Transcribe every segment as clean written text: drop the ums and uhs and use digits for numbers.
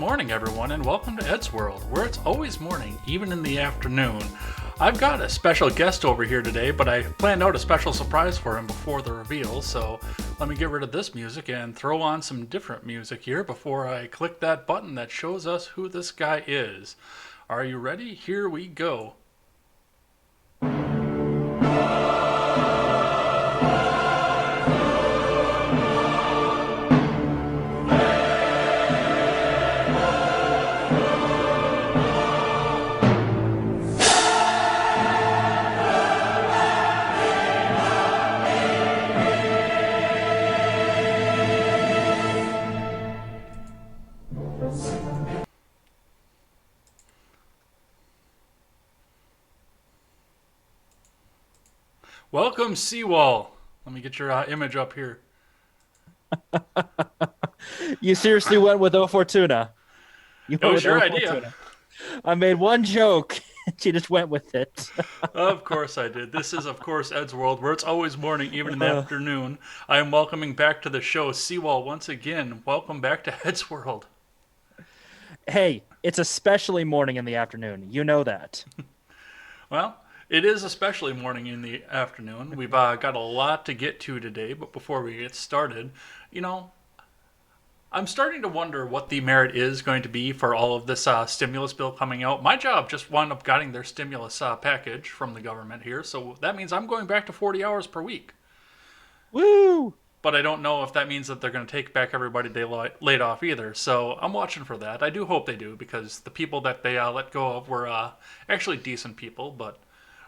morning, everyone, and welcome to Ed's World, where it's always morning, even in the afternoon. I've got a special guest over here today, but I planned out a special surprise for him before the reveal, so let me get rid of this music and throw on some different music here before I click that button that shows us who this guy is. Are you ready? Here we go. Welcome, CWal. Let me get your image up here. You seriously went with O Fortuna. It was your idea. I made one joke. She just went with it. Of course I did. This is, of course, Ed's World, where it's always morning, even in the afternoon. I am welcoming back to the show CWal once again. Welcome back to Ed's World. Hey, it's especially morning in the afternoon. You know that. Well, it is especially morning in the afternoon. We've got a lot to get to today, but before we get started, I'm starting to wonder what the merit is going to be for all of this stimulus bill coming out. My job just wound up getting their stimulus package from the government here, so that means I'm going back to 40 hours per week. Woo! But I don't know if that means that they're going to take back everybody they laid off either, so I'm watching for that. I do hope they do, because the people that they let go of were actually decent people, but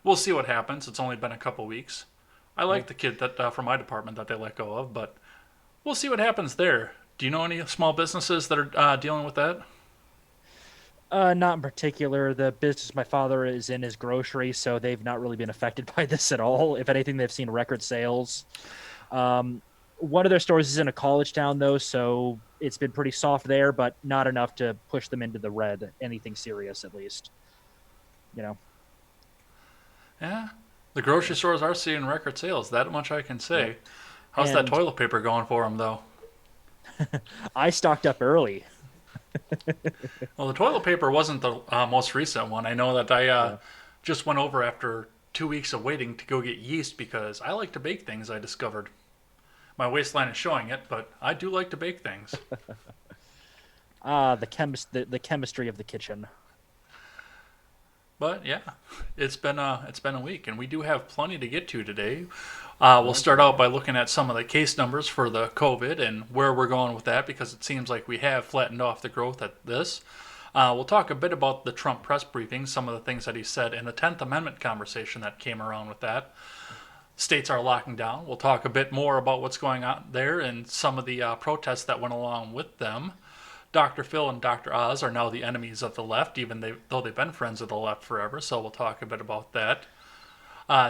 we'll see what happens. It's only been a couple weeks. I like the kid that from my department that they let go of, but we'll see what happens there. Do you know any small businesses that are dealing with that? Not in particular. The business my father is in is grocery, so they've not really been affected by this at all. If anything, they've seen record sales. One of their stores is in a college town, though, so it's been pretty soft there, but not enough to push them into the red. Anything serious, at least. Yeah, the grocery stores are seeing record sales. That much I can say. Yeah. How's that toilet paper going for them, though? I stocked up early. Well, the toilet paper wasn't the most recent one. I know that I just went over after 2 weeks of waiting to go get yeast because I like to bake things, I discovered. My waistline is showing it, but I do like to bake things. The chemistry of the kitchen. But yeah, it's been a week, and we do have plenty to get to today. We'll start out by looking at some of the case numbers for the COVID and where we're going with that, because it seems like we have flattened off the growth at this. We'll talk a bit about the Trump press briefing, some of the things that he said, and the 10th Amendment conversation that came around with that. States are locking down. We'll talk a bit more about what's going on there and some of the protests that went along with them. Dr. Phil and Dr. Oz are now the enemies of the left, though they've been friends of the left forever, so we'll talk a bit about that.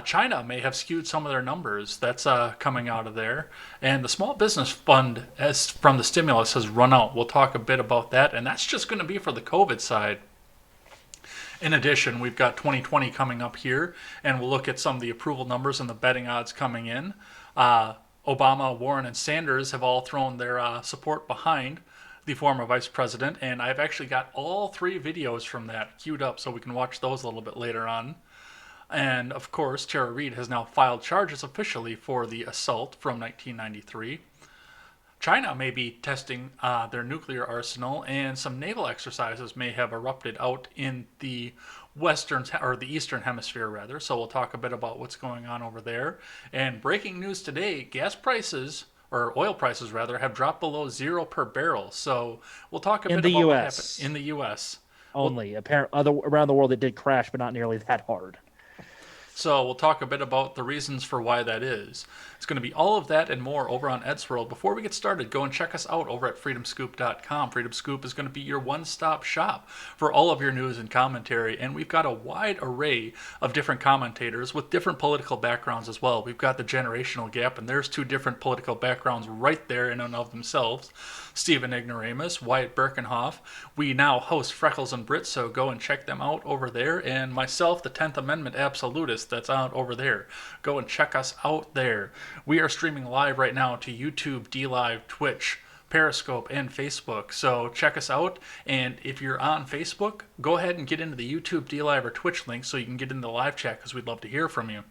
China may have skewed some of their numbers. That's coming out of there. And the small business fund from the stimulus has run out. We'll talk a bit about that, and that's just going to be for the COVID side. In addition, we've got 2020 coming up here, and we'll look at some of the approval numbers and the betting odds coming in. Obama, Warren, and Sanders have all thrown their support behind the former vice president, and I've actually got all 3 videos from that queued up so we can watch those a little bit later on. And of course, Tara Reade has now filed charges officially for the assault from 1993. China may be testing their nuclear arsenal, and some naval exercises may have erupted out in the eastern hemisphere rather. So we'll talk a bit about what's going on over there. And breaking news today: oil prices rather, have dropped below 0 per barrel. So we'll talk a bit about what happened in the U.S. Only. Around the world it did crash, but not nearly that hard. So we'll talk a bit about the reasons for why that is. It's going to be all of that and more over on Ed's World. Before we get started, go and check us out over at freedomscoop.com. Freedom Scoop is going to be your one-stop shop for all of your news and commentary, and we've got a wide array of different commentators with different political backgrounds as well. We've got the generational gap, and there's 2 different political backgrounds right there in and of themselves. Stephen Ignoramus, Wyatt Birkenhoff. We now host Freckles and Brits, so go and check them out over there. And myself, the 10th Amendment Absolutist, that's out over there. Go and check us out there. We are streaming live right now to YouTube, DLive, Twitch, Periscope, and Facebook. So check us out. And if you're on Facebook, go ahead and get into the YouTube, DLive, or Twitch link so you can get into the live chat because we'd love to hear from you.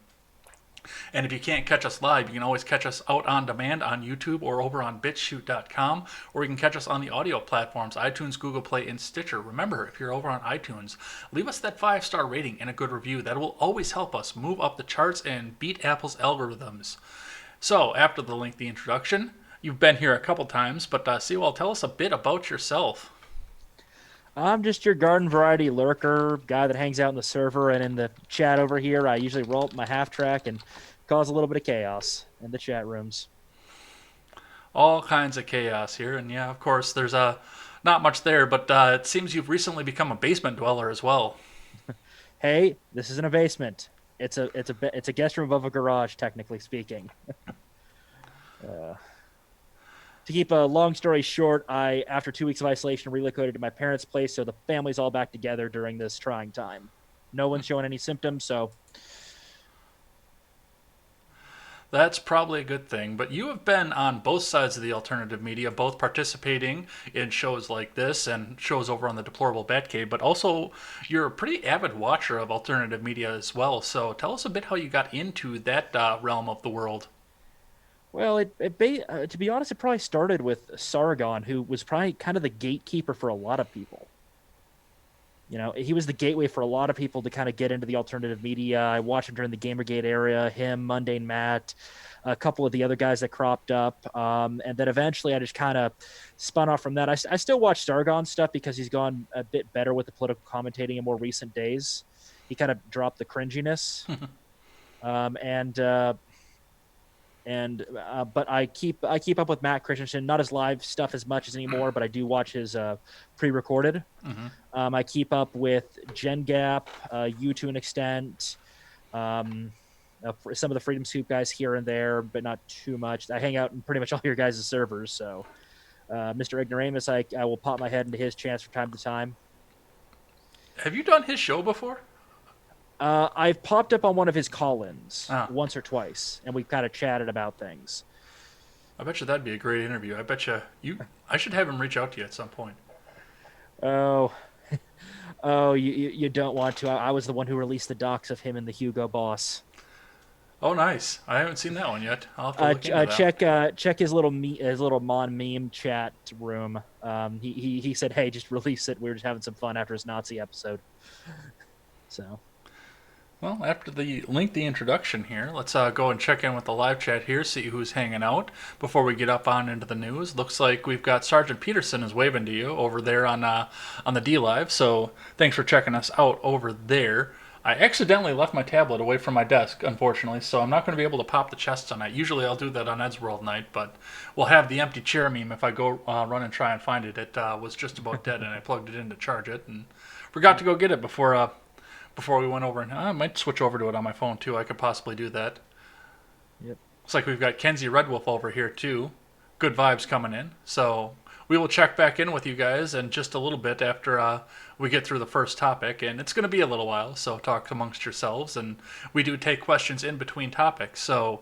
And if you can't catch us live, you can always catch us out on demand on YouTube or over on bitshoot.com, or you can catch us on the audio platforms, iTunes, Google Play, and Stitcher. Remember, if you're over on iTunes, leave us that 5-star rating and a good review. That will always help us move up the charts and beat Apple's algorithms. So, after the lengthy introduction, you've been here a couple times, but CWal, tell us a bit about yourself. I'm just your garden variety lurker, guy that hangs out in the server and in the chat over here. I usually roll up my half track and cause a little bit of chaos in the chat rooms. All kinds of chaos here, and yeah, of course, there's not much there, but it seems you've recently become a basement dweller as well. Hey, this isn't a basement. It's a guest room above a garage, technically speaking. To keep a long story short, I, after 2 weeks of isolation, relocated to my parents' place, so the family's all back together during this trying time. No one's showing any symptoms, so That's probably a good thing, but you have been on both sides of the alternative media, both participating in shows like this and shows over on the Deplorable Batcave, but also you're a pretty avid watcher of alternative media as well. So tell us a bit how you got into that realm of the world. well, to be honest, it probably started with Sargon, who was probably kind of the gatekeeper for a lot of people. You know, he was the gateway for a lot of people to kind of get into the alternative media. I watched him during the Gamergate era, him, Mundane Matt, a couple of the other guys that cropped up. And then eventually I just kind of spun off from that. I still watch Sargon stuff because he's gone a bit better with the political commentating in more recent days. He kind of dropped the cringiness. um, and but I keep up with Matt Christensen, not his live stuff as much as anymore, but I do watch his pre-recorded. I keep up with Gen Gap, you to an extent, some of the Freedom Scoop guys here and there, but not too much. I hang out in pretty much all your guys' servers, so Mr. Ignoramus, I will pop my head into his chance from time to time. Have you done his show before? I've popped up on one of his call-ins Ah. once or twice, and we've kind of chatted about things. I bet you that'd be a great interview. I bet you I should have him reach out to you at some point. Oh, oh, you don't want to. I was the one who released the docs of him and the Hugo boss. Oh, nice. I haven't seen that one yet. I'll have to look into that. Check his little Mon meme chat room. He said, "Hey, just release it. We were just having some fun after his Nazi episode." So. Well, after the lengthy introduction here, let's go and check in with the live chat here, see who's hanging out before we get up on into the news. Looks like we've got Sergeant Peterson is waving to you over there on the D Live. So thanks for checking us out over there. I accidentally left my tablet away from my desk, unfortunately, so I'm not going to be able to pop the chest tonight. Usually I'll do that on Ed's World night, but we'll have the empty chair meme if I go run and try and find it. It was just about dead, and I plugged it in to charge it and forgot to go get it before we went over. And I might switch over to it on my phone too. I could possibly do that. Yep. Looks like we've got Kenzie Redwolf over here too. Good vibes coming in. So we will check back in with you guys in just a little bit after we get through the first topic. And it's going to be a little while, so talk amongst yourselves. And we do take questions in between topics. So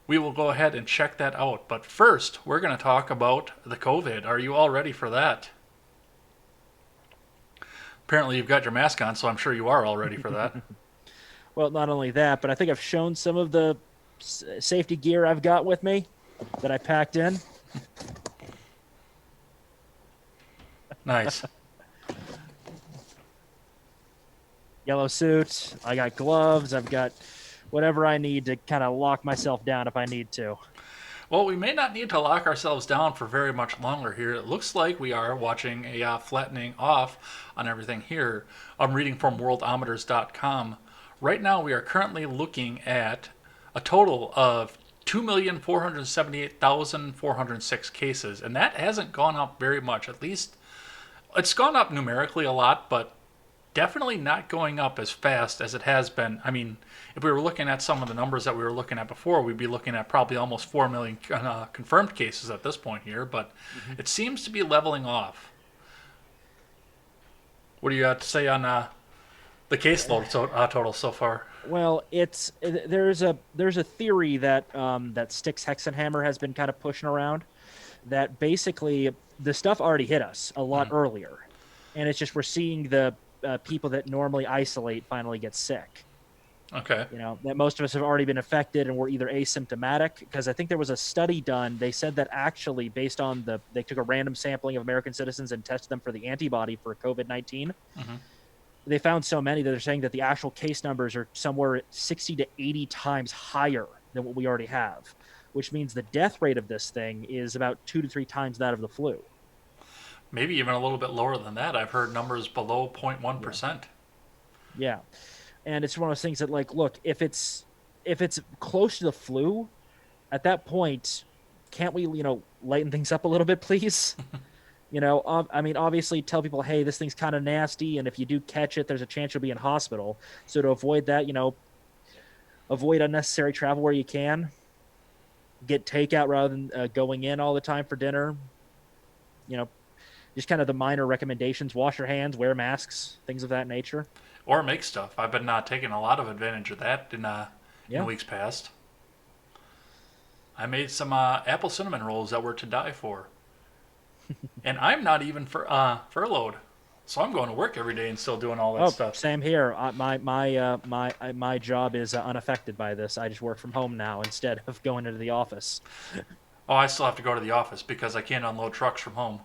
we will go ahead and check that out. But first, we're going to talk about the COVID. Are you all ready for that? Apparently you've got your mask on, so I'm sure you are all ready for that. Well, not only that, but I think I've shown some of the safety gear I've got with me that I packed in. Nice. Yellow suit. I got gloves. I've got whatever I need to kind of lock myself down if I need to. Well, we may not need to lock ourselves down for very much longer here. It looks like we are watching a flattening off on everything here. I'm reading from worldometers.com. Right now, we are currently looking at a total of 2,478,406 cases, and that hasn't gone up very much. At least it's gone up numerically a lot, but definitely not going up as fast as it has been. I mean, if we were looking at some of the numbers that we were looking at before, we'd be looking at probably almost 4 million confirmed cases at this point here, but it seems to be leveling off. What do you got to say on the caseload total so far? Well, there's a theory that that Styx Hexenhammer has been kind of pushing around that basically the stuff already hit us a lot Mm. earlier, and it's just we're seeing the people that normally isolate finally get sick. Okay. That most of us have already been affected and we're either asymptomatic, because I think there was a study done. They said that actually, based on they took a random sampling of American citizens and tested them for the antibody for COVID-19. Hmm. They found so many that they're saying that the actual case numbers are somewhere 60 to 80 times higher than what we already have, which means the death rate of this thing is about 2 to 3 times that of the flu. Maybe even a little bit lower than that. I've heard numbers below Yeah. 0.1%. Yeah. And it's one of those things that, like, look, if it's close to the flu, at that point, can't we, lighten things up a little bit, please? I mean, obviously, tell people, hey, this thing's kind of nasty, and if you do catch it, there's a chance you'll be in hospital. So to avoid that, avoid unnecessary travel where you can. Get takeout rather than going in all the time for dinner. You know, just kind of the minor recommendations: wash your hands, wear masks, things of that nature. Or make stuff. I've been taking a lot of advantage of that in Yeah. weeks past. I made some apple cinnamon rolls that were to die for. And I'm not even furloughed. So I'm going to work every day and still doing all that Oh, stuff. same here. My job is unaffected by this. I just work from home now instead of going into the office. Oh, I still have to go to the office because I can't unload trucks from home.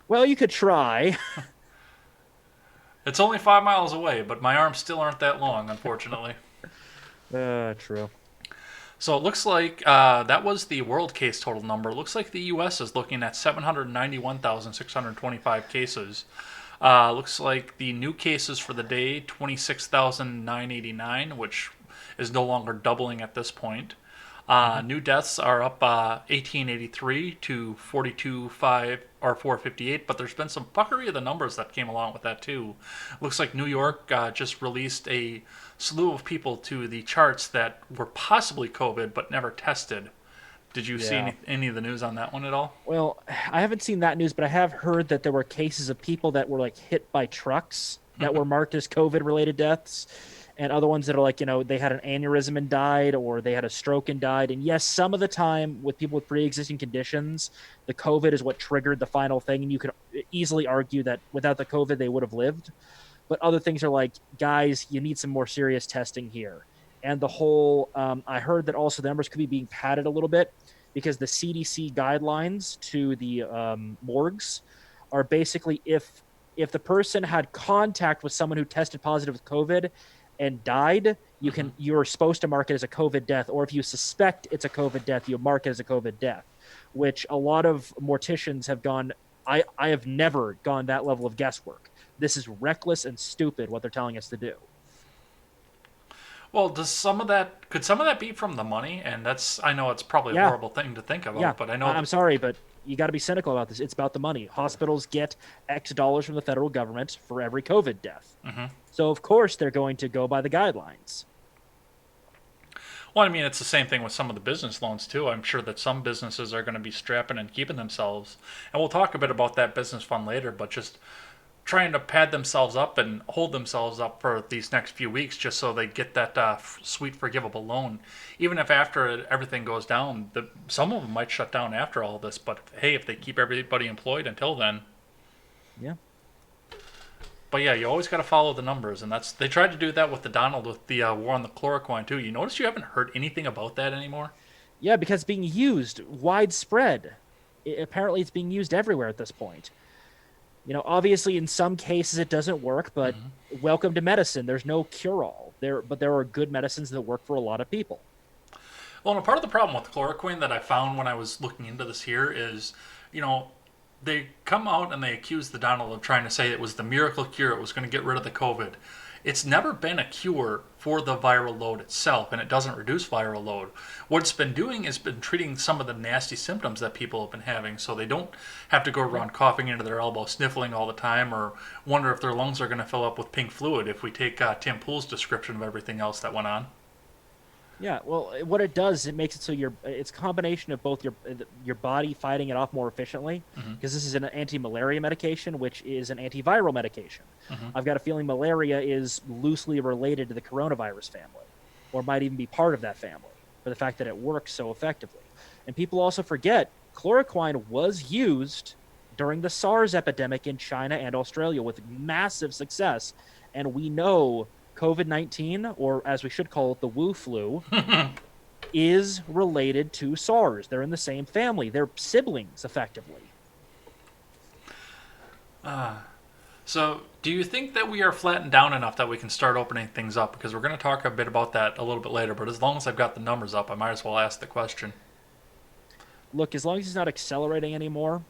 Well, you could try. It's only 5 miles away, but my arms still aren't that long, unfortunately. True. So it looks like that was the world case total number. It looks like the U.S. is looking at 791,625 cases. Looks like the new cases for the day, 26,989, which is no longer doubling at this point. Hmm. New deaths are up 1883 to 42,500 or 458, but there's been some fuckery of the numbers that came along with that too. Looks like New York just released a slew of people to the charts that were possibly COVID but never tested. Did you see Yeah. any of the news on that one at all? Well, I haven't seen that news, but I have heard that there were cases of people that were like hit by trucks that were marked as COVID related deaths, and other ones that are like, they had an aneurysm and died, or they had a stroke and died. And yes, some of the time with people with pre existing conditions, the COVID is what triggered the final thing. And you could easily argue that without the COVID, they would have lived. But other things are like, guys, you need some more serious testing here. And the whole, I heard that also the numbers could be being padded a little bit because the CDC guidelines to the morgues are basically, if the person had contact with someone who tested positive with COVID and died, Hmm. you're supposed to mark it as a COVID death, or if you suspect it's a COVID death, you mark it as a COVID death, which a lot of morticians have gone. I have never gone that level of guesswork. This is reckless and stupid what they're telling us to do. Well, could some of that be from the money? And I know it's probably a Yeah, horrible thing to think yeah. about, but I know I'm that. sorry, but you got to be cynical about this. It's about the money. Hospitals get X dollars from the federal government for every COVID death. Mhm. So, of course, they're going to go by the guidelines. Well, I mean, it's the same thing with some of the business loans too. I'm sure that some businesses are going to be strapping and keeping themselves, and we'll talk a bit about that business fund later. But just trying to pad themselves up and hold themselves up for these next few weeks, just so they get that sweet forgivable loan. Even if after everything goes down, some of them might shut down after all this. But hey, if they keep everybody employed until then. Yeah. But yeah, you always got to follow the numbers, and they tried to do that with the Donald with the war on the chloroquine too. You notice you haven't heard anything about that anymore. Yeah, because it's being used widespread. Apparently, it's being used everywhere at this point. Obviously, in some cases it doesn't work, but Mm-hmm. welcome to medicine. There's no cure all there, but there are good medicines that work for a lot of people. Well, and a part of the problem with chloroquine that I found when I was looking into this here is, you know, they come out and they accuse the Donald of trying to say it was the miracle cure, it was going to get rid of the COVID. It's never been a cure for the viral load itself, and it doesn't reduce viral load. What it's been doing is been treating some of the nasty symptoms that people have been having, so they don't have to go Yeah. around coughing into their elbow, sniffling all the time, or wonder if their lungs are going to fill up with pink fluid if we take Tim Pool's description of everything else that went on. Yeah, well, what it does, it makes it so it's a combination of both your body fighting it off more efficiently, Hmm. because this is an anti-malaria medication, which is an antiviral medication. Hmm. I've got a feeling malaria is loosely related to the coronavirus family, or might even be part of that family, for the fact that it works so effectively. And people also forget Chloroquine was used during the SARS epidemic in China and Australia with massive success. And we know COVID-19, or as we should call it, the Wu flu, is related to SARS. They're in the same family. They're siblings, effectively. So, do you think that we are flattened down enough that we can start opening things up? Because we're going to talk a bit about that a little bit later, but as long as I've got the numbers up, I might as well ask the question. Look, as long as it's not accelerating anymore,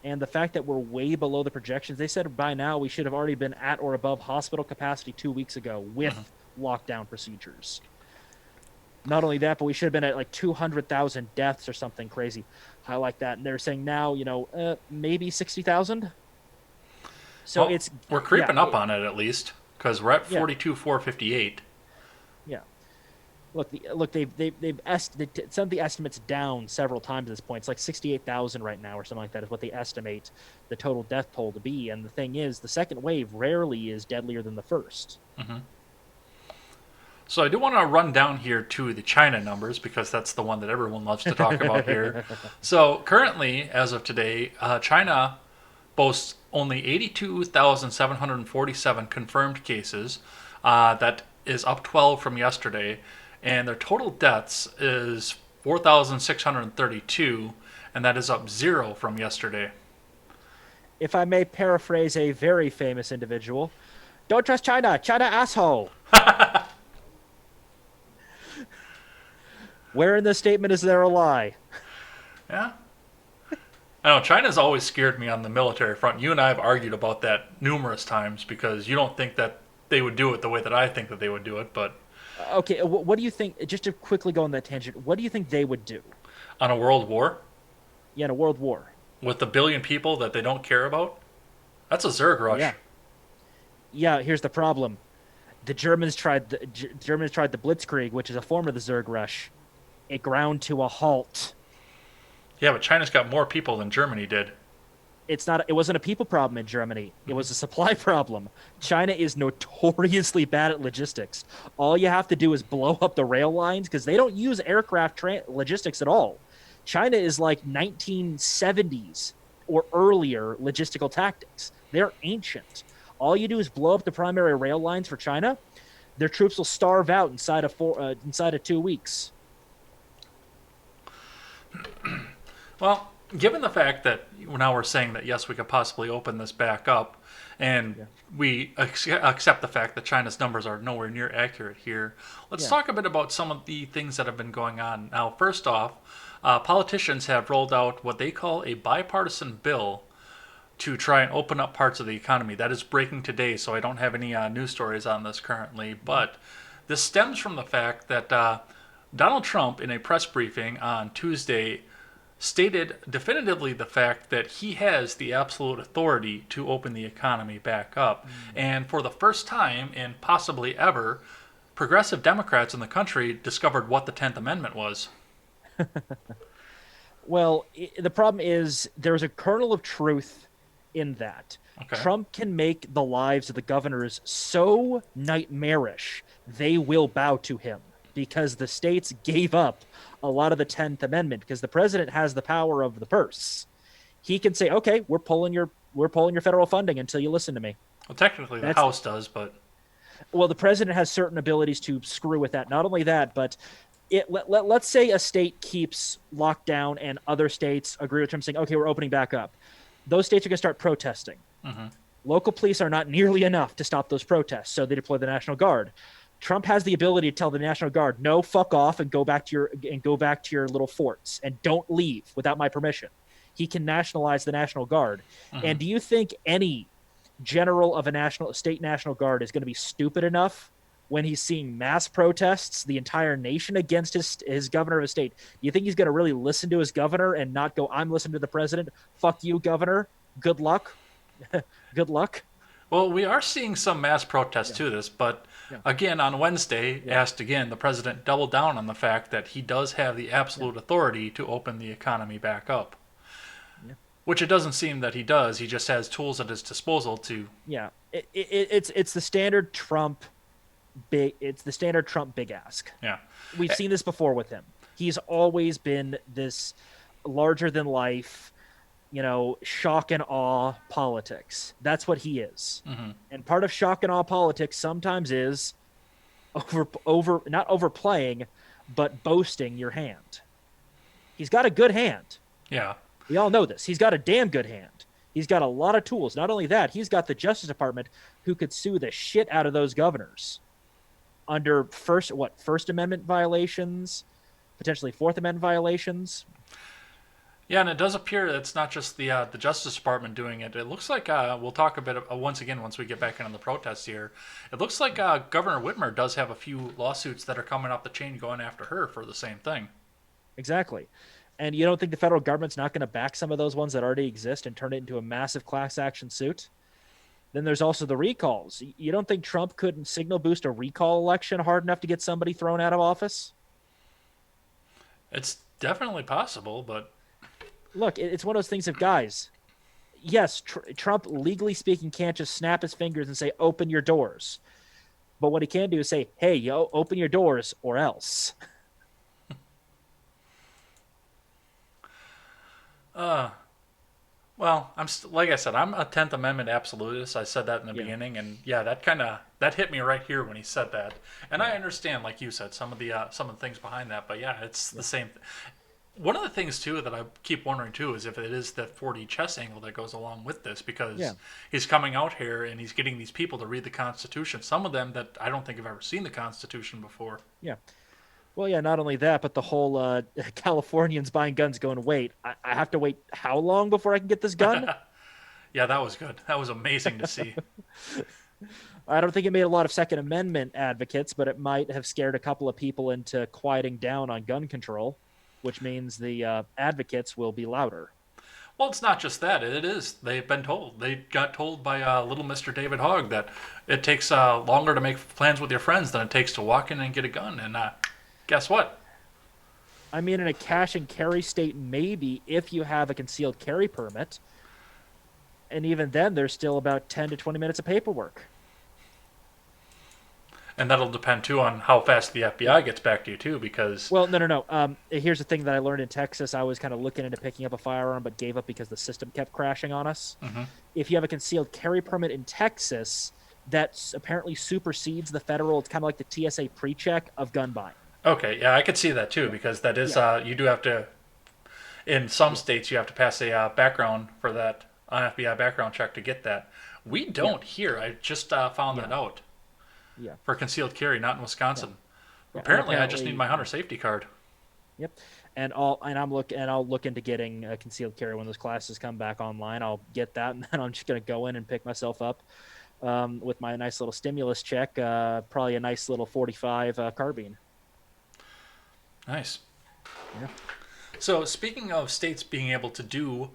and the fact that we're way below the projections, they said by now we should have already been at or above hospital capacity 2 weeks ago with lockdown procedures. Not only that, but we should have been at like 200,000 deaths or something crazy high like that. And they're saying now, maybe 60,000. So Well, we're creeping up on it at least because we're at 42,458. Yeah. Look, they've sent the estimates down several times at this point. It's like 68,000 right now or something like that is what they estimate the total death toll to be. And the thing is, the second wave rarely is deadlier than the first. So I do want to run down here to the China numbers because that's the one that everyone loves to talk about here. So currently, as of today, China boasts only 82,747 confirmed cases. That is up 12 from yesterday. And their total deaths is 4,632, and that is up 0 from yesterday. If I may paraphrase a very famous individual, don't trust China. China asshole. Where in this statement is there a lie? Yeah. I know China's always scared me on the military front. You and I have argued about that numerous times because you don't think that they would do it the way that I think that they would do it, but Okay, what do you think? Just to quickly go on that tangent, what do you think they would do? on a world war Yeah, in a world war. with a billion people that they don't care about, that's a Zerg rush. Yeah. Here's the problem: the Germans tried the Blitzkrieg, which is a form of the Zerg Rush. It ground to a halt. Yeah, but China's got more people than Germany did. It wasn't a people problem in Germany. It was a supply problem. China is notoriously bad at logistics. All you have to do is blow up the rail lines because they don't use aircraft logistics at all. China is like 1970s or earlier logistical tactics. They're ancient. All you do is blow up the primary rail lines for China. Their troops will starve out inside of 2 weeks. Well, given the fact that now we're saying that yes, we could possibly open this back up, and we accept the fact that China's numbers are nowhere near accurate here, let's talk a bit about some of the things that have been going on. Now, first off, politicians have rolled out what they call a bipartisan bill to try and open up parts of the economy. That is breaking today, so I don't have any news stories on this currently, but this stems from the fact that Donald Trump, in a press briefing on Tuesday, stated definitively the fact that he has the absolute authority to open the economy back up. And for the first time, and possibly ever, progressive Democrats in the country discovered what the 10th Amendment was. Well, the problem is there's a kernel of truth in that. Okay. Trump can make the lives of the governors so nightmarish they will bow to him because the states gave up a lot of the 10th Amendment because the president has the power of the purse. He can say, "Okay, we're pulling your federal funding until you listen to me." Well, technically the House does, but well, the president has certain abilities to screw with that. Not only that, but let's say a state keeps lockdown and other states agree with Trump saying, "Okay, we're opening back up." Those states are going to start protesting. Local police are not nearly enough to stop those protests, so they deploy the National Guard. Trump has the ability to tell the National Guard, "No, fuck off and go back to your little forts and don't leave without my permission." He can nationalize the National Guard. And do you think any general of a state National Guard is going to be stupid enough when he's seeing mass protests, the entire nation against his governor of a state? Do you think he's going to really listen to his governor and not go, "I'm listening to the president. Fuck you, governor. Good luck." Good luck. Well, we are seeing some mass protests to this, but again, on Wednesday, asked again, the president doubled down on the fact that he does have the absolute authority to open the economy back up. Which it doesn't seem that he does. He just has tools at his disposal to. Yeah, it's the standard Trump big. It's the standard Trump big ask. Yeah, we've seen this before with him. He's always been this larger than life, shock and awe politics. That's what he is. Hmm. And part of shock and awe politics sometimes is over not overplaying, but boasting your hand. He's got a good hand. Yeah. We all know this. He's got a damn good hand. He's got a lot of tools. Not only that, he's got the Justice Department who could sue the shit out of those governors under First Amendment violations, potentially Fourth Amendment violations. Yeah, and it does appear that it's not just the Justice Department doing it. It looks like we'll talk a bit once again once we get back into the protests here. It looks like Governor Whitmer does have a few lawsuits that are coming up the chain going after her for the same thing. Exactly. And you don't think the federal government's not going to back some of those ones that already exist and turn it into a massive class action suit? Then there's also the recalls. You don't think Trump could signal boost a recall election hard enough to get somebody thrown out of office? It's definitely possible, but Look, it's one of those things of guys. Yes, Trump, legally speaking, can't just snap his fingers and say, open your doors. But what he can do is say, hey, yo, open your doors or else. well, like I said, I'm a 10th Amendment absolutist. I said that in the beginning, and yeah, that hit me right here when he said that. And I understand, like you said, some of the things behind that, but yeah, it's the same. One of the things too that I keep wondering too is if it is that 4D chess angle that goes along with this, because he's coming out here and he's getting these people to read the Constitution. Some of them that I don't think have ever seen the Constitution before. Yeah. Well, yeah, not only that, but the whole Californians buying guns going, wait, I have to wait how long before I can get this gun? Yeah, that was good. That was amazing to see. I don't think it made a lot of Second Amendment advocates, but it might have scared a couple of people into quieting down on gun control, which means the advocates will be louder. Well, it's not just that. It is. They've been told. They got told by little Mr. David Hogg that it takes longer to make plans with your friends than it takes to walk in and get a gun. And guess what? I mean, in a cash and carry state, maybe if you have a concealed carry permit. And even then, there's still about 10 to 20 minutes of paperwork. And that'll depend, too, on how fast the FBI gets back to you, too, because... Well, no. Here's the thing that I learned in Texas. I was kind of looking into picking up a firearm, but gave up because the system kept crashing on us. Mm-hmm. If you have a concealed carry permit in Texas, that apparently supersedes the federal. It's kind of like the TSA pre-check of gun buying. Okay, yeah, I could see that, too, because that is... you do have to... In some states, you have to pass a background for that, an FBI background check to get that. We don't here. I just found that out. Yeah. For concealed carry, not in Wisconsin. Yeah. Apparently, I just need my hunter safety card. Yep. I'll look into getting a concealed carry when those classes come back online. I'll get that, and then I'm just gonna go in and pick myself up with my nice little stimulus check. Probably a nice little 45 carbine. Nice. Yeah. So, speaking of states being able to do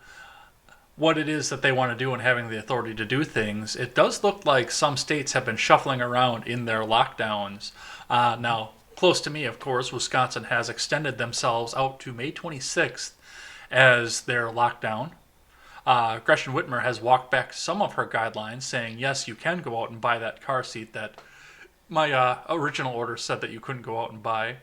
what it is that they want to do and having the authority to do things, it does look like some states have been shuffling around in their lockdowns. Now, close to me, of course, Wisconsin has extended themselves out to May 26th as their lockdown. Gretchen Whitmer has walked back some of her guidelines, saying, yes, you can go out and buy that car seat that my original order said that you couldn't go out and buy.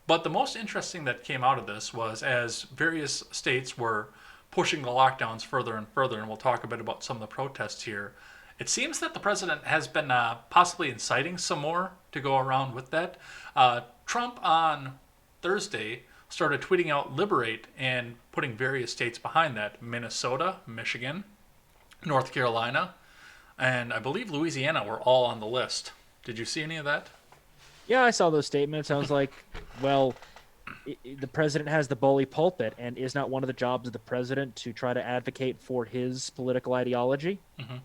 But the most interesting that came out of this was as various states were pushing the lockdowns further and further, and we'll talk a bit about some of the protests here. It seems that the president has been possibly inciting some more to go around with that. Trump on Thursday started tweeting out "Liberate" and putting various states behind that: Minnesota, Michigan, North Carolina, and I believe Louisiana were all on the list. Did you see any of that? Yeah, I saw those statements. I was like, well, the president has the bully pulpit, and is not one of the jobs of the president to try to advocate for his political ideology? Mm-hmm.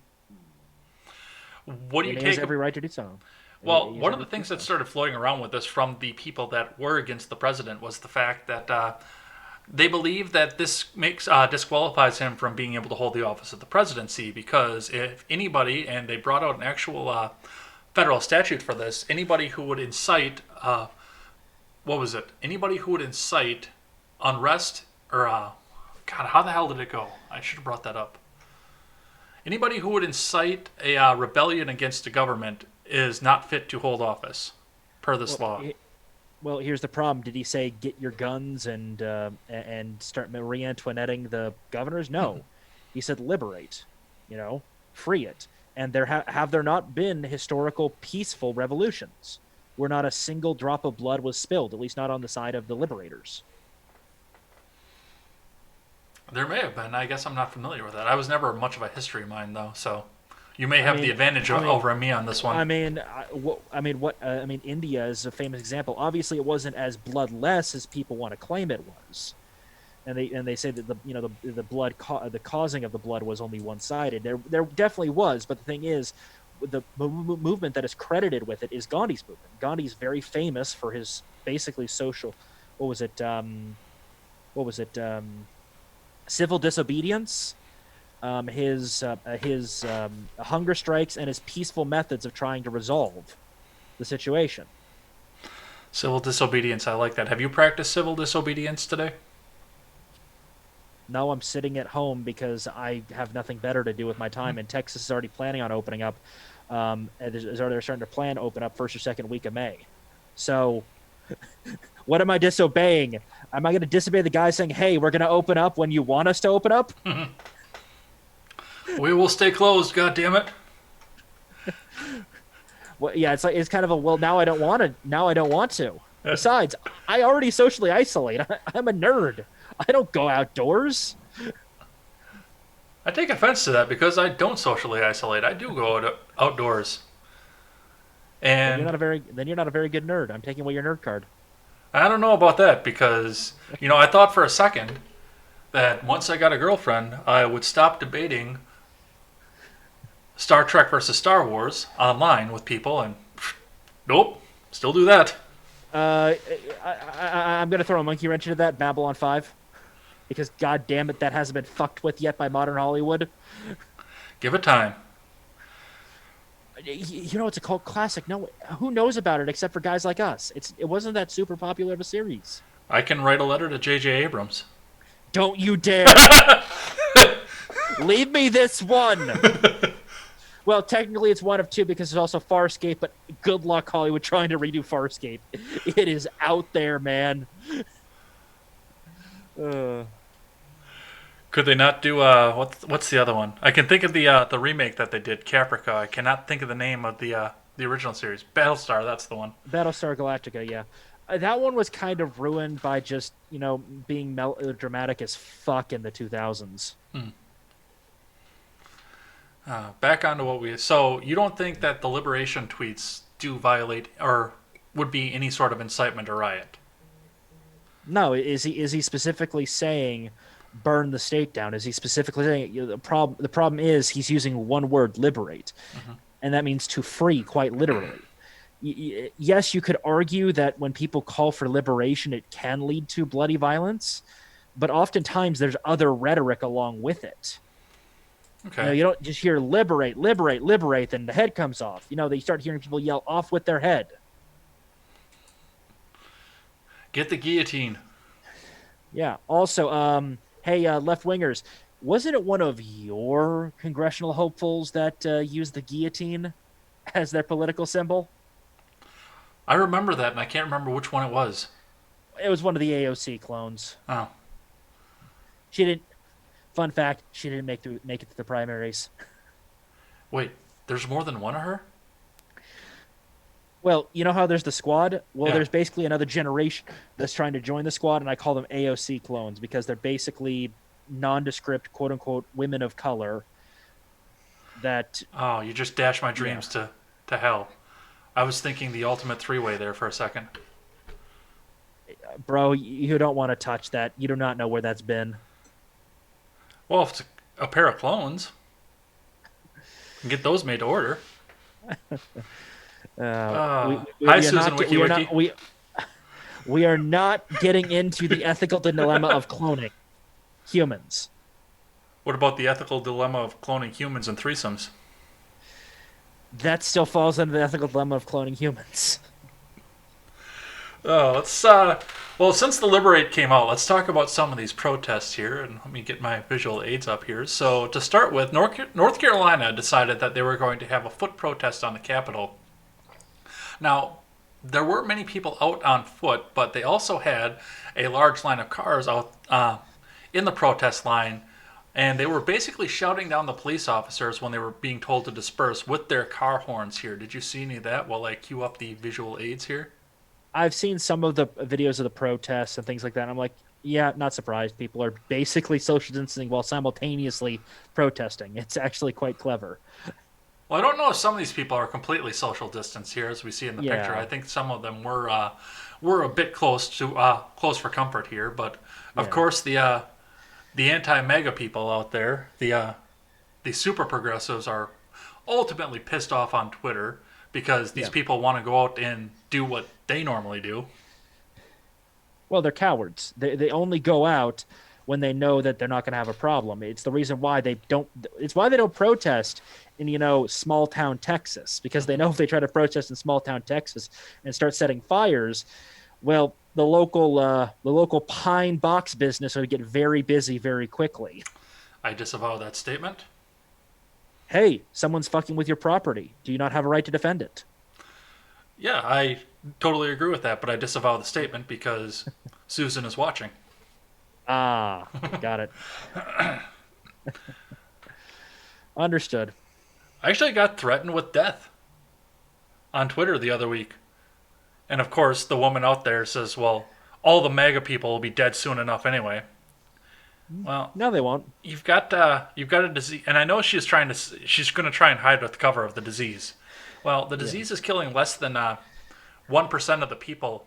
What do you take? He has every right to do so. Well, one of the things that started floating around with this from the people that were against the president was the fact that they believe that this disqualifies him from being able to hold the office of the presidency, because if anybody, and they brought out an actual federal statute for this, anybody who would incite, Anybody who would incite unrest, or, God, how the hell did it go? I should have brought that up. Anybody who would incite a rebellion against the government is not fit to hold office, per this law. Well, here's the problem. Did he say get your guns and start Marie Antoinetting the governors? No, he said liberate. You know, free it. And have there not been historical peaceful revolutions where not a single drop of blood was spilled, at least not on the side of the liberators? There may have been. I guess I'm not familiar with that. I was never much of a history mind, though, so you may I have the mean, advantage over me on this one. India is a famous example. Obviously, it wasn't as bloodless as people want to claim it was, and they say that the causing of the blood was only one sided. There definitely was, but the thing is, the movement that is credited with it is Gandhi's movement. Gandhi's very famous for his basically social, what was it, what was it, civil disobedience, his hunger strikes, and his peaceful methods of trying to resolve the situation. Civil disobedience, I like that. Have you practiced civil disobedience today? Now I'm sitting at home because I have nothing better to do with my time, and Texas is already planning on opening up. They're starting to plan to open up first or second week of May. So, what am I disobeying? Am I going to disobey the guy saying, "Hey, we're going to open up when you want us to open up"? We will stay closed, God damn it. Well, yeah, it's kind of a well. Now I don't want to. Now I don't want to. Besides, I already socially isolate. I'm a nerd. I don't go outdoors. I take offense to that because I don't socially isolate. I do go outdoors. Then And you're not a very good nerd. I'm taking away your nerd card. I don't know about that because, I thought for a second that once I got a girlfriend, I would stop debating Star Trek versus Star Wars online with people, and nope, still do that. I'm gonna throw a monkey wrench into that Babylon 5 because god damn it, that hasn't been fucked with yet by modern Hollywood. Give it time. It's a cult classic. No, who knows about it except for guys like us? It wasn't that super popular of a series. I can write a letter to J.J. Abrams. Don't you dare! Leave me this one. Well, technically it's one of two because there's also Farscape, but good luck Hollywood trying to redo Farscape. It is out there, man. Could they not do what's the other one? I can think of the remake that they did, Caprica. I cannot think of the name of the original series. Battlestar, that's the one. Battlestar Galactica, yeah. That one was kind of ruined by just, being melodramatic as fuck in the 2000s. Back onto what we. So you don't think that the liberation tweets do violate or would be any sort of incitement or riot? No, is he specifically saying burn the state down? Is he specifically saying the problem is he's using one word, liberate, and that means to free, quite literally. Yes, you could argue that when people call for liberation, it can lead to bloody violence, but oftentimes there's other rhetoric along with it. Okay. You don't just hear liberate, liberate, liberate, then the head comes off. They start hearing people yell off with their head. Get the guillotine. Yeah. Also, hey, left wingers, wasn't it one of your congressional hopefuls that used the guillotine as their political symbol? I remember that, and I can't remember which one it was. It was one of the AOC clones. Oh. She didn't. Fun fact: she didn't make it to the primaries. Wait, there's more than one of her? Well, you know how there's the squad? Well, Yeah. there's basically another generation that's trying to join the squad, and I call them AOC clones because they're basically nondescript, quote unquote, women of color. That. Oh, you just dashed my dreams to hell. I was thinking the ultimate three-way there for a second. Bro, you don't want to touch that. You do not know where that's been. Well, if it's a pair of clones, we can get those made to order. Hi, Susan WikiWiki. We are not getting into the ethical dilemma of cloning humans. What about the ethical dilemma of cloning humans and threesomes? That still falls under the ethical dilemma of cloning humans. Oh, let's well, since the Liberate came out, let's talk about some of these protests here, and let me get my visual aids up here. So, to start with, North Carolina decided that they were going to have a foot protest on the Capitol. Now, there were many people out on foot, but they also had a large line of cars out in the protest line, and they were basically shouting down the police officers when they were being told to disperse with their car horns here. Did you see any of that while I cue up the visual aids here? I've seen some of the videos of the protests and things like that. And I'm like, yeah, not surprised. People are basically social distancing while simultaneously protesting. It's actually quite clever. Well, I don't know if some of these people are completely social distance here, as we see in the picture. Yeah, I think some of them were a bit close for comfort here, but of yeah, course the anti-MAGA people out there, the super progressives, are ultimately pissed off on Twitter because these yeah. people want to go out and do what they normally do. Well, they're cowards. They only go out when they know that they're not going to have a problem. It's the reason why they don't. It's why they don't protest in small town Texas, because they know if they try to protest in small town Texas and start setting fires, well, the local pine box business would get very busy very quickly. I disavow that statement. Hey, someone's fucking with your property. Do you not have a right to defend it? Yeah, I totally agree with that, but I disavow the statement because Susan is watching. Ah, got it. Understood. I actually got threatened with death on Twitter the other week. And of course, the woman out there says, well, all the MAGA people will be dead soon enough anyway. Well, No, they won't. you've got a disease, and I know she's going to try and hide with the cover of the disease. Well, the Yeah, disease is killing less than 1% of the people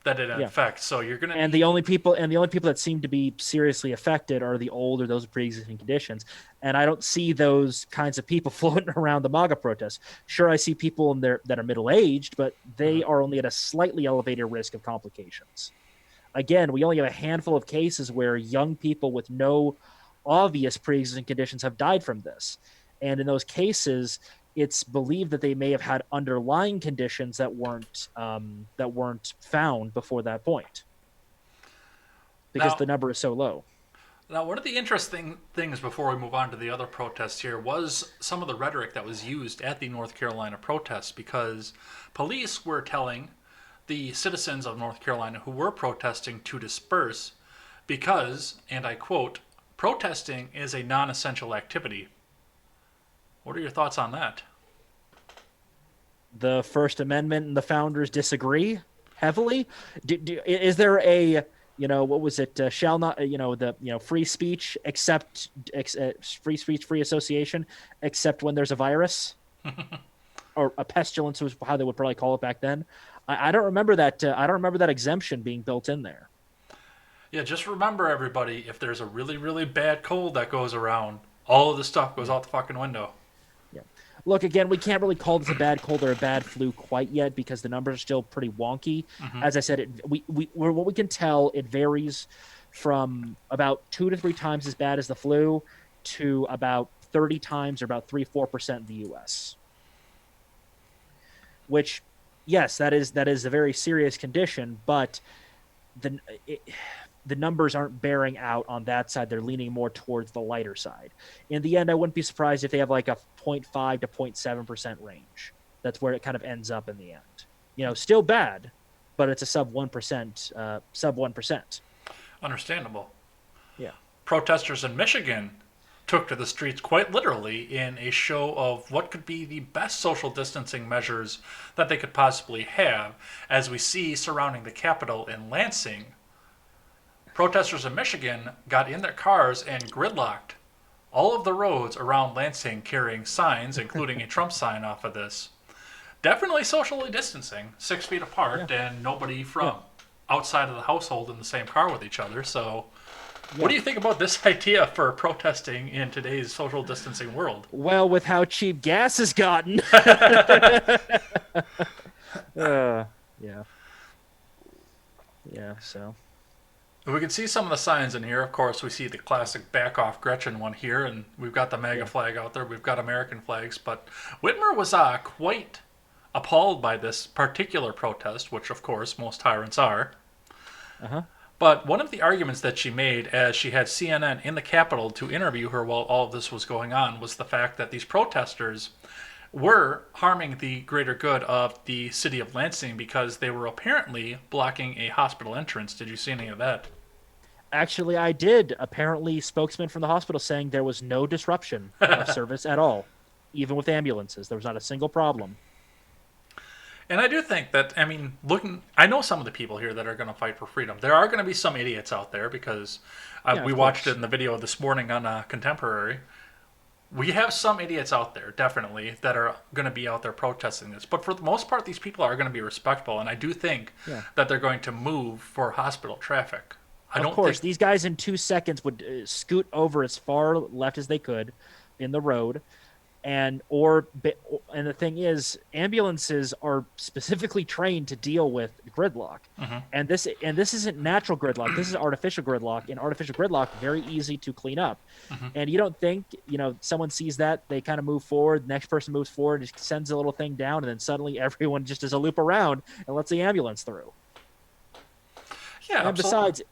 that it yeah. infects. So you're going to And need. the only people that seem to be seriously affected are the old or those with pre-existing conditions. And I don't see those kinds of people floating around the MAGA protests. Sure, I see people in there that are middle-aged, but they are only at a slightly elevated risk of complications. Again, we only have a handful of cases where young people with no obvious pre-existing conditions have died from this. And in those cases, it's believed that they may have had underlying conditions that weren't found before that point because Now, the number is so low. Now, one of the interesting things before we move on to the other protests here was some of the rhetoric that was used at the North Carolina protests because police were telling the citizens of North Carolina who were protesting to disperse because, and I quote, protesting is a non essential activity. What are your thoughts on that? The First Amendment and the founders disagree heavily. Is there a what was it? Shall not the free speech free speech free association except when there's a virus or a pestilence was how they would probably call it back then. I don't remember that. I don't remember that exemption being built in there. Yeah, just remember, everybody, if there's a really, really bad cold that goes around, all of this stuff goes Yeah. out the fucking window. Yeah. Look, again, we can't really call this a bad cold or a bad flu quite yet because the numbers are still pretty wonky. As I said, what we can tell, it varies from about 2 to 3 times as bad as the flu to about 30 times or about 3-4% in the U.S. Which, yes, that is a very serious condition, but the it, the numbers aren't bearing out on that side. They're leaning more towards the lighter side. In the end, I wouldn't be surprised if they have like a 0.5 to 0.7% range. That's where it kind of ends up in the end. Still bad, but it's a sub 1%, sub 1%. Understandable. Yeah. Protesters in Michigan took to the streets quite literally in a show of what could be the best social distancing measures that they could possibly have, as we see surrounding the Capitol in Lansing. Protesters in Michigan got in their cars and gridlocked all of the roads around Lansing carrying signs, including a Trump sign off of this. Definitely socially distancing, 6 feet Yeah. apart, and nobody Yeah. from outside of the household in the same car with each other. So, what Yeah. do you think about this idea for protesting in today's social distancing world? Well, with how cheap gas has gotten. Yeah. Yeah. So. We can see some of the signs in here. Of course, we see the classic back off Gretchen one here, and we've got the MAGA Yeah. flag out there. We've got American flags. But Whitmer was quite appalled by this particular protest, which, of course, most tyrants are. Uh huh. But one of the arguments that she made as she had CNN in the Capitol to interview her while all of this was going on was the fact that these protesters were harming the greater good of the city of Lansing because they were apparently blocking a hospital entrance. Did you see any of that? Actually, I did. Apparently, spokesman from the hospital saying there was no disruption of service at all, even with ambulances. There was not a single problem. And I do think that, I mean, I know some of the people here that are going to fight for freedom. There are going to be some idiots out there because Yeah, we of watched it course. in the video this morning on Contemporary. We have some idiots out there, definitely, that are going to be out there protesting this. But for the most part, these people are going to be respectful. And I do think Yeah. that they're going to move for hospital traffic. I Of don't think. course, these guys in 2 seconds would scoot over as far left as they could in the road, and the thing is, ambulances are specifically trained to deal with gridlock, Mhm. and this isn't natural gridlock. This is artificial gridlock, and artificial gridlock very easy to clean up. Mhm. And you don't think someone sees that, they kind of move forward, the next person moves forward, just sends a little thing down, and then suddenly everyone just does a loop around and lets the ambulance through. Yeah, And absolutely.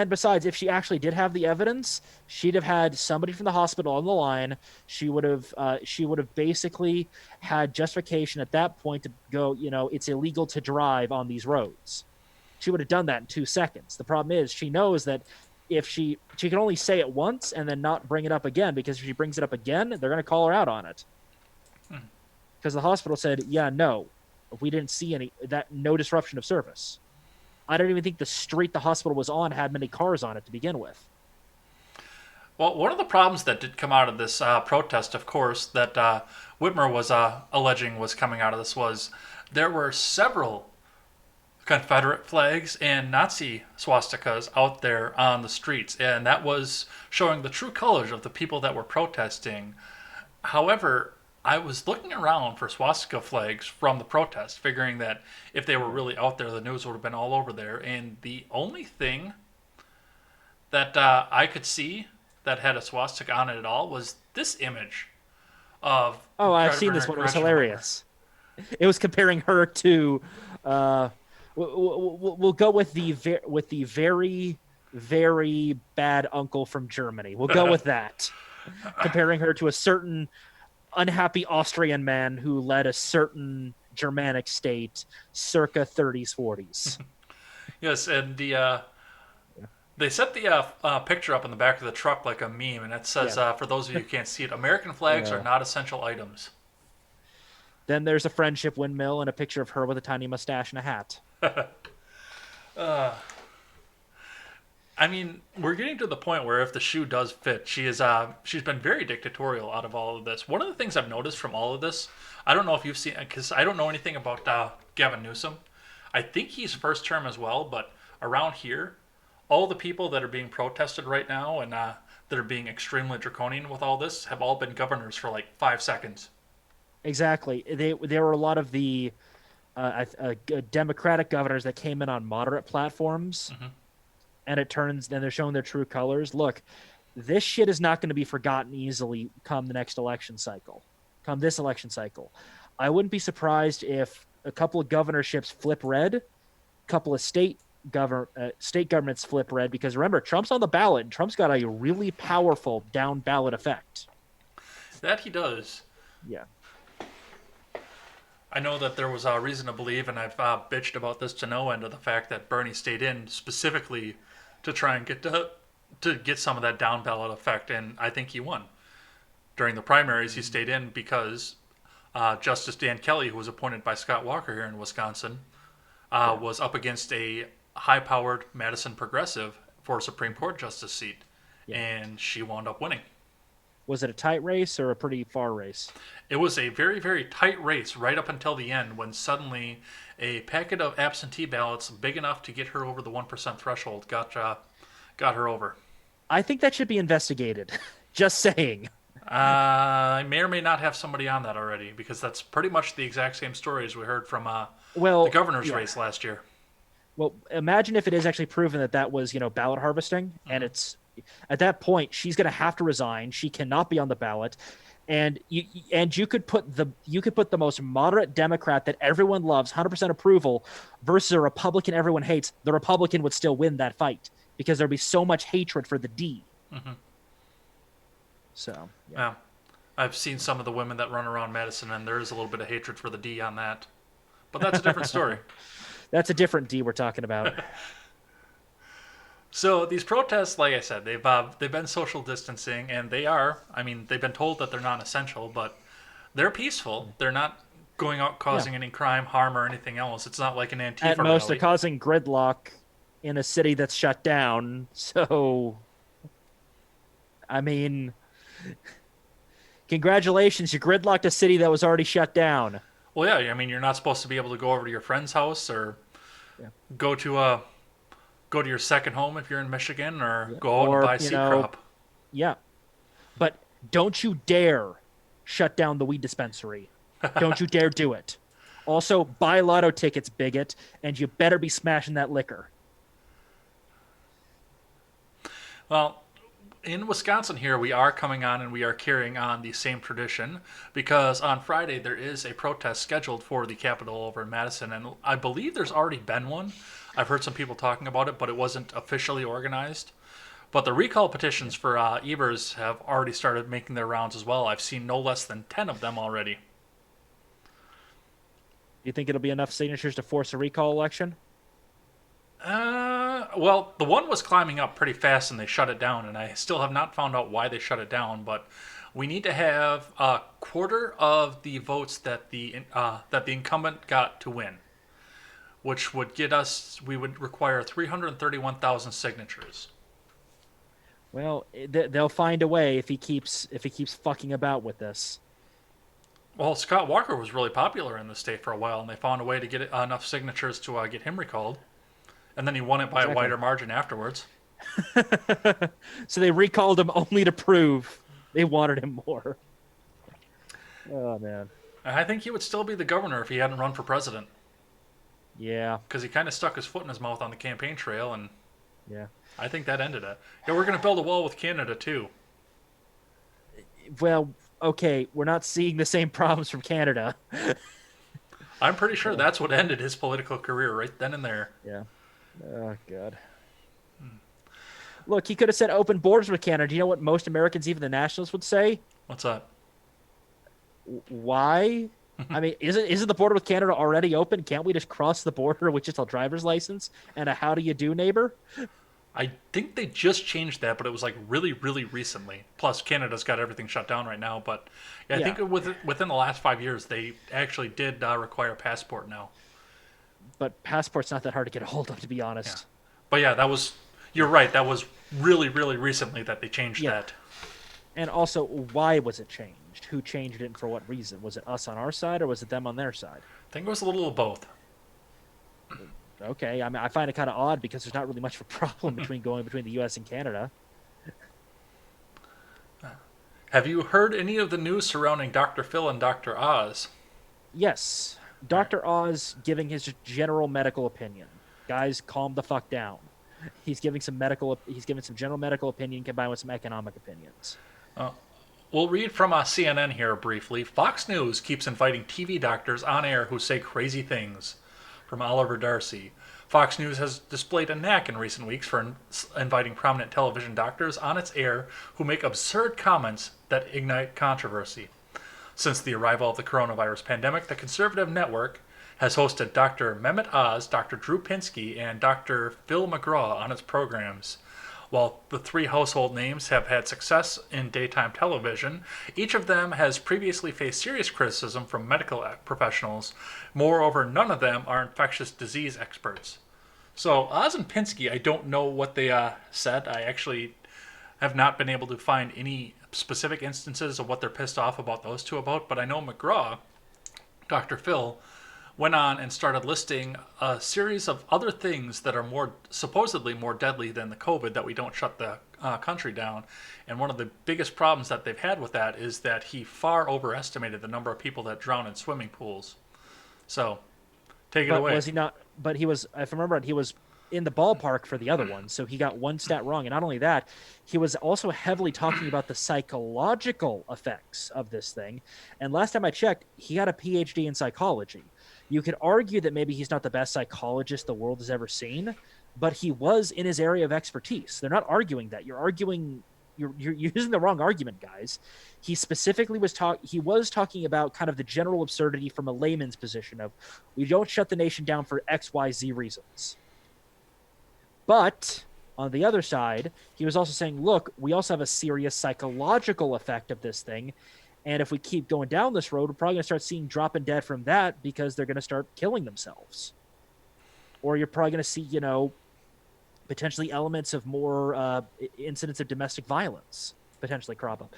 besides, if she actually did have the evidence, she'd have had somebody from the hospital on the line. She would have basically had justification at that point to go, it's illegal to drive on these roads. She would have done that in 2 seconds. The problem is she knows that if she can only say it once and then not bring it up again, because if she brings it up again, they're going to call her out on it. Because the hospital said, yeah, no, we didn't see no disruption of service. I don't even think the street the hospital was on had many cars on it to begin with. Well, one of the problems that did come out of this protest, of course, that Whitmer was alleging was coming out of this was there were several Confederate flags and Nazi swastikas out there on the streets, and that was showing the true colors of the people that were protesting. However, I was looking around for swastika flags from the protest, figuring that if they were really out there, the news would have been all over there. And the only thing that I could see that had a swastika on it at all was this image of Oh, I've seen this Governor one. It was Gretchen Whitmer. hilarious. It was comparing her to. Uh, we'll go with the very very bad uncle from Germany. We'll go with that. Comparing her to a certain unhappy Austrian man who led a certain Germanic state circa 30s 40s. Yes, and they set the picture up in the back of the truck like a meme, and it says, Yeah. for those of you who can't see it, American flags are Uh, not essential items. then there's a friendship windmill and a picture of her with a tiny mustache and a hat. I mean, we're getting to the point where if the shoe does fit, she's been very dictatorial out of all of this. One of the things I've noticed from all of this, I don't know if you've seen, because I don't know anything about Gavin Newsom. I think he's first term as well, but around here, all the people that are being protested right now and that are being extremely draconian with all this have all been governors for like 5 seconds. Exactly. There were a lot of the Democratic governors that came in on moderate platforms, Hmm. and then they're showing their true colors. Look, this shit is not going to be forgotten easily come the next election cycle, come this election cycle. I wouldn't be surprised if a couple of governorships flip red, a couple of state governments flip red, because remember, Trump's on the ballot and Trump's got a really powerful down ballot effect. That he does. Yeah. I know that there was a reason to believe, and I've bitched about this to no end, of the fact that Bernie stayed in specifically to try and to get some of that down ballot effect, and I think he won. During the primaries, he stayed in because Justice Dan Kelly, who was appointed by Scott Walker here in Wisconsin, Yeah. was up against a high-powered Madison progressive for a Supreme Court justice seat, Yeah. and she wound up winning. Was it a tight race or a pretty far race? It was a very, very tight race right up until the end when suddenly a packet of absentee ballots big enough to get her over the 1% threshold got her over. I think that should be investigated. Just saying. I may or may not have somebody on that already because that's pretty much the exact same story as we heard from the Well, governor's yeah. race last year. Well, imagine if it is actually proven that that was, ballot harvesting, and Hmm. it's at that point she's going to have to resign. She cannot be on the ballot, and you could put the most moderate Democrat that everyone loves, 100% approval, versus a Republican everyone hates. The Republican would still win that fight because there'd be so much hatred for the D. Hmm. So yeah. Yeah. I've seen some of the women that run around Madison, and there is a little bit of hatred for the D on that. But that's a different story. That's a different D we're talking about. So these protests, like I said, they've been social distancing, and they are. I mean, they've been told that they're non-essential, but they're peaceful. They're not going out Yeah. causing any crime, harm, or anything else. It's not like an At Antifa most, they're rally. causing gridlock in a city that's shut down. So, I mean, congratulations, you gridlocked a city that was already shut down. Well, yeah, I mean, you're not supposed to be able to go over to your friend's house or Yeah. go to a go to your second home if you're in Michigan, or Yeah. go out and Or, buy seed crop. yeah. But don't you dare shut down the weed dispensary. Don't you dare do it. Also, buy lotto tickets, bigot, and you better be smashing that liquor. Well, in Wisconsin here, we are coming on and we are carrying on the same tradition because on Friday there is a protest scheduled for the Capitol over in Madison, and I believe there's already been one. I've heard some people talking about it, but it wasn't officially organized. But the recall petitions for Evers have already started making their rounds as well. I've seen no less than 10 of them already. You think it'll be enough signatures to force a recall election? Well, the one was climbing up pretty fast and they shut it down, and I still have not found out why they shut it down. But we need to have a quarter of the votes that the incumbent got to win, which would get us. We would require 331,000 signatures. Well, they'll find a way if he keeps fucking about with this. Well, Scott Walker was really popular in the state for a while, and they found a way to get enough signatures to get him recalled, and then he won it by a Exactly. wider margin afterwards. So they recalled him only to prove they wanted him more. Oh man. And I think he would still be the governor if he hadn't run for president, Yeah. because he kind of stuck his foot in his mouth on the campaign trail, and Yeah. I think that ended it. Yeah, we're going to build a wall with Canada too. Well, okay, we're not seeing the same problems from Canada. I'm pretty sure that's what ended his political career right then and there. Yeah. Oh god. Look, he could have said open borders with Canada. Do you know what most Americans, even the nationalists, would say? What's that? Why? I mean, isn't the border with Canada already open? Can't we just cross the border with just a driver's license and a how do you do, neighbor? I think they just changed that, but it was like really, really recently. Plus, Canada's got everything shut down right now. But yeah, I Yeah. think within the last 5 years, they actually did require a passport now. But passport's not that hard to get a hold of, to be Yeah. honest. But yeah, you're right. That was really, really recently that they changed Yeah. that. And also, why was it changed? Who changed it and for what reason? Was it us on our side or was it them on their side? I think it was a little of both. Okay, I mean, I find it kind of odd because there's not really much of a problem between the U.S. and Canada. Have you heard any of the news surrounding Dr. Phil and Dr. Oz? Yes, Dr. Oz giving his general medical opinion. Guys, calm the fuck down. He's giving some general medical opinion combined with some economic opinions. We'll read from CNN here briefly. Fox News keeps inviting TV doctors on air who say crazy things. From Oliver Darcy. Fox News has displayed a knack in recent weeks for inviting prominent television doctors on its air who make absurd comments that ignite controversy. Since the arrival of the coronavirus pandemic, the conservative network has hosted Dr. Mehmet Oz, Dr. Drew Pinsky, and Dr. Phil McGraw on its programs. While the three household names have had success in daytime television, each of them has previously faced serious criticism from medical professionals. Moreover, none of them are infectious disease experts. So, Oz and Pinsky, I don't know what they said. I actually have not been able to find any specific instances of what they're pissed off about those two about, but I know McGraw, Dr. Phil, went on and started listing a series of other things that are supposedly more deadly than the COVID that we don't shut the country down. And one of the biggest problems that they've had with that is that he far overestimated the number of people that drown in swimming pools. So, take it But away. was he not? But he was, if I remember right, he was in the ballpark for the other one. So he got one stat wrong. And not only that, he was also heavily talking about the psychological effects of this thing. And last time I checked, he had a PhD in psychology. You could argue that maybe he's not the best psychologist the world has ever seen, but he was in his area of expertise. They're not arguing that. You're arguing you're using the wrong argument, guys. He specifically he was talking about kind of the general absurdity from a layman's position of we don't shut the nation down for XYZ reasons. But on the other side, he was also saying, look, we also have a serious psychological effect of this thing. And if we keep going down this road, we're probably going to start seeing dropping dead from that because they're going to start killing themselves. Or you're probably going to see, potentially elements of more incidents of domestic violence potentially crop up.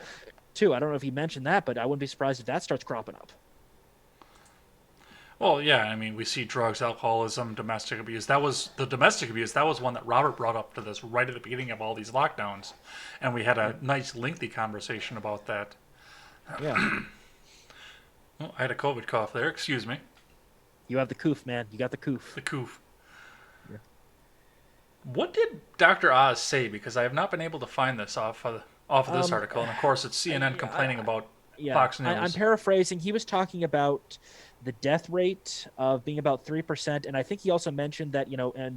Too, I don't know if you mentioned that, but I wouldn't be surprised if that starts cropping up. Well, yeah, I mean, we see drugs, alcoholism, domestic abuse. That was the domestic abuse. That was one that Robert brought up to this right at the beginning of all these lockdowns, and we had a nice, lengthy conversation about that. Yeah. Oh, I had a COVID cough there. Excuse me. You have the coof, man. You got the coof. The coof. Yeah. What did Dr. Oz say? Because I have not been able to find this off of this article, and of course it's CNN complaining about Fox News. I'm paraphrasing. He was talking about the death rate of being about 3%, and I think he also mentioned that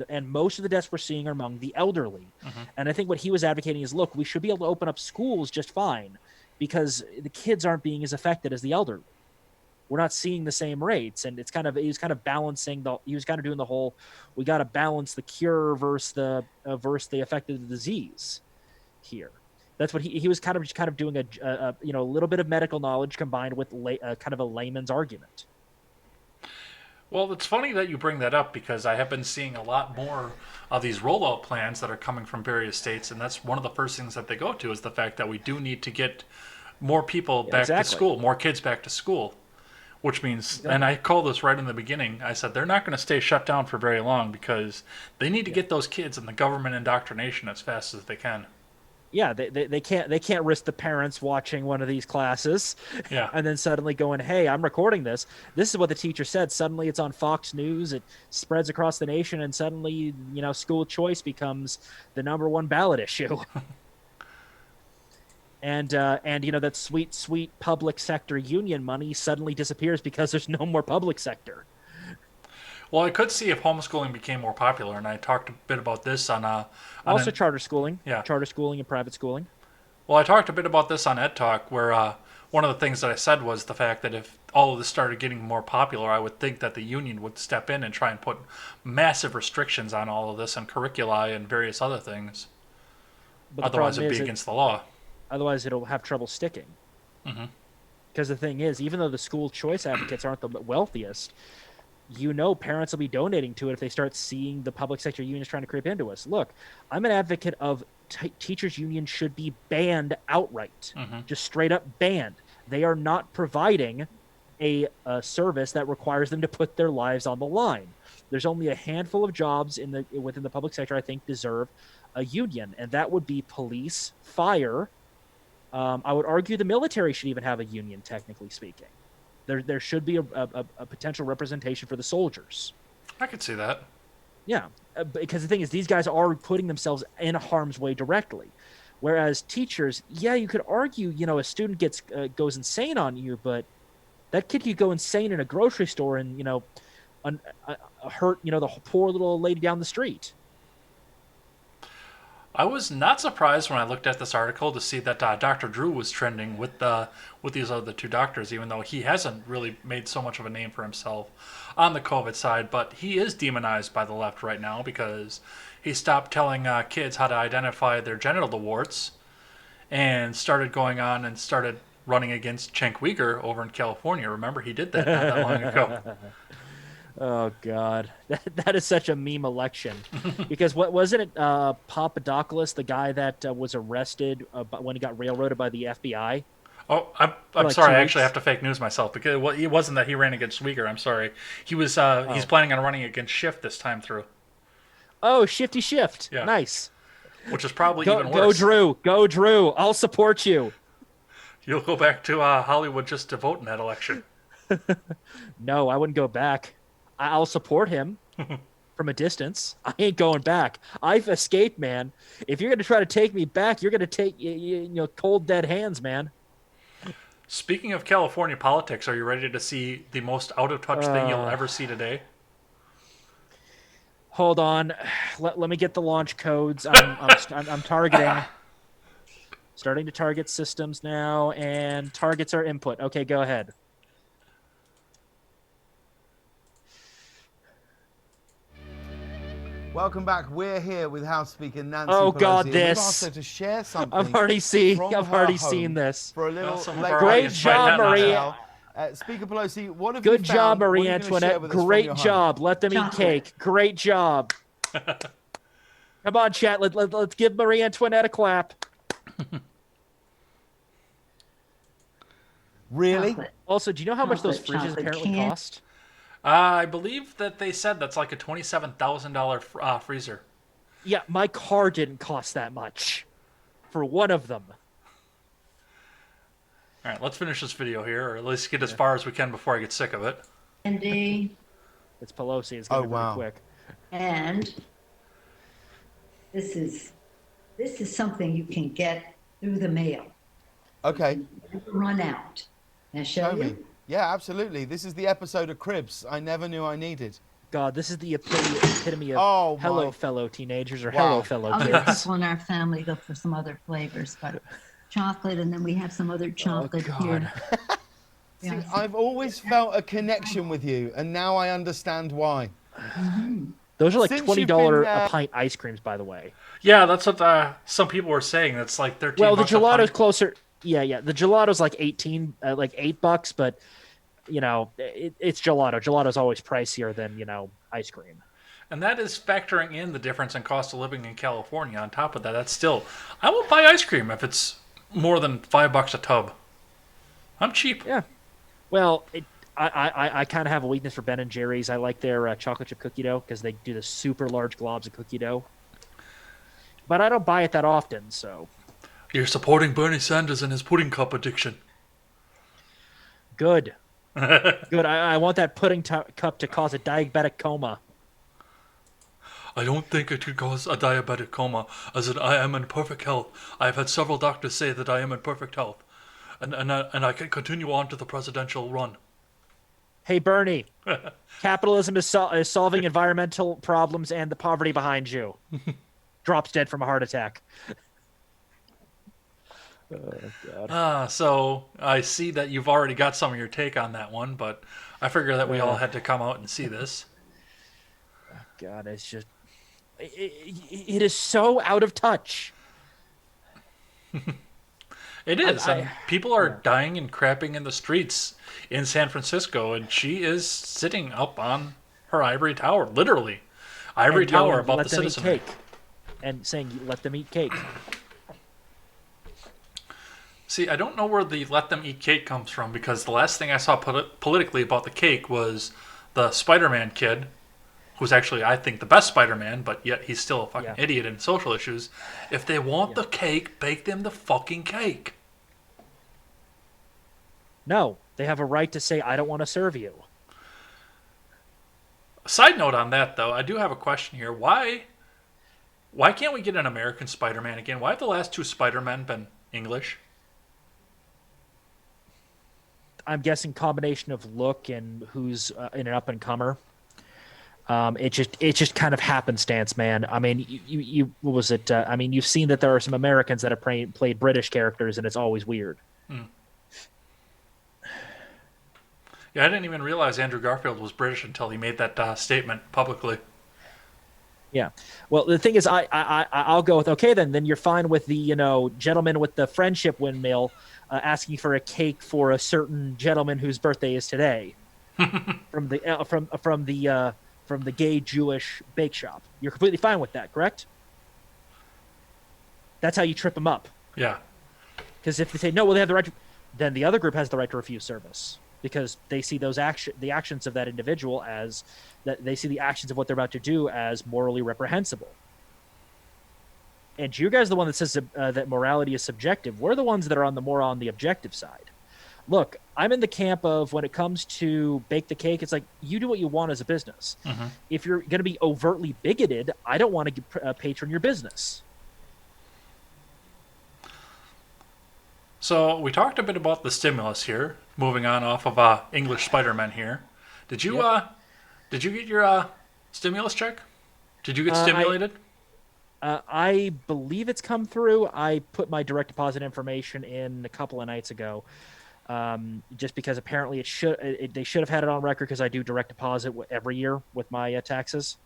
and most of the deaths we're seeing are among the elderly. Mm-hmm. And I think what he was advocating is, look, we should be able to open up schools just fine because the kids aren't being as affected as the elderly. We're not seeing the same rates, and he was kind of balancing he was kind of doing the whole we got to balance the cure versus the effect of the disease here. That's what he was kind of doing a little bit of medical knowledge combined with kind of a layman's argument. Well, it's funny that you bring that up because I have been seeing a lot more of these rollout plans that are coming from various states, and that's one of the first things that they go to is the fact that we do need to get more people back to school, more kids back to school, which means, and I called this right in the beginning, I said they're not going to stay shut down for very long because they need to get those kids in the government indoctrination as fast as they can. Yeah, they can't risk the parents watching one of these classes, and then suddenly going, "Hey, I'm recording this. This is what the teacher said." Suddenly, it's on Fox News. It spreads across the nation, and suddenly, school choice becomes the #1 ballot issue. and that sweet public sector union money suddenly disappears because there's no more public sector. Well, I could see if homeschooling became more popular, and I talked a bit about this on charter schooling. Yeah. Charter schooling and private schooling. Well, I talked a bit about this on Ed Talk, where one of the things that I said was the fact that if all of this started getting more popular, I would think that the union would step in and try and put massive restrictions on all of this and curricula and various other things. But otherwise, it'd be against the law. Otherwise, it'll have trouble sticking. Mm-hmm. Because the thing is, even though the school choice advocates aren't the wealthiest, parents will be donating to it if they start seeing the public sector unions trying to creep into us. Look, I'm an advocate of teachers' unions should be banned outright, just straight up banned. They are not providing a service that requires them to put their lives on the line. There's only a handful of jobs within the public sector I think deserve a union, and that would be police, fire. I would argue the military should even have a union, technically speaking. There should be a potential representation for the soldiers. I could see that. Yeah, because the thing is, these guys are putting themselves in harm's way directly. Whereas teachers, you could argue, a student goes insane on you, but that kid could go insane in a grocery store and, hurt, the poor little lady down the street. I was not surprised when I looked at this article to see that Dr. Drew was trending with these other two doctors, even though he hasn't really made so much of a name for himself on the COVID side. But he is demonized by the left right now because he stopped telling kids how to identify their genital warts and started going on and started running against Cenk Uygur over in California. Remember, he did that not that long ago. Oh God, that is such a meme election. Because what wasn't it? Papadopoulos, the guy that was arrested when he got railroaded by the FBI. Oh, I'm sorry. I actually have to fake news myself because it wasn't that he ran against Uygur. I'm sorry. He was. He's planning on running against Schiff this time through. Oh, Shifty Shift. Yeah. Nice. Which is probably even worse. Go Drew. I'll support you. You'll go back to Hollywood just to vote in that election. No, I wouldn't go back. I'll support him from a distance. I ain't going back. I've escaped, man. If you're going to try to take me back, you're going to take cold dead hands, man. Speaking of California politics, are you ready to see the most out of touch thing you'll ever see today? Hold on. Let me get the launch codes. I'm targeting. Starting to target systems now, and targets are input. Okay, go ahead. Welcome back. We're here with House Speaker Nancy Oh Pelosi. God, And we've asked this. her to share something I've already seen. from I've her already home seen this. for a little Some of late our Great audience might job, not know Maria. that. Speaker Pelosi, what have Good you job, found? What Marie are you going to share Antoinette. with us from Great your home? job. Let them eat Chocolate. cake. Great job. Come on, chat. Let's give Marie Antoinette a clap. Really? Chocolate. Also, do you know how much those Chocolate, fridges chocolate apparently can- cost? I believe that they said that's like a $27,000 freezer. Yeah, my car didn't cost that much for one of them. All right, let's finish this video here, or at least get as far as we can before I get sick of it. Candy. It's Pelosi. It's gonna Oh, be pretty wow. quick. And this is something you can get through the mail. Okay. Never run out. Can I show Show me. you? Yeah, absolutely. This is the episode of Cribs I never knew I needed. God, this is the epitome of Oh, hello, my. fellow teenagers, or Wow. hello, fellow Other kids. people in our family go for some other flavors, but chocolate, and then we have some other chocolate God. here. See, Yes. I've always felt a connection with you, and now I understand why. Those are like Since $20 you've been, a pint ice creams, by the way. Yeah, that's what some people were saying. It's like 13 Well, the bucks a gelato's pint. closer. Yeah. The gelato's like 18, like $8, but you know, it's gelato. Gelato's always pricier than ice cream. And that is factoring in the difference in cost of living in California. On top of that, that's still, I will buy ice cream if it's more than $5 a tub. I'm cheap. Yeah. Well, I kind of have a weakness for Ben and Jerry's. I like their chocolate chip cookie dough because they do the super large globs of cookie dough. But I don't buy it that often, so You're supporting Bernie Sanders and his pudding cup addiction. good. Good. I want that pudding cup to cause a diabetic coma. I don't think it could cause a diabetic coma, as in I am in perfect health. I have had several doctors say that I am in perfect health, and I can continue on to the presidential run. Hey, Bernie, capitalism is solving environmental problems and the poverty behind you. Drops dead from a heart attack. Oh, God. So I see that you've already got some of your take on that one, but I figure that we all had to come out and see this. God, it's just... It is so out of touch. It is. I- And people are dying and crapping in the streets in San Francisco, and she is sitting up on her ivory tower, literally. Ivory And yelling, tower about let the them eat citizenry. cake. And saying, let them eat cake. See, I don't know where the let them eat cake comes from, because the last thing I saw politically about the cake was the Spider-Man kid, who's actually, I think, the best Spider-Man, but yet he's still a fucking idiot in social issues. If they want the cake, bake them the fucking cake. No, they have a right to say, I don't want to serve you. Side note on that, though, I do have a question here. Why can't we get an American Spider-Man again? Why have the last two Spider-Men been English? I'm guessing combination of look and who's in an up-and-comer. It just kind of happenstance, man. I mean, you what was it? I mean, you've seen that there are some Americans that have played British characters, and it's always weird. Yeah, I didn't even realize Andrew Garfield was British until he made that statement publicly. Yeah. Well, the thing is, I'll go with okay. Then you're fine with the gentleman with the friendship windmill asking for a cake for a certain gentleman whose birthday is today from the gay Jewish bake shop. You're completely fine with that, correct? That's how you trip them up. Yeah. Because if they say no, well, they have the right to, then the other group has the right to refuse service because they see the actions of that individual as that they see the actions of what they're about to do as morally reprehensible. And you guys are the one that says that morality is subjective. We're the ones that are more on the objective side. Look, I'm in the camp of when it comes to bake the cake, it's like you do what you want as a business. Mm-hmm. If you're going to be overtly bigoted, I don't want to patron your business. So we talked a bit about the stimulus here. Moving on off of English Spider-Man here. Did you get your stimulus check? Did you get stimulated? I believe it's come through. I put my direct deposit information in a couple of nights ago, just because apparently they should have had it on record because I do direct deposit every year with my taxes.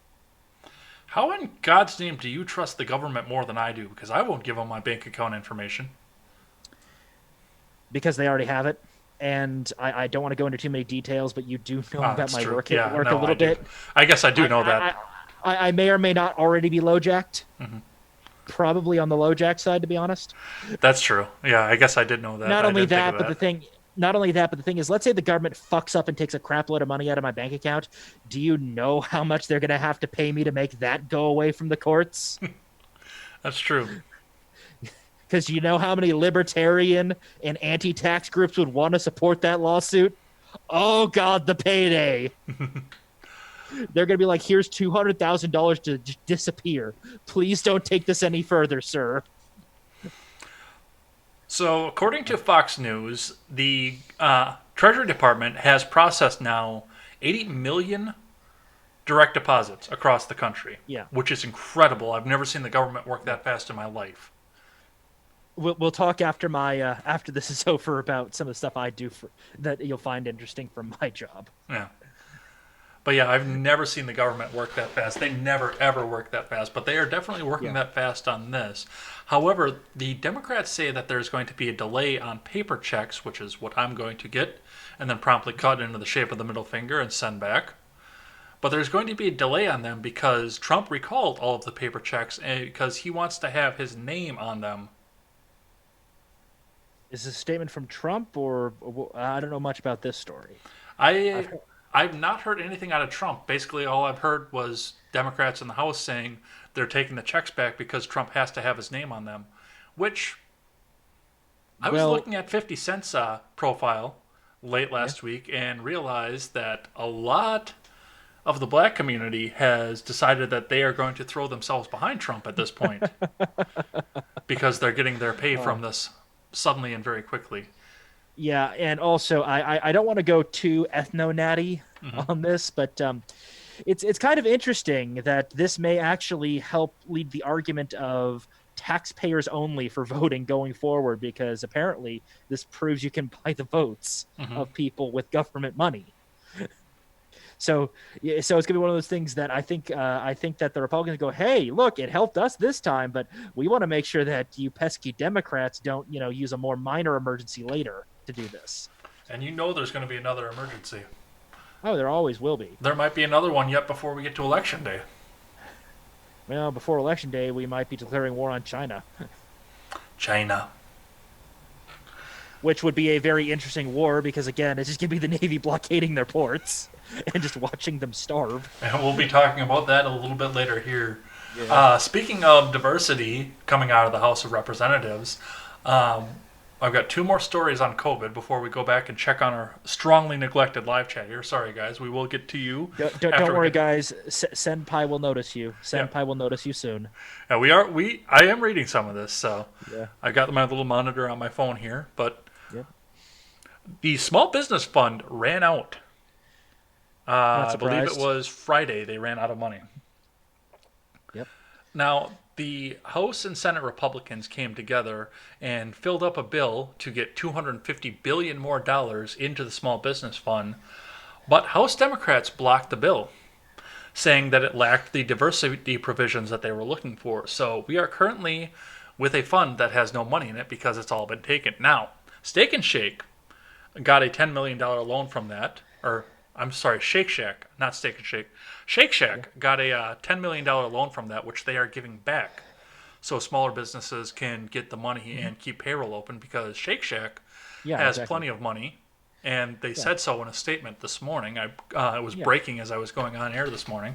How in God's name do you trust the government more than I do? Because I won't give them my bank account information. Because they already have it. And I don't want to go into too many details, but you do know about That's my true. work Yeah, a no, little I do. bit. I guess I do know that. I may or may not already be low jacked. Mm-hmm. Probably on the low jack side, to be honest. That's true. Yeah, I guess I did know that. Not I only didn't think that, of but the thing is, let's say the government fucks up and takes a crap load of money out of my bank account. Do you know how much they're going to have to pay me to make that go away from the courts? That's true. Because you know how many libertarian and anti-tax groups would want to support that lawsuit? Oh, God, the payday. They're going to be like, here's $200,000 to disappear. Please don't take this any further, sir. So, according to Fox News, the Treasury Department has processed now 80 million direct deposits across the country. Yeah. Which is incredible. I've never seen the government work that fast in my life. We'll talk after after this is over about some of the stuff I do that you'll find interesting from my job. Yeah. But yeah, I've never seen the government work that fast. They never, ever work that fast. But they are definitely working that fast on this. However, the Democrats say that there's going to be a delay on paper checks, which is what I'm going to get, and then promptly cut into the shape of the middle finger and send back. But there's going to be a delay on them because Trump recalled all of the paper checks because he wants to have his name on them. Is this a statement from Trump, or I don't know much about this story? I've not heard anything out of Trump. Basically, all I've heard was Democrats in the House saying they're taking the checks back because Trump has to have his name on them. Which, I was looking at 50 Cent's profile late last week and realized that a lot of the black community has decided that they are going to throw themselves behind Trump at this point because they're getting their pay from this suddenly and very quickly. Yeah, and also I don't want to go too ethno-natty on this, but it's kind of interesting that this may actually help lead the argument of taxpayers only for voting going forward, because apparently this proves you can buy the votes of people with government money. So it's going to be one of those things that I think that the Republicans go, hey, look, it helped us this time, but we want to make sure that you pesky Democrats don't, use a more minor emergency later to do this. And there's going to be another emergency. Oh, there always will be. There might be another one yet before we get to Election Day. Well, before Election Day, we might be declaring war on China. China. Which would be a very interesting war because, again, it's just going to be the Navy blockading their ports and just watching them starve. And we'll be talking about that a little bit later here. Yeah. Speaking of diversity coming out of the House of Representatives, I've got two more stories on COVID before we go back and check on our strongly neglected live chat here. Sorry, guys. We will get to you. Don't worry, guys. Senpai will notice you. Senpai will notice you soon. I am reading some of this, so I got my little monitor on my phone here. But the Small Business Fund ran out. I believe it was Friday. They ran out of money. Yep. Now, the House and Senate Republicans came together and filled up a bill to get $250 billion more into the Small Business Fund, but House Democrats blocked the bill, saying that it lacked the diversity provisions that they were looking for. So we are currently with a fund that has no money in it because it's all been taken. Now, Steak and Shake got a $10 million loan from that, or I'm sorry, Shake Shack, not Steak and Shake. Shake Shack got a $10 million loan from that, which they are giving back. So smaller businesses can get the money and keep payroll open because Shake Shack has plenty of money. And they said so in a statement this morning. It was breaking as I was going on air this morning.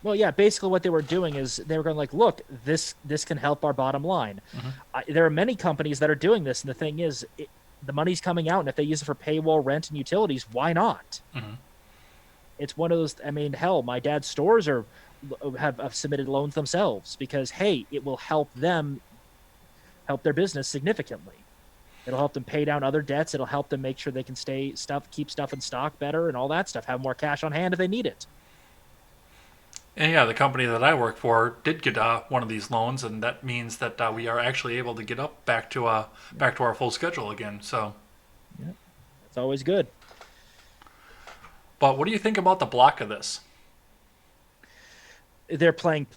Well, yeah, basically what they were doing is they were going like, look, this can help our bottom line. There are many companies that are doing this, and the thing is, the money's coming out, and if they use it for paywall, rent, and utilities, why not? It's one of those. I mean, hell, my dad's stores have submitted loans themselves because, hey, it will help them help their business significantly. It'll help them pay down other debts. It'll help them make sure they can keep stuff in stock better, and all that stuff. Have more cash on hand if they need it. And yeah, the company that I work for did get one of these loans, and that means that we are actually able to get up back to our full schedule again. So, Yeah, it's always good. but what do you think about the block of this? They're playing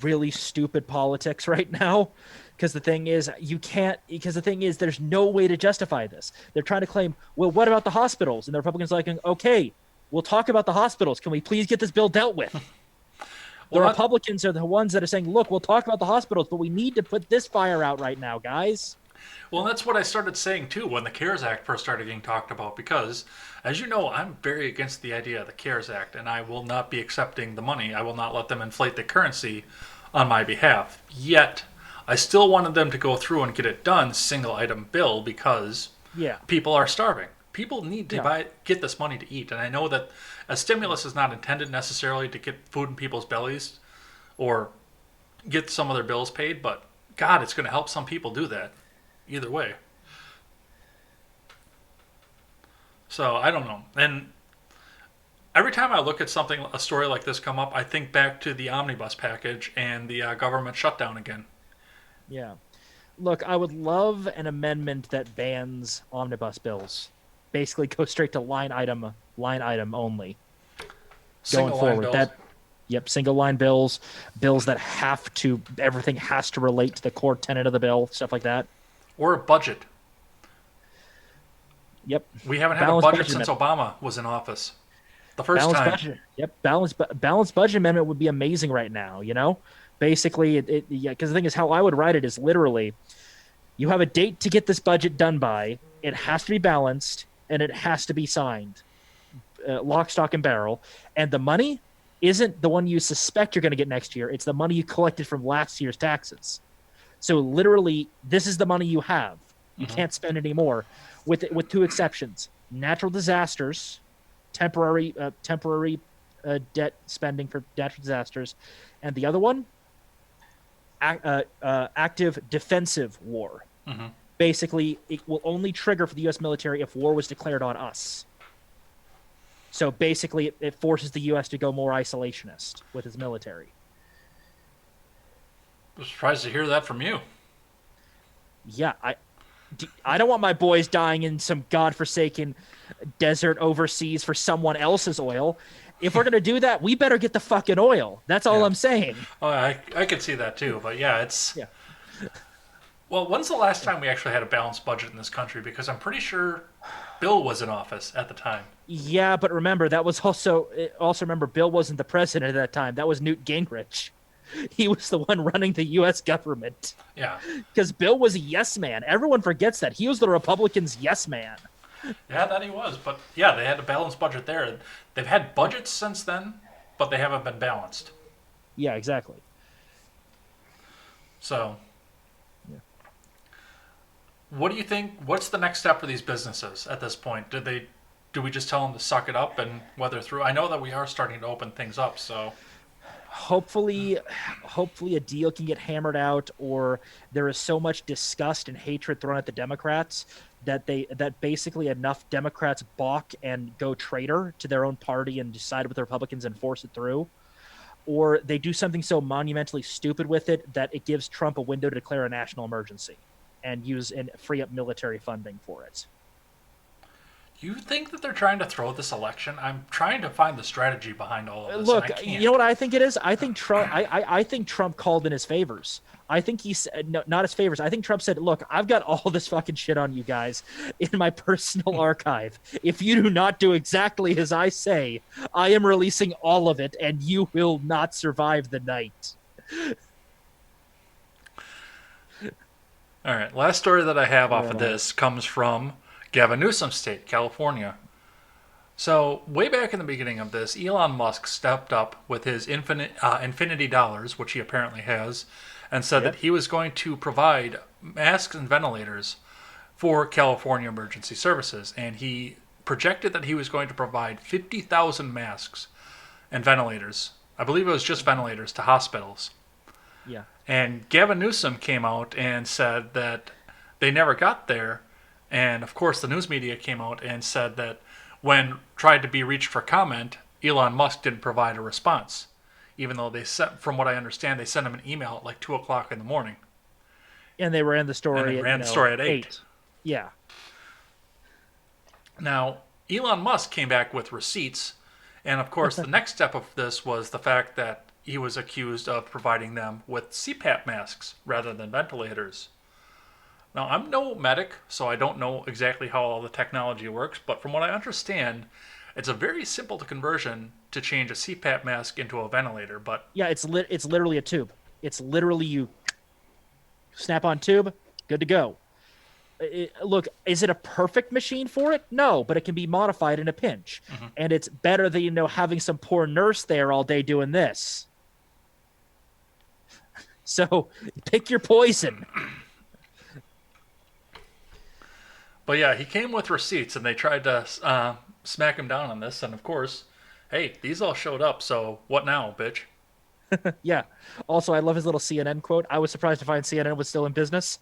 really stupid politics right now, because the thing is there's no way to justify this. They're trying to claim, well, what about the hospitals? And the Republicans are like, okay, we'll talk about the hospitals. Can we please get this bill dealt with? The Well, Republicans are the ones that are saying, look, we'll talk about the hospitals, but we need to put this fire out right now, guys. Well, that's what I started saying too when the CARES Act first started getting talked about. Because, as you know, I'm very against the idea of the CARES Act, and I will not be accepting the money. I will not let them inflate the currency on my behalf. Yet, I still wanted them to go through and get it done single item bill because Yeah. people are starving. People need to Yeah. get this money to eat, and I know that a stimulus is not intended necessarily to get food in people's bellies or get some of their bills paid, but God, it's going to help some people do that. Either way. So I don't know. And every time I look at a story like this come up, I think back to the omnibus package and the government shutdown again. Yeah. Look, I would love an amendment that bans omnibus bills. Basically go straight to line item only. Single Going line forward. bills. Single line bills that everything has to relate to the core tenet of the bill, stuff like that. Or a budget. Yep. We haven't had a Balanced budget budget since Obama was in office. The first Balanced time. budget. Yep. Balanced budget amendment would be amazing right now, you know? Basically, because the thing is, how I would write it is literally, you have a date to get this budget done by, it has to be balanced, and it has to be signed. Lock, stock, and barrel. And the money isn't the one you suspect you're going to get next year. It's the money you collected from last year's taxes. So literally, this is the money you have. You can't spend any more, with two exceptions: natural disasters, temporary debt spending for natural disasters, and the other one, active defensive war. Mm-hmm. Basically, it will only trigger for the U.S. military if war was declared on us. So basically, it forces the U.S. to go more isolationist with its military. I'm surprised to hear that from you. Yeah, I don't want my boys dying in some godforsaken desert overseas for someone else's oil. If we're going to do that, we better get the fucking oil. That's all Yeah. I'm saying. Oh, I could see that too. But yeah, it's... Yeah. Well, when's the last time we actually had a balanced budget in this country? Because I'm pretty sure Bill was in office at the time. Yeah, but remember, that was also remember, Bill wasn't the president at that time. That was Newt Gingrich. He was the one running the U.S. government. Yeah. Because Bill was a yes man. Everyone forgets that. He was the Republicans' yes man. Yeah, that he was. But yeah, they had a balanced budget there. They've had budgets since then, but they haven't been balanced. Yeah, exactly. So, Yeah. what do you think? What's the next step for these businesses at this point? Do we just tell them to suck it up and weather through? I know that we are starting to open things up, so... Hopefully a deal can get hammered out, or there is so much disgust and hatred thrown at the Democrats that basically enough Democrats balk and go traitor to their own party and decide with the Republicans and force it through, or they do something so monumentally stupid with it that it gives Trump a window to declare a national emergency and free up military funding for it. You think that they're trying to throw this election? I'm trying to find the strategy behind all of this. Look, and I can't. you know what I think it is? I think Trump. I think Trump called in his favors. I think he said, no, not his favors. I think Trump said, "Look, I've got all this fucking shit on you guys in my personal archive. If you do not do exactly as I say, I am releasing all of it, and you will not survive the night." All right, last story that I have off of this comes from Gavin Newsom's state, California. So, way back in the beginning of this, Elon Musk stepped up with his infinity dollars, which he apparently has, and said that he was going to provide masks and ventilators for California emergency services. And he projected that he was going to provide 50,000 masks and ventilators. I believe it was just ventilators to hospitals. Yeah. And Gavin Newsom came out and said that they never got there. And of course, the news media came out and said that when tried to be reached for comment, Elon Musk didn't provide a response. even though from what I understand, they sent him an email at like 2:00 in the morning. And they ran the story And they at, ran the story at 8. Yeah. Now, Elon Musk came back with receipts, and of course, the next step of this was the fact that he was accused of providing them with CPAP masks rather than ventilators. Now, I'm no medic, so I don't know exactly how all the technology works, but from what I understand, it's a very simple conversion to change a CPAP mask into a ventilator. But Yeah, it's literally a tube. It's literally you snap on tube, good to go. Look, is it a perfect machine for it? No, but it can be modified in a pinch. And it's better than, having some poor nurse there all day doing this. So pick your poison. But yeah, he came with receipts, and they tried to smack him down on this. And of course, hey, these all showed up, so what now, bitch? Yeah. Also, I love his little CNN quote. I was surprised to find CNN was still in business.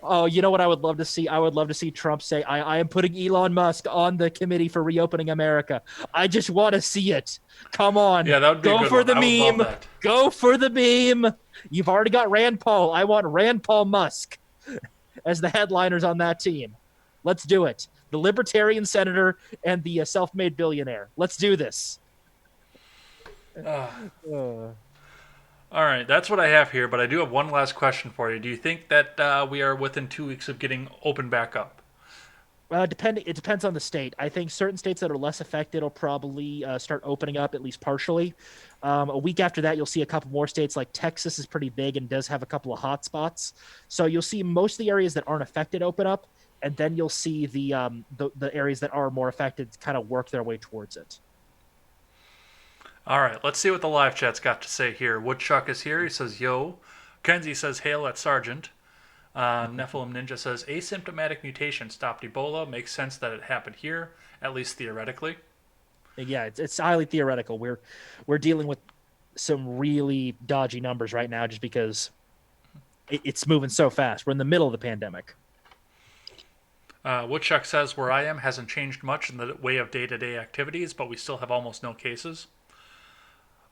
Oh, you know what I would love to see? I would love to see Trump say, I am putting Elon Musk on the committee for reopening America. I just want to see it. Come on. Yeah, that would be a Go good for one. the I would love meme. that. Go for the meme. You've already got Rand Paul. I want Rand Paul Musk as the headliners on that team. Let's do it. The libertarian senator and the self-made billionaire. Let's do this. All right, that's what I have here, but I do have one last question for you. Do you think that we are within 2 weeks of getting open back up? It depends on the state. I think certain states that are less affected will probably start opening up, at least partially. A week after that, you'll see a couple more states. Like Texas is pretty big and does have a couple of hot spots. So you'll see most of the areas that aren't affected open up, and then you'll see the areas that are more affected kind of work their way towards it. All right, let's see what the live chat's got to say here. Woodchuck is here. He says, yo. Kenzie says, hail at Sergeant. Nephilim Ninja says, asymptomatic mutation stopped Ebola. Makes sense that it happened here, at least theoretically. Yeah, it's highly theoretical. We're dealing with some really dodgy numbers right now just because it's moving so fast. We're in the middle of the pandemic. Woodchuck says, where I am hasn't changed much in the way of day-to-day activities, but we still have almost no cases.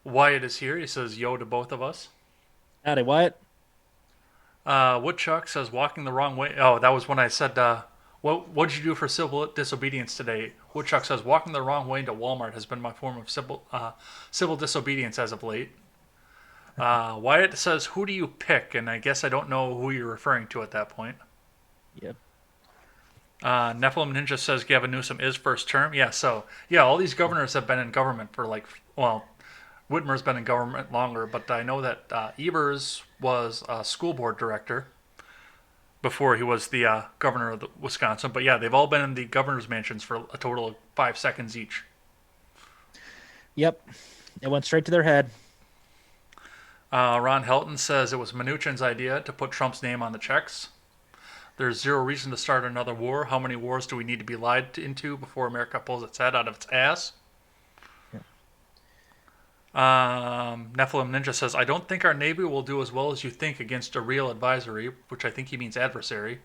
Wyatt is here. He says, yo to both of us. Howdy, Wyatt. Woodchuck says, walking the wrong way. Oh, that was when I said, what'd you do for civil disobedience today? Woodchuck says, walking the wrong way into Walmart has been my form of civil disobedience as of late. Wyatt says, who do you pick? And I guess I don't know who you're referring to at that point. Yep. Nephilim Ninja says Gavin Newsom is first term. Yeah, all these governors have been in government for Whitmer's been in government longer, but I know that Evers was a school board director before he was the governor of Wisconsin. But yeah, they've all been in the governor's mansions for a total of 5 seconds each. Yep. It went straight to their head. Ron Helton says it was Mnuchin's idea to put Trump's name on the checks. There's zero reason to start another war. How many wars do we need to be lied into before America pulls its head out of its ass? Nephilim Ninja says, I don't think our Navy will do as well as you think against a real advisory, which I think he means adversary.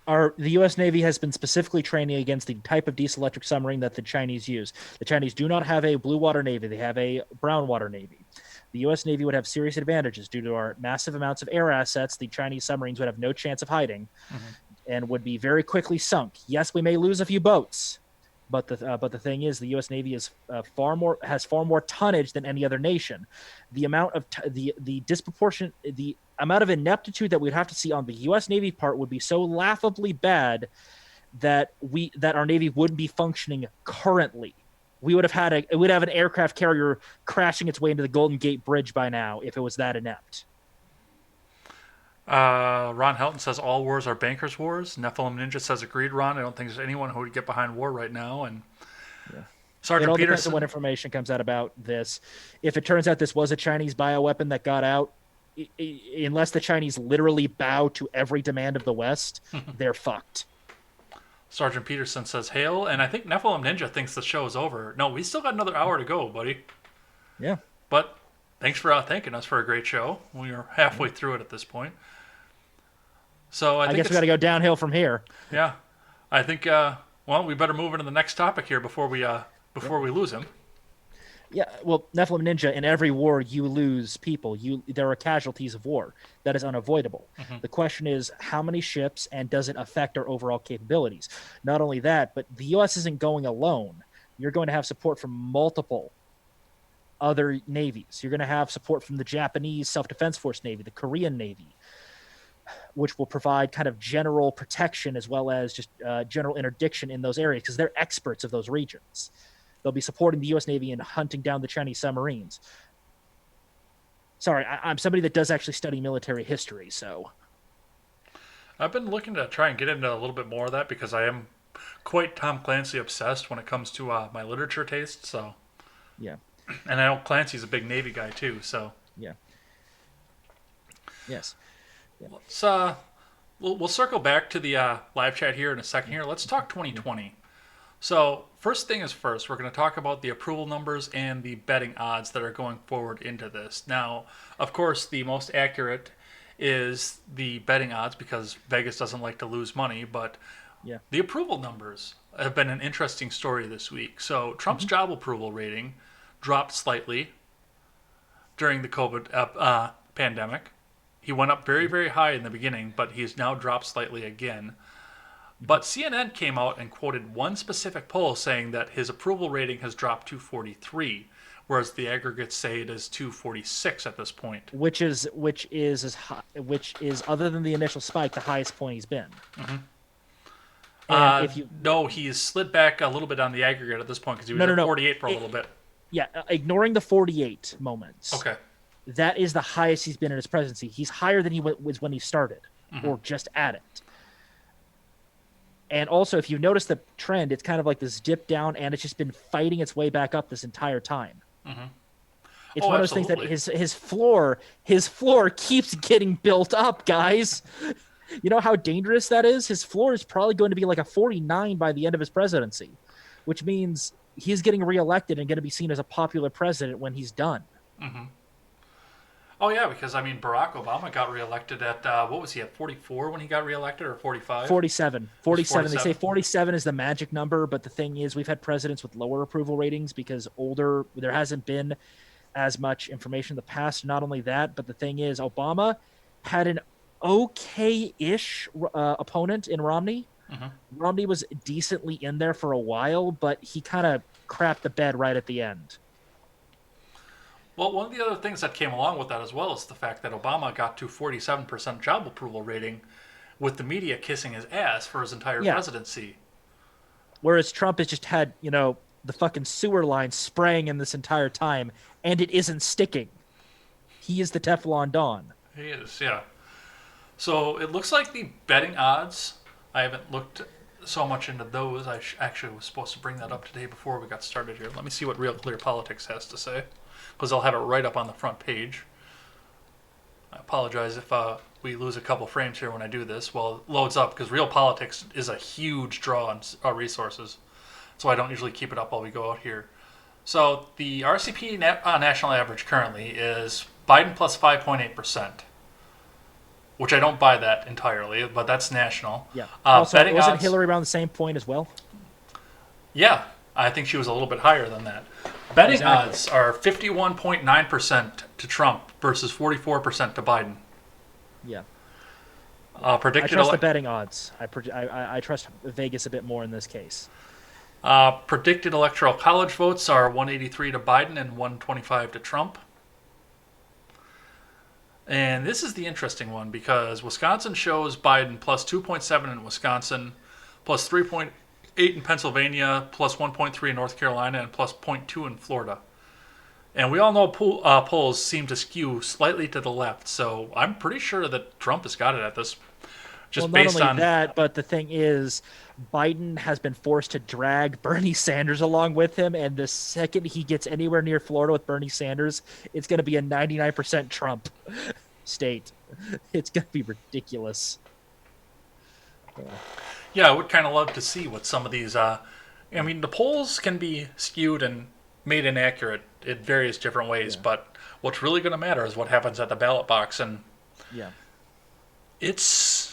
The U.S. Navy has been specifically training against the type of diesel electric submarine that the Chinese use. The Chinese do not have a blue water Navy. They have a brown water Navy. The U.S. Navy would have serious advantages due to our massive amounts of air assets. The Chinese submarines would have no chance of hiding and would be very quickly sunk. Yes, we may lose a few boats. But the thing is, the U.S. Navy is has far more tonnage than any other nation. The amount of the amount of ineptitude that we'd have to see on the U.S. Navy part would be so laughably bad that our Navy wouldn't be functioning currently. We'd have an aircraft carrier crashing its way into the Golden Gate Bridge by now if it was that inept. Ron Helton says all wars are bankers' wars. Nephilim Ninja says agreed, Ron. I don't think there's anyone who would get behind war right now. And Sergeant it all depends Peterson, on what information comes out about this. If it turns out this was a Chinese bioweapon that got out, unless the Chinese literally bow to every demand of the West, they're fucked. Sergeant Peterson says hail, and I think Nephilim Ninja thinks the show is over. No, we still got another hour to go, buddy. Yeah. But thanks for thanking us for a great show. We are halfway through it at this point. So I guess we got to go downhill from here. Yeah. I think, we better move into the next topic here before we lose him. Yeah, well, Nephilim Ninja, in every war, you lose people. There are casualties of war. That is unavoidable. Mhm. The question is, how many ships, and does it affect our overall capabilities? Not only that, but the U.S. isn't going alone. You're going to have support from multiple other navies. You're going to have support from the Japanese Self-Defense Force Navy, the Korean Navy, which will provide kind of general protection as well as just general interdiction in those areas because they're experts of those regions. They'll be supporting the U.S. Navy in hunting down the Chinese submarines. Sorry, I'm somebody that does actually study military history, so I've been looking to try and get into a little bit more of that because I am quite Tom Clancy obsessed when it comes to my literature taste. So, yeah, and I know Clancy's a big Navy guy too. So yeah, yes. Yeah. let's we'll circle back to the live chat here in a second. Here, let's talk 2020. So first thing is first, we're going to talk about the approval numbers and the betting odds that are going forward into this. Now, of course, the most accurate is the betting odds because Vegas doesn't like to lose money, but Yeah. the approval numbers have been an interesting story this week. So Trump's job approval rating dropped slightly during the COVID pandemic. He went up very, very high in the beginning, but he's now dropped slightly again. But CNN came out and quoted one specific poll saying that his approval rating has dropped to 43, whereas the aggregates say it is 246 at this point. Which is other than the initial spike, the highest point he's been. Mm-hmm. And if you No, he's slid back a little bit on the aggregate at this point because he was No, at no. 48 for a little bit. yeah, ignoring the 48 moments. Okay. That is the highest he's been in his presidency. He's higher than he was when he started, Mm-hmm. or just at it. And also, if you notice the trend, it's kind of like this dip down, and it's just been fighting its way back up this entire time. Mm-hmm. It's Oh, one of those things that absolutely. his floor keeps getting built up, guys. You know how dangerous that is? His floor is probably going to be like a 49 by the end of his presidency, which means he's getting reelected and going to be seen as a popular president when he's done. Mm-hmm. Oh, yeah, because, I mean, Barack Obama got reelected at, what was he, at 44 when he got reelected, or 45? 47. 47. They say 47? 47 is the magic number, but the thing is, we've had presidents with lower approval ratings because there hasn't been as much information in the past. Not only that, but the thing is, Obama had an okay-ish opponent in Romney. Mhm. Romney was decently in there for a while, but he kind of crapped the bed right at the end. Well, one of the other things that came along with that as well is the fact that Obama got to 47% job approval rating with the media kissing his ass for his entire Yeah. presidency. Whereas Trump has just had, the fucking sewer line spraying him this entire time, and it isn't sticking. He is the Teflon Don. He is, yeah. So it looks like the betting odds, I haven't looked so much into those. I actually was supposed to bring that up today before we got started here. Let me see what Real Clear Politics has to say, because they'll have it right up on the front page. I apologize if we lose a couple frames here when I do this. Well, it loads up because Real Politics is a huge draw on resources, so I don't usually keep it up while we go out here. So the RCP national average currently is Biden plus 5.8%, which I don't buy that entirely, but that's national. Yeah. Also, Betting wasn't odds, Hillary around the same point as well? yeah, I think she was a little bit higher than that. Betting Exactly. odds are 51.9% to Trump versus 44% to Biden. Yeah. Uh, I predicted trust the ele- betting odds. I trust Vegas a bit more in this case. Predicted electoral college votes are 183 to Biden and 125 to Trump. And this is the interesting one because Wisconsin shows Biden plus 2.7 in Wisconsin, plus 3.8 in Pennsylvania, plus 1.3 in North Carolina, and plus 0.2 in Florida. And we all know polls seem to skew slightly to the left, so I'm pretty sure that Trump has got it at this. Just Well, not based only on that, but the thing is, Biden has been forced to drag Bernie Sanders along with him, and the second he gets anywhere near Florida with Bernie Sanders, it's going to be a 99% Trump state. It's going to be ridiculous. Yeah, I would kind of love to see what some of these. I mean, the polls can be skewed and made inaccurate in various different ways, Yeah. but what's really going to matter is what happens at the ballot box, and Yeah. it's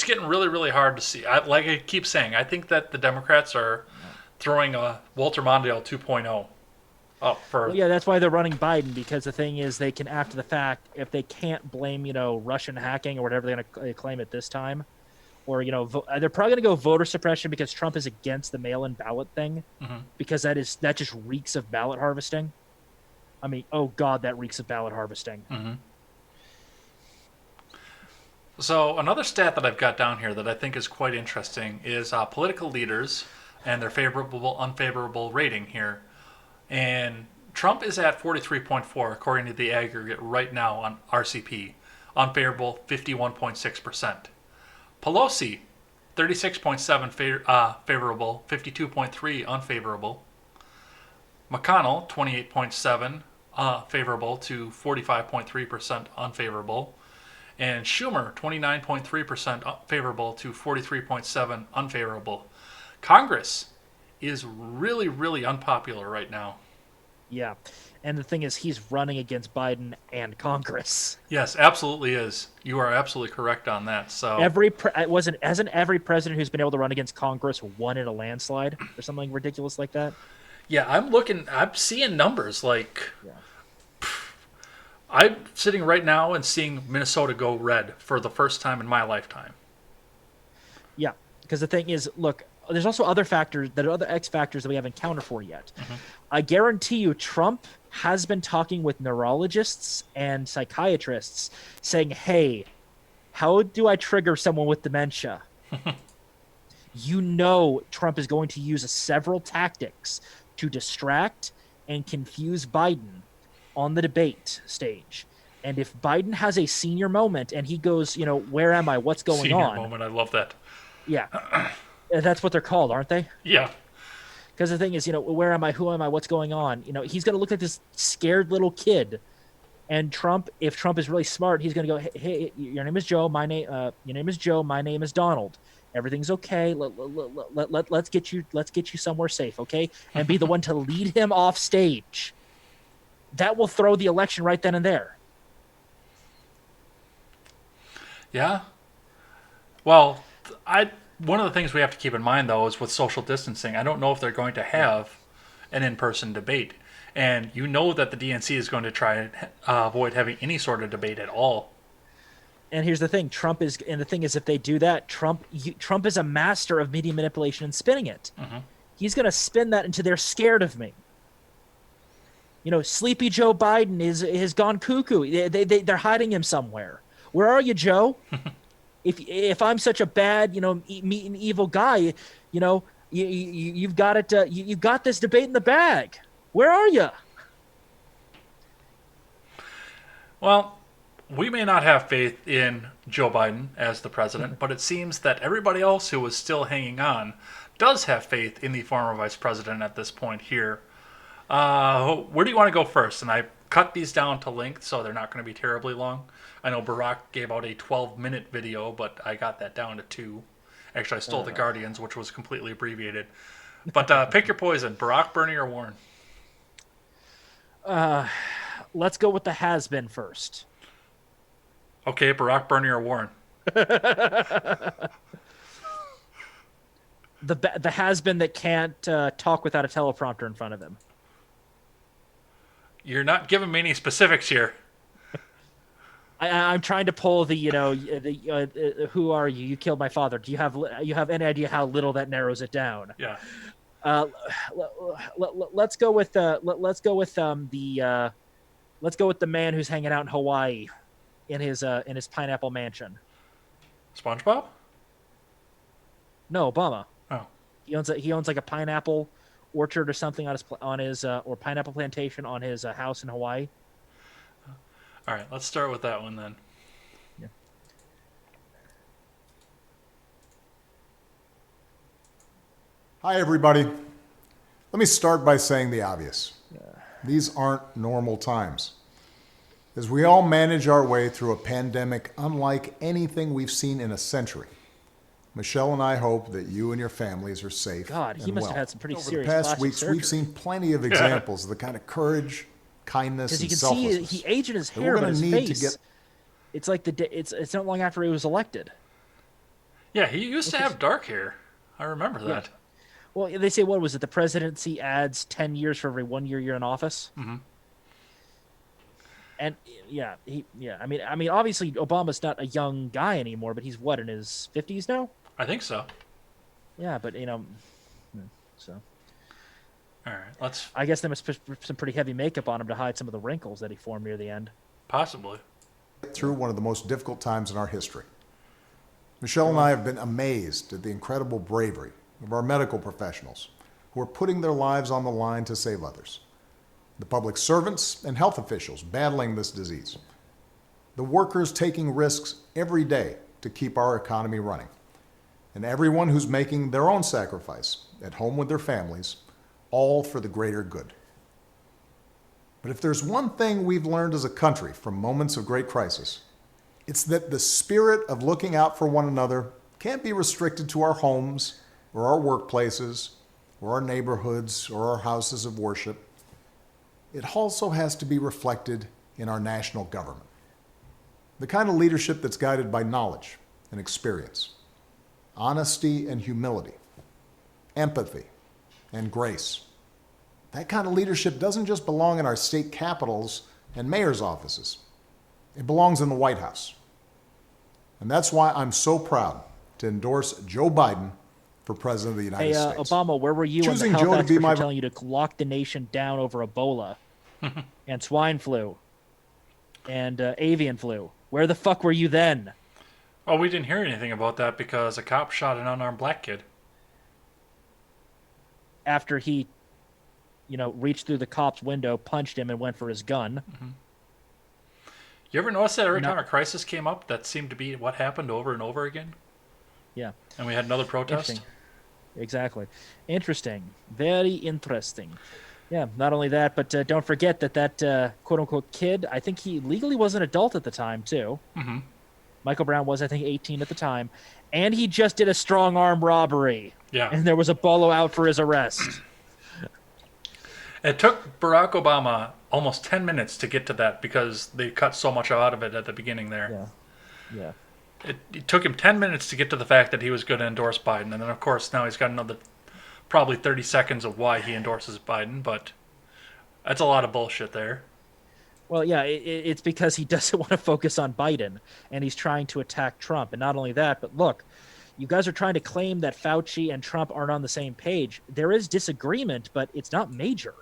getting really, really hard to see. Like I keep saying, I think that the Democrats are throwing a Walter Mondale 2.0. Oh, for Well, yeah, that's why they're running Biden, because the thing is they can, after the fact, if they can't blame, Russian hacking or whatever they're going to claim at this time, or, they're probably going to go voter suppression because Trump is against the mail-in ballot thing, Mhm. because that just reeks of ballot harvesting. I mean, oh God, that reeks of ballot harvesting. So another stat that I've got down here that I think is quite interesting is political leaders and their favorable, unfavorable rating here. And Trump is at 43.4 according to the aggregate right now on RCP. Unfavorable, 51.6%. Pelosi, 36.7 favorable, 52.3 unfavorable. McConnell, 28.7 favorable to 45.3% unfavorable. And Schumer, 29.3% favorable to 43.7 unfavorable. Congress is really, really unpopular right now. Yeah. And the thing is, he's running against Biden and Congress. Yes, absolutely is. You are absolutely correct on that. So Hasn't every president who's been able to run against Congress won in a landslide or something ridiculous like that? yeah, I'm seeing numbers like Yeah. I'm sitting right now and seeing Minnesota go red for the first time in my lifetime. Yeah, because the thing is, look, there's also other factors, that are other X factors that we haven't counted for yet. I guarantee you, Trump has been talking with neurologists and psychiatrists saying, hey, how do I trigger someone with dementia? Trump is going to use several tactics to distract and confuse Biden on the debate stage. And if Biden has a senior moment and he goes, where am I? What's going Senior on? moment, I love that. Yeah. That's what they're called, aren't they? Yeah. Because the thing is, where am I? Who am I? What's going on? He's going to look like this scared little kid. And if Trump is really smart, he's going to go, hey, your name is Joe. Your name is Joe. My name is Donald. Everything's okay. Let's get you somewhere safe, okay? And be the one to lead him off stage. That will throw the election right then and there. Yeah. Well, one of the things we have to keep in mind though is with social distancing, I don't know if they're going to have an in-person debate. And that the DNC is going to try and avoid having any sort of debate at all. And here's the thing, if they do that, Trump is a master of media manipulation and spinning it. He's going to spin that into they're scared of me. Sleepy Joe Biden has gone cuckoo. They're hiding him somewhere. Where are you, Joe? If I'm such a bad, mean evil guy, you've got it. You've got this debate in the bag. Where are you? Well, we may not have faith in Joe Biden as the president, but it seems that everybody else who is still hanging on does have faith in the former vice president at this point here. Where do you want to go first? And I cut these down to length, so they're not going to be terribly long. I know Barack gave out a 12-minute video, but I got that down to 2. Actually, I stole The Guardian's, which was completely abbreviated. But pick your poison, Barack, Bernie, or Warren. Let's go with the has-been first. Okay, Barack, Bernie, or Warren. The has-been that can't talk without a teleprompter in front of him. You're not giving me any specifics here. I'm trying to pull the who are you? You killed my father. Do you have any idea how little that narrows it down? Yeah. Let's go with the man who's hanging out in Hawaii in his pineapple mansion. SpongeBob? No, Obama. Oh. He owns like a pineapple orchard or something on his or pineapple plantation on his house in Hawaii. All right, let's start with that one then. Yeah. Hi, everybody. Let me start by saying the obvious. These aren't normal times. As we all manage our way through a pandemic unlike anything we've seen in a century, Michelle and I hope that you and your families are safe. God, he and must well. have had some pretty Over serious the past plastic weeks, surgery. we've seen plenty of examples of the kind of courage, kindness, Because you and can selflessness. see he aged in his that hair, we're but gonna his need to face. get- It's like it's not long after he was elected. Yeah, he used to have dark hair. I remember that. Well, they say, what was it? The presidency adds 10 years for every 1 year you're in office. Mm-hmm. And I mean, obviously Obama's not a young guy anymore, but he's what, in his 50s now? I think so. Yeah, but so All right, let's I guess they must put some pretty heavy makeup on him to hide some of the wrinkles that he formed near the end. possibly. Through one of the most difficult times in our history. Michelle and I have been amazed at the incredible bravery of our medical professionals who are putting their lives on the line to save others. The public servants and health officials battling this disease. The workers taking risks every day to keep our economy running. And everyone who's making their own sacrifice at home with their families, all for the greater good. But if there's one thing we've learned as a country from moments of great crisis, it's that the spirit of looking out for one another can't be restricted to our homes or our workplaces or our neighborhoods or our houses of worship. It also has to be reflected in our national government. The kind of leadership that's guided by knowledge and experience, honesty and humility, empathy and grace. That kind of leadership doesn't just belong in our state capitals and mayor's offices. It belongs in the White House. And that's why I'm so proud to endorse Joe Biden for President of the United States. Obama, where were you Choosing when the Joe health to be experts my- were telling you to lock the nation down over Ebola and swine flu and avian flu? Where the fuck were you then? Oh, we didn't hear anything about that because a cop shot an unarmed black kid. After he, reached through the cop's window, punched him, and went for his gun. You ever notice that every No. time a crisis came up, that seemed to be what happened over and over again? Yeah. And we had another protest? Interesting. Exactly. Interesting. Very interesting. Yeah, not only that, but don't forget that quote-unquote kid, I think he legally was an adult at the time, too. Mm-hmm. Michael Brown was, I think, 18 at the time. And he just did a strong-arm robbery. Yeah. And there was a bolo out for his arrest. It took Barack Obama almost 10 minutes to get to that because they cut so much out of it at the beginning there. Yeah. It took him 10 minutes to get to the fact that he was going to endorse Biden. And then, of course, now he's got another probably 30 seconds of why he endorses Biden. But that's a lot of bullshit there. Well, yeah, it's because he doesn't want to focus on Biden, and he's trying to attack Trump. And not only that, but look, you guys are trying to claim that Fauci and Trump aren't on the same page. There is disagreement, but it's not major.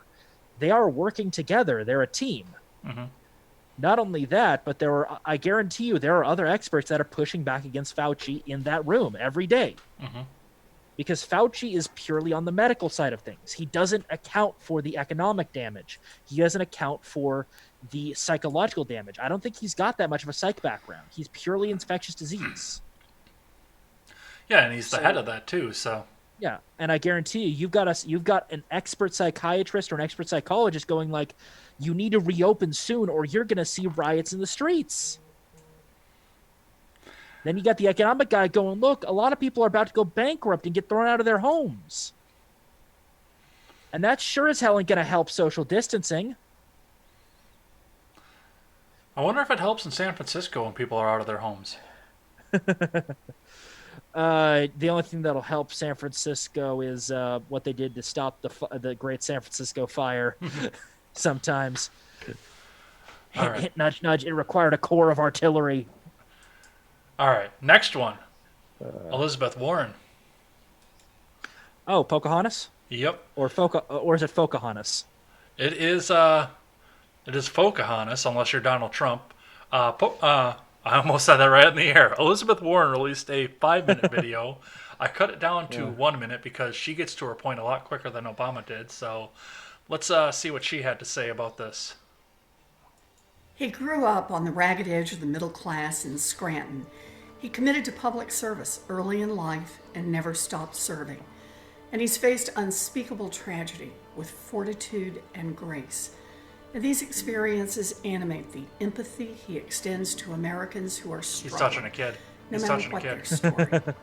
They are working together. They're a team. Mm-hmm. Not only that, but I guarantee you, there are other experts that are pushing back against Fauci in that room every day. Mm-hmm. Because Fauci is purely on the medical side of things. He doesn't account for the economic damage. He doesn't account for the psychological damage. I don't think he's got that much of a psych background. He's purely infectious disease. Yeah, and he's the head of that, too, so... Yeah, and I guarantee you, you've got an expert psychiatrist or an expert psychologist going like, you need to reopen soon or you're going to see riots in the streets. Then you got the economic guy going, look, a lot of people are about to go bankrupt and get thrown out of their homes. And that sure as hell ain't going to help social distancing. I wonder if it helps in San Francisco when people are out of their homes. The only thing that'll help San Francisco is what they did to stop the Great San Francisco Fire. Sometimes, All right. hint, nudge, nudge. It required a corps of artillery. All right, next one. Elizabeth Warren. Oh, Pocahontas, Yep, or is it Pocahontas? it is Pocahontas, unless you're Donald Trump. I almost said that right in the air. Elizabeth Warren released a 5-minute video. I cut it down to 1 minute because she gets to her point a lot quicker than Obama did. So let's see what she had to say about this. He grew up on the ragged edge of the middle class in Scranton. He committed to public service early in life and never stopped serving. And he's faced unspeakable tragedy with fortitude and grace. And these experiences animate the empathy he extends to Americans who are He's struggling, touching a kid. no He's matter touching a what kid. their story.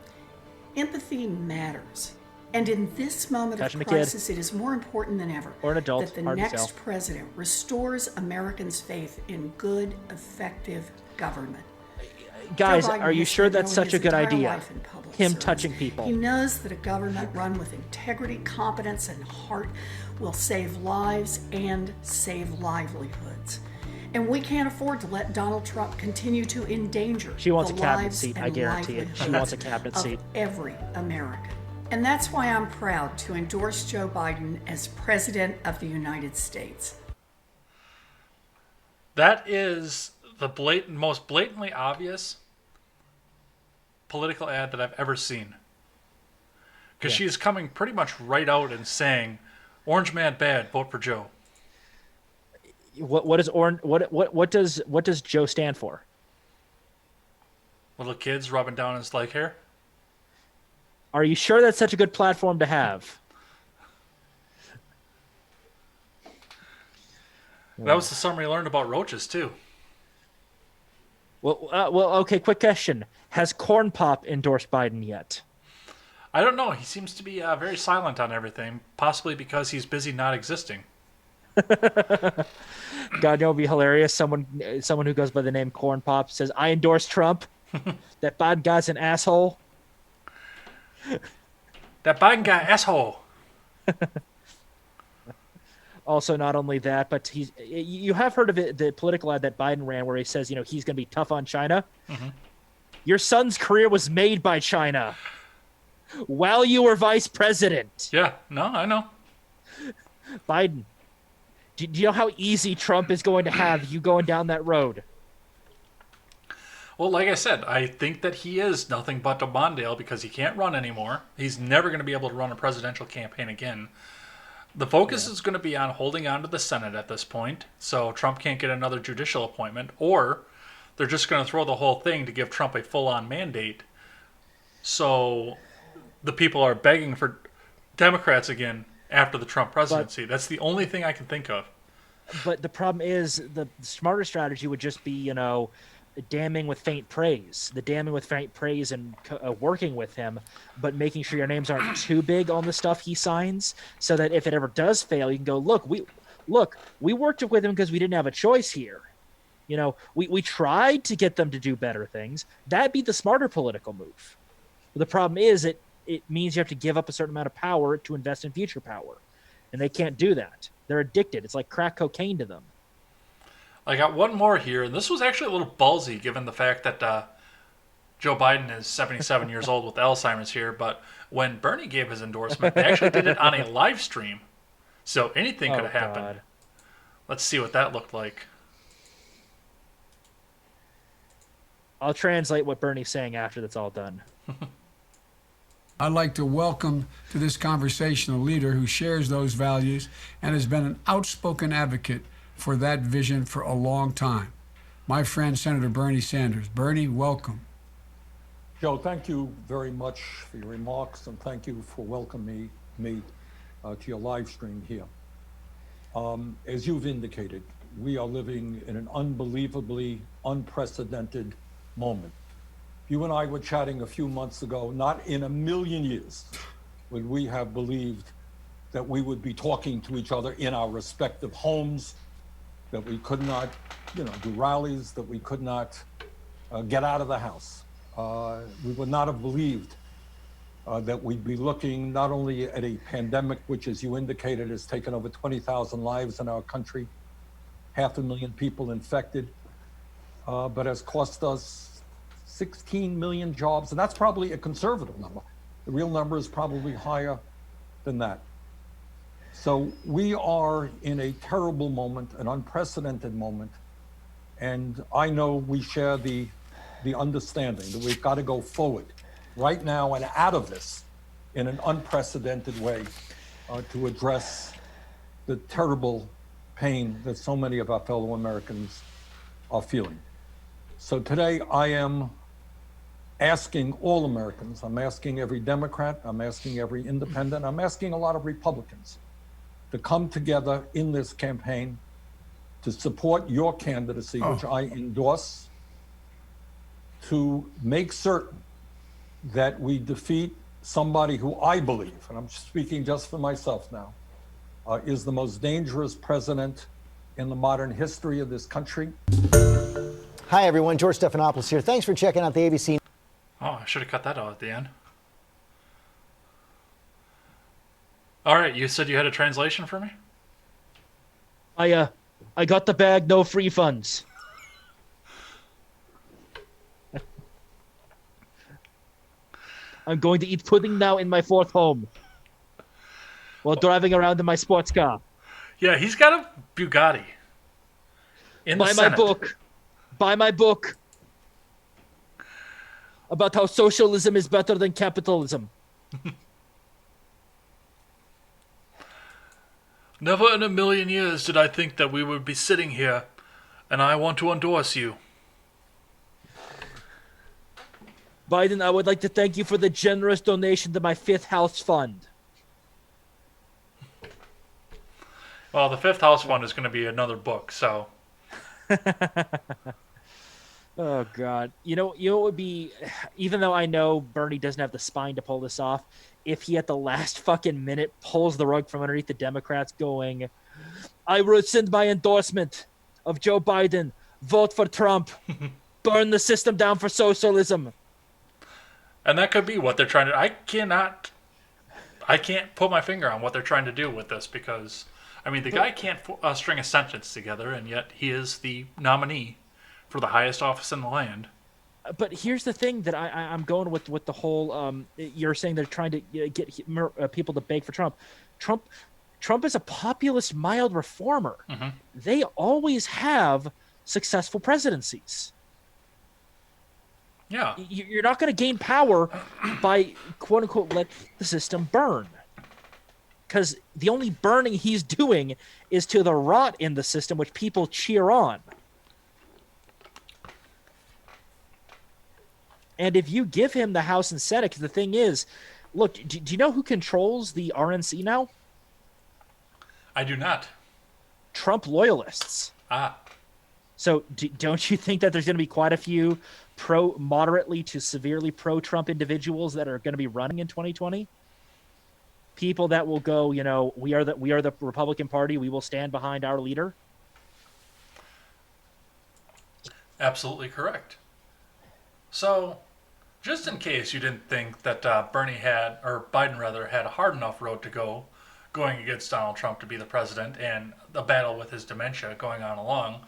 Empathy matters. And in this moment Touching a of kid. crisis, it is more important than ever Or an adult, that the hard to next tell. president restores Americans' faith in good, effective government. Guys, Joe Biden are you has sure spent that's nearly such a his good entire idea? life in public Him service. touching people. He knows that a government run with integrity, competence, and heart will save lives and save livelihoods. And we can't afford to let Donald Trump continue to endanger She wants the a cabinet lives seat, and I guarantee it. She livelihoods wants a cabinet of seat. every American. And that's why I'm proud to endorse Joe Biden as President of the United States. That is the most blatantly obvious political ad that I've ever seen. Because Yeah. she's coming pretty much right out and saying, "Orange man bad, vote for Joe." What does Joe stand for? Little kids rubbing down his leg hair. Are you sure that's such a good platform to have? That was the summary I learned about roaches too. Well, okay. Quick question: has Corn Pop endorsed Biden yet? I don't know. He seems to be very silent on everything, possibly because he's busy not existing. God, it would be hilarious. Someone who goes by the name Corn Pop says, "I endorse Trump." That Biden guy's an asshole. That Biden guy, asshole. Also, not only that, but you have heard of it, the political ad that Biden ran where he says, he's going to be tough on China. Mm-hmm. Your son's career was made by China while you were vice president. Yeah, no, I know. Biden, do you know how easy Trump is going to have you going down that road? Well, like I said, I think that he is nothing but a Mondale because he can't run anymore. He's never going to be able to run a presidential campaign again. The focus is going to be on holding on to the Senate at this point, so Trump can't get another judicial appointment, or they're just going to throw the whole thing to give Trump a full-on mandate. So the people are begging for Democrats again after the Trump presidency. That's the only thing I can think of. But the problem is the smarter strategy would just be, damning with faint praise. The damning with faint praise and working with him, but making sure your names aren't too big on the stuff he signs, so that if it ever does fail, you can go, look, we worked with him because we didn't have a choice here. We tried to get them to do better things. That'd be the smarter political move. But the problem is it means you have to give up a certain amount of power to invest in future power. And they can't do that. They're addicted. It's like crack cocaine to them. I got one more here, and this was actually a little ballsy given the fact that Joe Biden is 77 years old with Alzheimer's here, but when Bernie gave his endorsement, they actually did it on a live stream. So anything could have happened. God. Let's see what that looked like. I'll translate what Bernie's saying after that's all done. I'd like to welcome to this conversation a leader who shares those values and has been an outspoken advocate for that vision for a long time. My friend, Senator Bernie Sanders. Bernie, welcome. Joe, thank you very much for your remarks, and thank you for welcoming me to your live stream here. As you've indicated, we are living in an unbelievably unprecedented moment. You and I were chatting a few months ago. Not in a million years would we have believed that we would be talking to each other in our respective homes, that we could not, do rallies, that we could not get out of the house. We would not have believed that we'd be looking not only at a pandemic, which, as you indicated, has taken over 20,000 lives in our country, 500,000 people infected, but has cost us 16 million jobs. And that's probably a conservative number. The real number is probably higher than that. So we are in a terrible moment, an unprecedented moment. And I know we share the understanding that we've got to go forward right now and out of this in an unprecedented way to address the terrible pain that so many of our fellow Americans are feeling. So today I am asking all Americans, I'm asking every Democrat, I'm asking every independent, I'm asking a lot of Republicans to come together in this campaign to support your candidacy, which I endorse, to make certain that we defeat somebody who I believe, and I'm speaking just for myself now, is the most dangerous president in the modern history of this country. Hi, everyone. George Stephanopoulos here. Thanks for checking out the ABC. Oh, I should have cut that out at the end. All right, you said you had a translation for me? I got the bag, no free funds. I'm going to eat pudding now in my fourth home while driving around in my sports car. Yeah, he's got a Bugatti. In the Buy my Senate. book. Buy my book about how socialism is better than capitalism. Never in a million years did I think that we would be sitting here, and I want to endorse you. Biden, I would like to thank you for the generous donation to my fifth house fund. Well, the fifth house fund is going to be another book, so... Oh God! You know what would be, even though I know Bernie doesn't have the spine to pull this off, if he at the last fucking minute pulls the rug from underneath the Democrats, going, "I rescind my endorsement of Joe Biden. Vote for Trump. Burn the system down for socialism." And that could be what they're trying to... I can't put my finger on what they're trying to do with this, because, I mean, the guy can't string a sentence together, and yet he is the nominee for the highest office in the land. But here's the thing that I'm going with the whole. You're saying they're trying to get people to beg for Trump. Trump is a populist, mild reformer. Mm-hmm. They always have successful presidencies. Yeah. You're not going to gain power by, quote unquote, let the system burn. Because the only burning he's doing is to the rot in the system, which people cheer on. And if you give him the House and Senate, because the thing is, look, do you know who controls the RNC now? I do not. Trump loyalists. Ah. So don't you think that there's going to be quite a few moderately to severely pro-Trump individuals that are going to be running in 2020? People that will go, we are the Republican Party. We will stand behind our leader. Absolutely correct. So, just in case you didn't think that Biden had a hard enough road to go going against Donald Trump to be the president and the battle with his dementia going on along,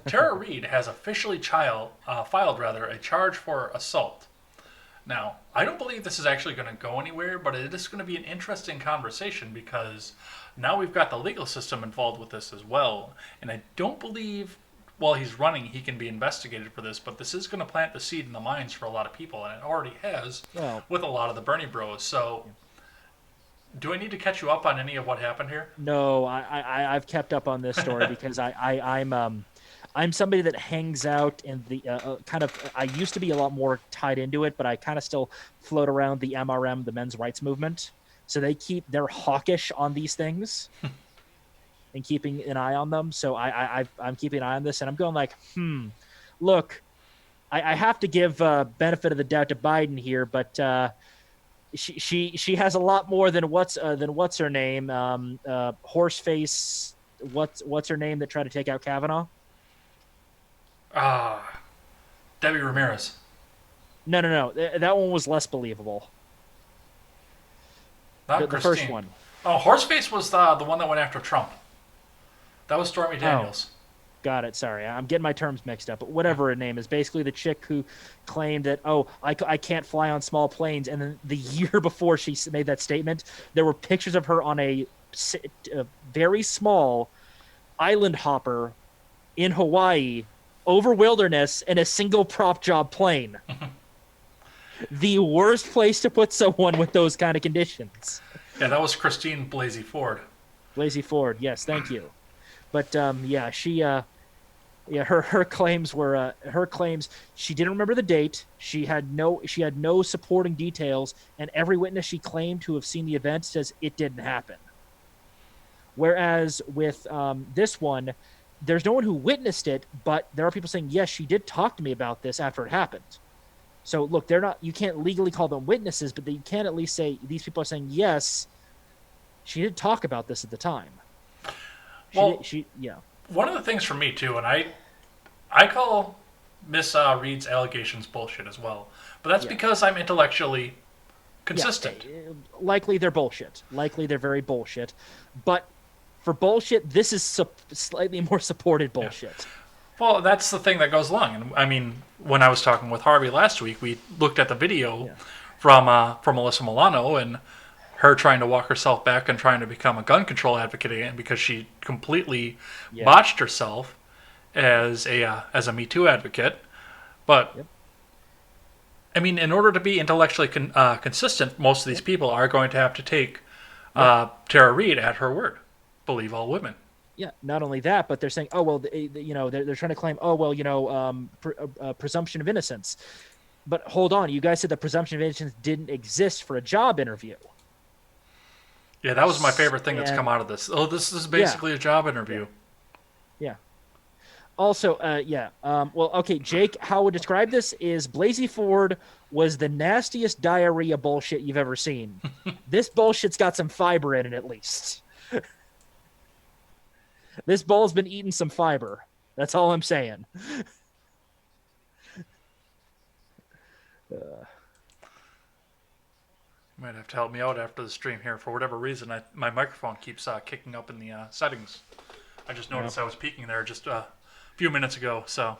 Tara Reid has officially filed a charge for assault. Now, I don't believe this is actually going to go anywhere, but it is going to be an interesting conversation because now we've got the legal system involved with this as well. And I don't believe while he's running he can be investigated for this, but this is going to plant the seed in the minds for a lot of people, and it already has with a lot of the Bernie bros. So do I need to catch you up on any of what happened here? No, I've kept up on this story because I'm somebody that hangs out in the I used to be a lot more tied into it, but I kind of still float around the MRM, the men's rights movement. So they're hawkish on these things and keeping an eye on them. So I'm keeping an eye on this, and I'm going like, look, I have to give benefit of the doubt to Biden here, but she has a lot more than what's her name, horseface. What's her name that tried to take out Kavanaugh? Debbie Ramirez. No. That one was less believable. Not the first one. Oh, Horseface was the one that went after Trump. That was Stormy Daniels. Got it. Sorry, I'm getting my terms mixed up. But whatever her name is, basically the chick who claimed that, I can't fly on small planes. And then the year before she made that statement, there were pictures of her on a very small island hopper in Hawaii over wilderness in a single prop job plane. The worst place to put someone with those kind of conditions. Yeah, that was Christine Blasey Ford. Blasey Ford, yes, thank you. But her claims were she didn't remember the date. She had no supporting details, and every witness she claimed to have seen the event says it didn't happen. Whereas with this one, there's no one who witnessed it, but there are people saying, yes, she did talk to me about this after it happened. So look, you can't legally call them witnesses, but you can at least say these people are saying, yes, she did talk about this at the time. One of the things for me too, and I call Miss Reed's allegations bullshit as well. But that's Yeah. because I'm intellectually consistent. Yeah, likely they're bullshit. Likely they're very bullshit. But for bullshit, this is slightly more supported bullshit. Well, that's the thing that goes along. And I mean, when I was talking with Harvey last week, we looked at the video from Alyssa Milano and her trying to walk herself back and trying to become a gun control advocate again because she completely botched herself as a Me Too advocate. But I mean, in order to be intellectually consistent, most of these people are going to have to take Tara Reid at her word. Believe all women. Yeah, not only that, but they're saying, oh, well, they're trying to claim, oh, well, presumption of innocence. But hold on, you guys said the presumption of innocence didn't exist for a job interview. Yeah, that was my favorite thing that's come out of this. Oh, this is basically a job interview. Yeah. Also, well, okay, Jake, how I would describe this is Blasey Ford was the nastiest diarrhea bullshit you've ever seen. This bullshit's got some fiber in it, at least. This bowl's been eating some fiber. That's all I'm saying. You might have to help me out after the stream here. For whatever reason, my microphone keeps kicking up in the settings. I just noticed I was peeking there just a few minutes ago. So,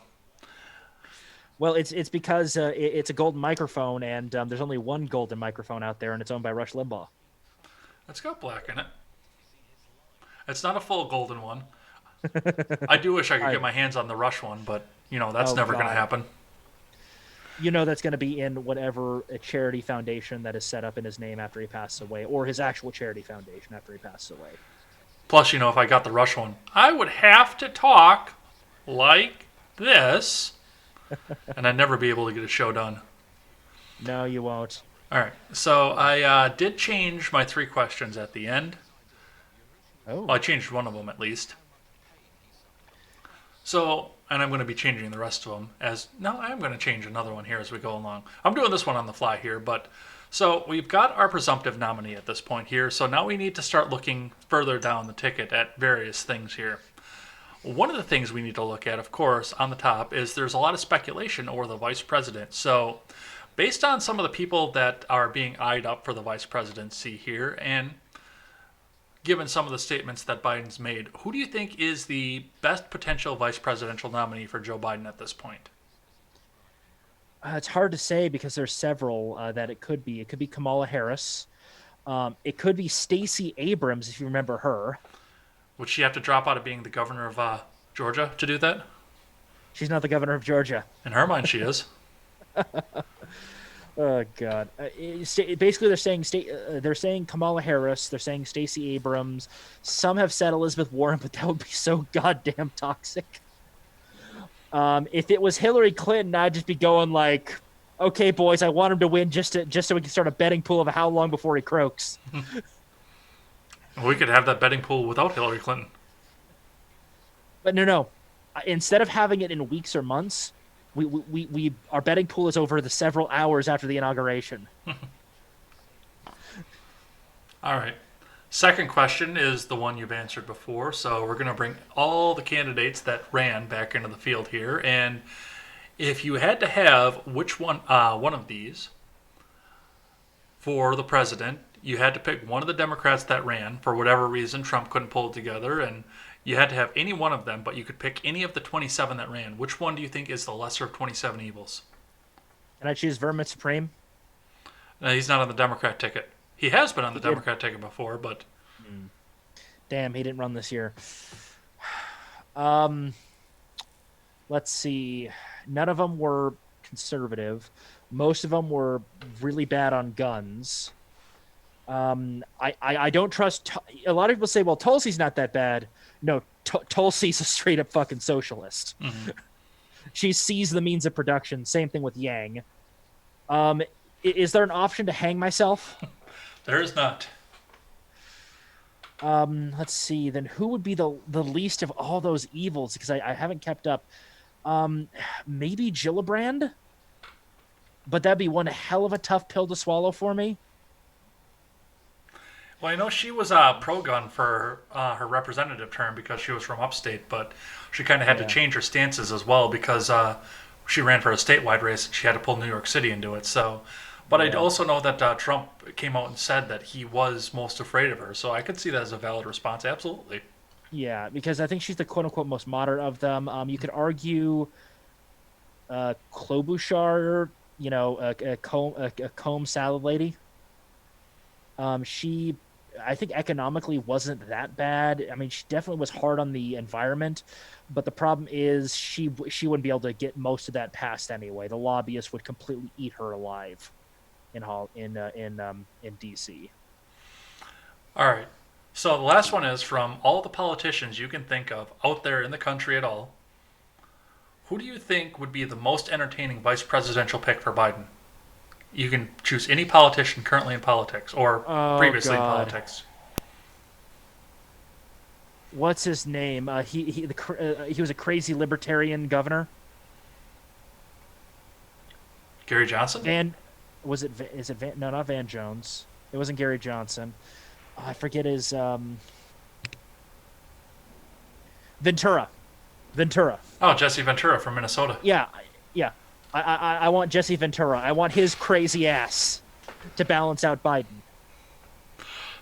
well, it's because it's a golden microphone, and there's only one golden microphone out there, and it's owned by Rush Limbaugh. It's got black in it. It's not a full golden one. I do wish I could get my hands on the Rush one, but that's never going to happen. That's going to be in whatever a charity foundation that is set up in his name after he passes away, or his actual charity foundation after he passes away. Plus, if I got the Rush one, I would have to talk like this, and I'd never be able to get a show done. No, you won't. All right, so I did change my 3 questions at the end. Oh. Well, I changed one of them at least. So, and I'm going to be changing the rest of them I'm going to change another one here as we go along. I'm doing this one on the fly here, but so we've got our presumptive nominee at this point here. So now we need to start looking further down the ticket at various things here. One of the things we need to look at, of course, on the top is there's a lot of speculation over the vice president. So based on some of the people that are being eyed up for the vice presidency here, and given some of the statements that Biden's made, who do you think is the best potential vice presidential nominee for Joe Biden at this point? It's hard to say because there's several that it could be. It could be Kamala Harris. It could be Stacey Abrams, if you remember her. Would she have to drop out of being the governor of Georgia to do that? She's not the governor of Georgia. In her mind, she is. Oh God! Basically, they're saying Kamala Harris. They're saying Stacey Abrams. Some have said Elizabeth Warren, but that would be so goddamn toxic. If it was Hillary Clinton, I'd just be going like, "Okay, boys, I want him to win just so we can start a betting pool of how long before he croaks." We could have that betting pool without Hillary Clinton. But no. Instead of having it in weeks or months, our betting pool is over the several hours after the inauguration. All right. Second question is the one you've answered before. So we're going to bring all the candidates that ran back into the field here. And if you had to have which one of these for the president, you had to pick one of the Democrats that ran. For whatever reason, Trump couldn't pull it together, and you had to have any one of them, but you could pick any of the 27 that ran. Which one do you think is the lesser of 27 evils? Can I choose Vermin Supreme? No, he's not on the Democrat ticket. He has been on the Democrat ticket before, but... Damn, he didn't run this year. Let's see. None of them were conservative. Most of them were really bad on guns. I don't trust... A lot of people say, well, Tulsi's not that bad. No, Tulsi's a straight-up fucking socialist. Mm-hmm. She sees the means of production. Same thing with Yang. Is there an option to hang myself? There is not. Let's see. Then who would be the least of all those evils? Because I haven't kept up. Maybe Gillibrand? But that'd be one hell of a tough pill to swallow for me. Well, I know she was pro-gun for her representative term because she was from upstate, but she kind of had to change her stances as well because she ran for a statewide race and she had to pull New York City into it. So, but I also know that Trump came out and said that he was most afraid of her. So I could see that as a valid response. Absolutely. Yeah, because I think she's the quote unquote most moderate of them. You could argue Klobuchar, a comb salad lady. She, I think economically wasn't that bad. I mean, she definitely was hard on the environment, but the problem is she wouldn't be able to get most of that passed anyway. The lobbyists would completely eat her alive in DC. All right. So the last one is from all the politicians you can think of out there in the country at all. Who do you think would be the most entertaining vice presidential pick for Biden? You can choose any politician currently in politics or previously in politics. What's his name? He was a crazy libertarian governor. Gary Johnson? Is it Van? No, not Van Jones. It wasn't Gary Johnson. I forget his Ventura. Oh, Jesse Ventura from Minnesota. Yeah. I want Jesse Ventura. I want his crazy ass to balance out Biden.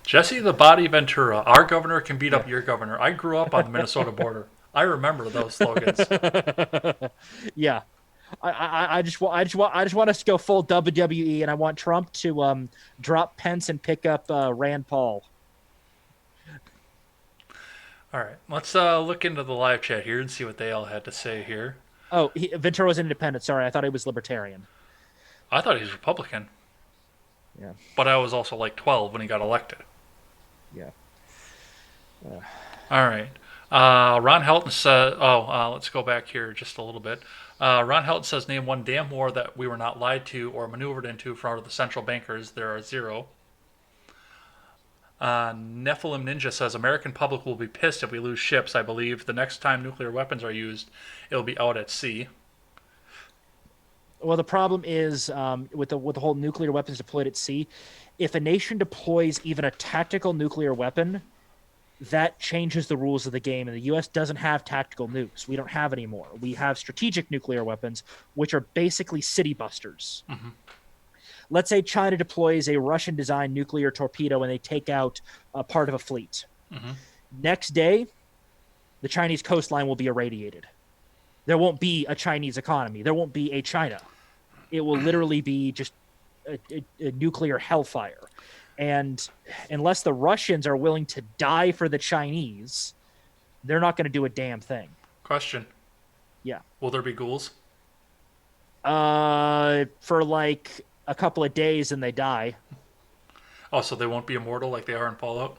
Jesse the Body Ventura. Our governor can beat up your governor. I grew up on the Minnesota border. I remember those slogans. Yeah. I just want us to go full WWE, and I want Trump to drop Pence and pick up Rand Paul. All right, let's look into the live chat here and see what they all had to say here. Oh, Ventura was independent. Sorry, I thought he was libertarian. I thought he was Republican. Yeah. But I was also like 12 when he got elected. Yeah. All right. Ron Helton says, let's go back here just a little bit. Ron Helton says, name one damn war that we were not lied to or maneuvered into from the central bankers. There are 0. Nephilim Ninja says, American public will be pissed if we lose ships. I believe the next time nuclear weapons are used, it'll be out at sea. Well, the problem is with the whole nuclear weapons deployed at sea, if a nation deploys even a tactical nuclear weapon, that changes the rules of the game. And the U.S. doesn't have tactical nukes. We don't have any more. We have strategic nuclear weapons, which are basically city busters. Mm-hmm. Let's say China deploys a Russian-designed nuclear torpedo and they take out a part of a fleet. Mm-hmm. Next day, the Chinese coastline will be irradiated. There won't be a Chinese economy. There won't be a China. It will literally be just a nuclear hellfire. And unless the Russians are willing to die for the Chinese, they're not going to do a damn thing. Question. Yeah. Will there be ghouls? For like a couple of days and they die. Oh, so they won't be immortal like they are in Fallout?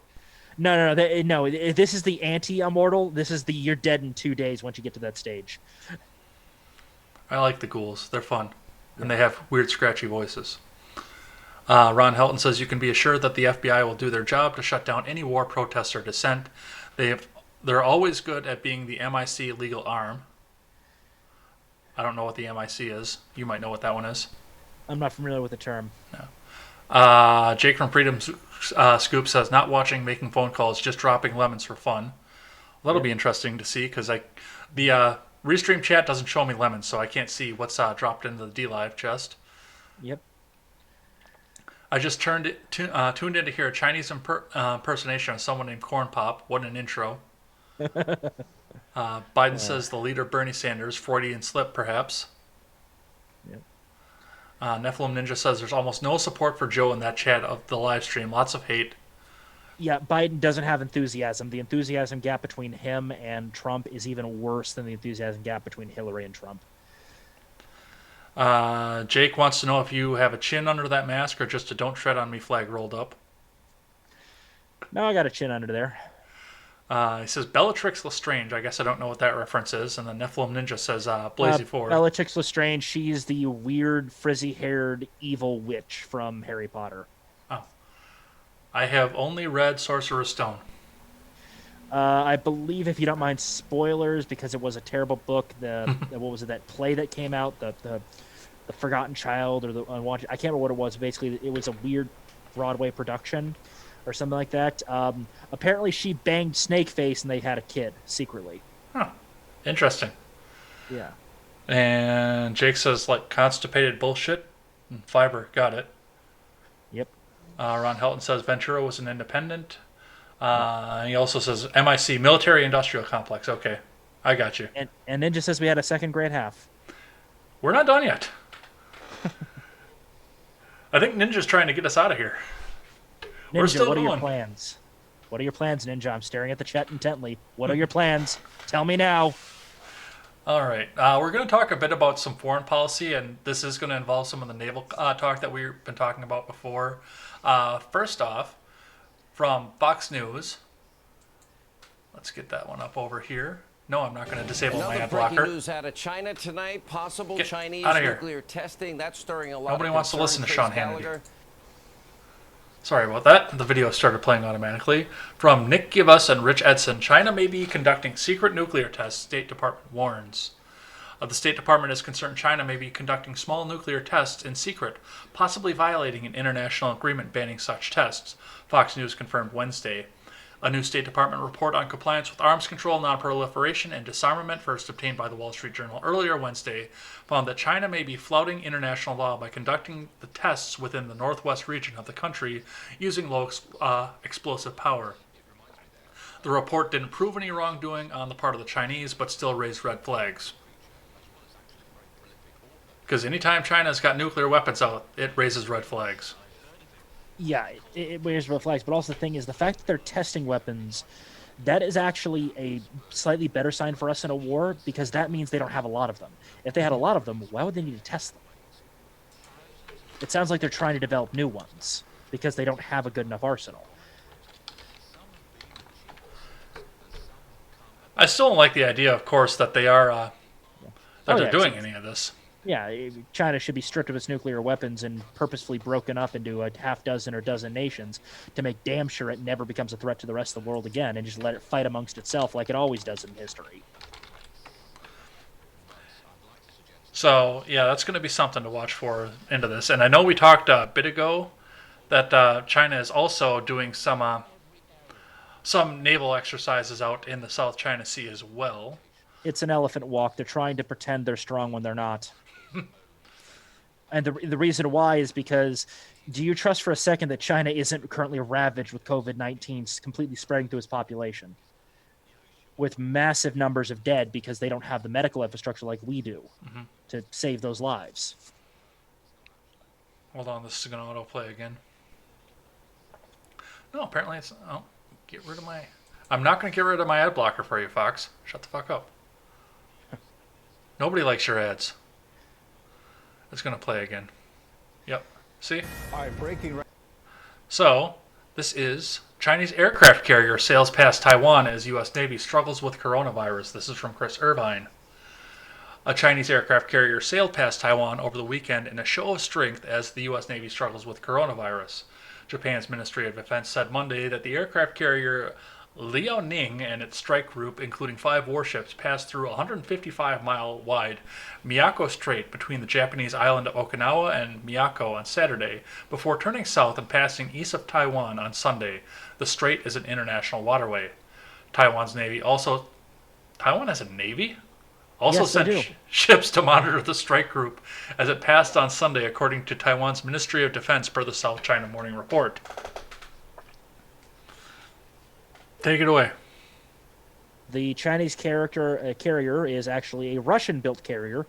No. This is the anti-immortal. This is the you're dead in 2 days once you get to that stage. I like the ghouls. They're fun. And they have weird, scratchy voices. Ron Helton says, you can be assured that the FBI will do their job to shut down any war protest or dissent. They're always good at being the MIC legal arm. I don't know what the MIC is. You might know what that one is. I'm not familiar with the term. No. Jake from Freedom Scoop says, not watching, making phone calls, just dropping lemons for fun. Well, that'll be interesting to see because the Restream chat doesn't show me lemons, so I can't see what's dropped into the DLive chest. Yep. I just tuned in to hear a Chinese impersonation of someone named Corn Pop. What an intro. Biden says the leader Bernie Sanders, Freudian slip perhaps. Yep. Nephilim Ninja says there's almost no support for Joe in that chat of the live stream. Lots of hate. Yeah, Biden doesn't have enthusiasm. The enthusiasm gap between him and Trump is even worse than the enthusiasm gap between Hillary and Trump. Jake wants to know if you have a chin under that mask or just a "Don't Tread on Me" flag rolled up. No, I got a chin under there. He says Bellatrix Lestrange. I guess I don't know what that reference is. And then Nephilim Ninja says Blasey Ford. Bellatrix Lestrange. She's the weird, frizzy-haired evil witch from Harry Potter. Oh. I have only read Sorcerer's Stone. I believe, if you don't mind spoilers, because it was a terrible book. What was it? That play that came out, the Forgotten Child or the Unwanted. I can't remember what it was. Basically, it was a weird Broadway production or something like that. Apparently, she banged Snakeface and they had a kid secretly. Huh. Interesting. Yeah. And Jake says, like, constipated bullshit. Fiber, got it. Yep. Ron Helton says Ventura was an independent. He also says MIC, Military Industrial Complex. Okay, I got you. And Ninja says we had a second grade half. We're not done yet. I think Ninja's trying to get us out of here. We're Ninja, still what are your going. plans? What are your plans, Ninja? I'm staring at the chat intently. What are your plans? Tell me now. All right. We're going to talk a bit about some foreign policy, and this is going to involve some of the naval talk that we've been talking about before. First off, from Fox News. Let's get that one up over here. No, I'm not going to disable my ad blocker. Breaking news out of China tonight. Possible Get Chinese outta here. nuclear testing. That's stirring a lot Nobody of wants to listen to concern. Sean Trace Hannity. Gallagher. Sorry about that. The video started playing automatically. From Nick Givus and Rich Edson, China may be conducting secret nuclear tests, State Department warns. The State Department is concerned China may be conducting small nuclear tests in secret, possibly violating an international agreement banning such tests, Fox News confirmed Wednesday. A new State Department report on compliance with arms control, nonproliferation, and disarmament, first obtained by the Wall Street Journal earlier Wednesday, found that China may be flouting international law by conducting the tests within the northwest region of the country using low explosive power. The report didn't prove any wrongdoing on the part of the Chinese, but still raised red flags. Because anytime China's got nuclear weapons out, it raises red flags. Yeah, it raises red flags, but also the thing is the fact that they're testing weapons, that is actually a slightly better sign for us in a war, because that means they don't have a lot of them. If they had a lot of them, why would they need to test them? It sounds like they're trying to develop new ones, because they don't have a good enough arsenal. I still don't like the idea, of course, that they are they're doing any of this. Yeah, China should be stripped of its nuclear weapons and purposefully broken up into a half dozen or dozen nations to make damn sure it never becomes a threat to the rest of the world again, and just let it fight amongst itself like it always does in history. So, yeah, that's going to be something to watch for into this. And I know we talked a bit ago that China is also doing some naval exercises out in the South China Sea as well. It's an elephant walk. They're trying to pretend they're strong when they're not. And the reason why is because, do you trust for a second that China isn't currently ravaged with COVID-19 completely spreading through its population? With massive numbers of dead because they don't have the medical infrastructure like we do to save those lives. Hold on, this is going to autoplay again. No, apparently it's... Oh, get rid of my... I'm not going to get rid of my ad blocker for you, Fox. Shut the fuck up. Nobody likes your ads. It's going to play again. Yep. See? All right, breaking. So, this is Chinese aircraft carrier sails past Taiwan as U.S. Navy struggles with coronavirus. This is from Chris Irvine. A Chinese aircraft carrier sailed past Taiwan over the weekend in a show of strength as the U.S. Navy struggles with coronavirus. Japan's Ministry of Defense said Monday that the aircraft carrier Liaoning and its strike group, including 5 warships, passed through a 155-mile-wide Miyako Strait between the Japanese island of Okinawa and Miyako on Saturday, before turning south and passing east of Taiwan on Sunday. The strait is an international waterway. Taiwan's navy also... Taiwan has a navy? Also Yes, they do. sent ships to monitor the strike group as it passed on Sunday, according to Taiwan's Ministry of Defense, per the South China Morning Report. Take it away. The Chinese carrier is actually a Russian-built carrier,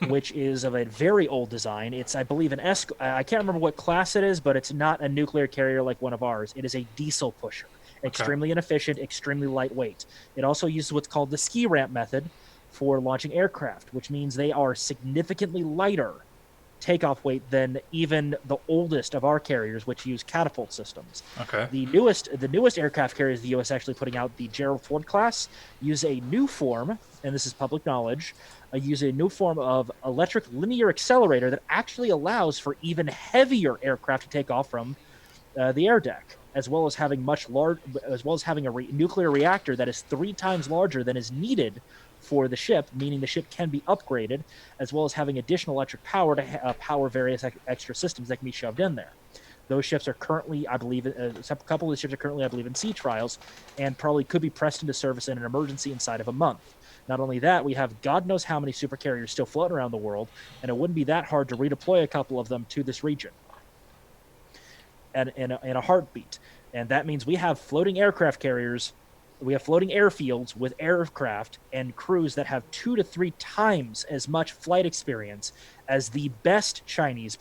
which is of a very old design. It's, I believe, an I can't remember what class it is, but it's not a nuclear carrier like one of ours. It is a diesel pusher. Extremely inefficient, extremely lightweight. It also uses what's called the ski ramp method for launching aircraft, which means they are significantly lighter takeoff weight than even the oldest of our carriers, which use catapult systems. Okay. The newest aircraft carriers the U.S. actually putting out, the Gerald Ford class, use a new form, and this is public knowledge, use a new form of electric linear accelerator that actually allows for even heavier aircraft to take off from the air deck, as well as having a nuclear reactor that is 3 times larger than is needed for the ship, meaning the ship can be upgraded, as well as having additional electric power to power various extra systems that can be shoved in there. Those ships are currently, I believe, a couple of the ships are currently, I believe, in sea trials, and probably could be pressed into service in an emergency inside of a month. Not only that, we have God knows how many supercarriers still floating around the world, and it wouldn't be that hard to redeploy a couple of them to this region and in a heartbeat. And that means we have floating aircraft carriers, we have floating airfields with aircraft and crews that have 2 to 3 times as much flight experience as the best Chinese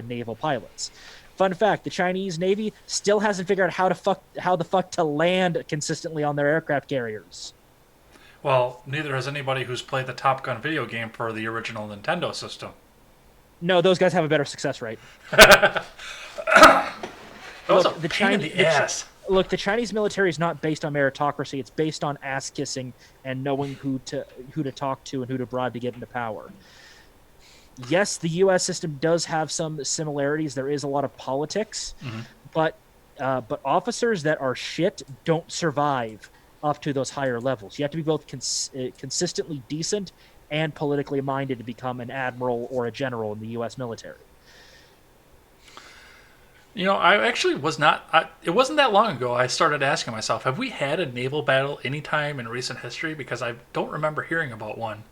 naval pilots. Fun fact: the Chinese Navy still hasn't figured out how the fuck to land consistently on their aircraft carriers. Well, neither has anybody who's played the Top Gun video game for the original Nintendo system. No, those guys have a better success rate. Those are the pain in the ass. Look, the Chinese military is not based on meritocracy. It's based on ass kissing and knowing who to talk to and who to bribe to get into power. Yes, the U.S. system does have some similarities. There is a lot of politics, but officers that are shit don't survive up to those higher levels. You have to be both consistently decent and politically minded to become an admiral or a general in the U.S. military. You know, I actually was not... it wasn't that long ago I started asking myself, have we had a naval battle anytime in recent history? Because I don't remember hearing about one.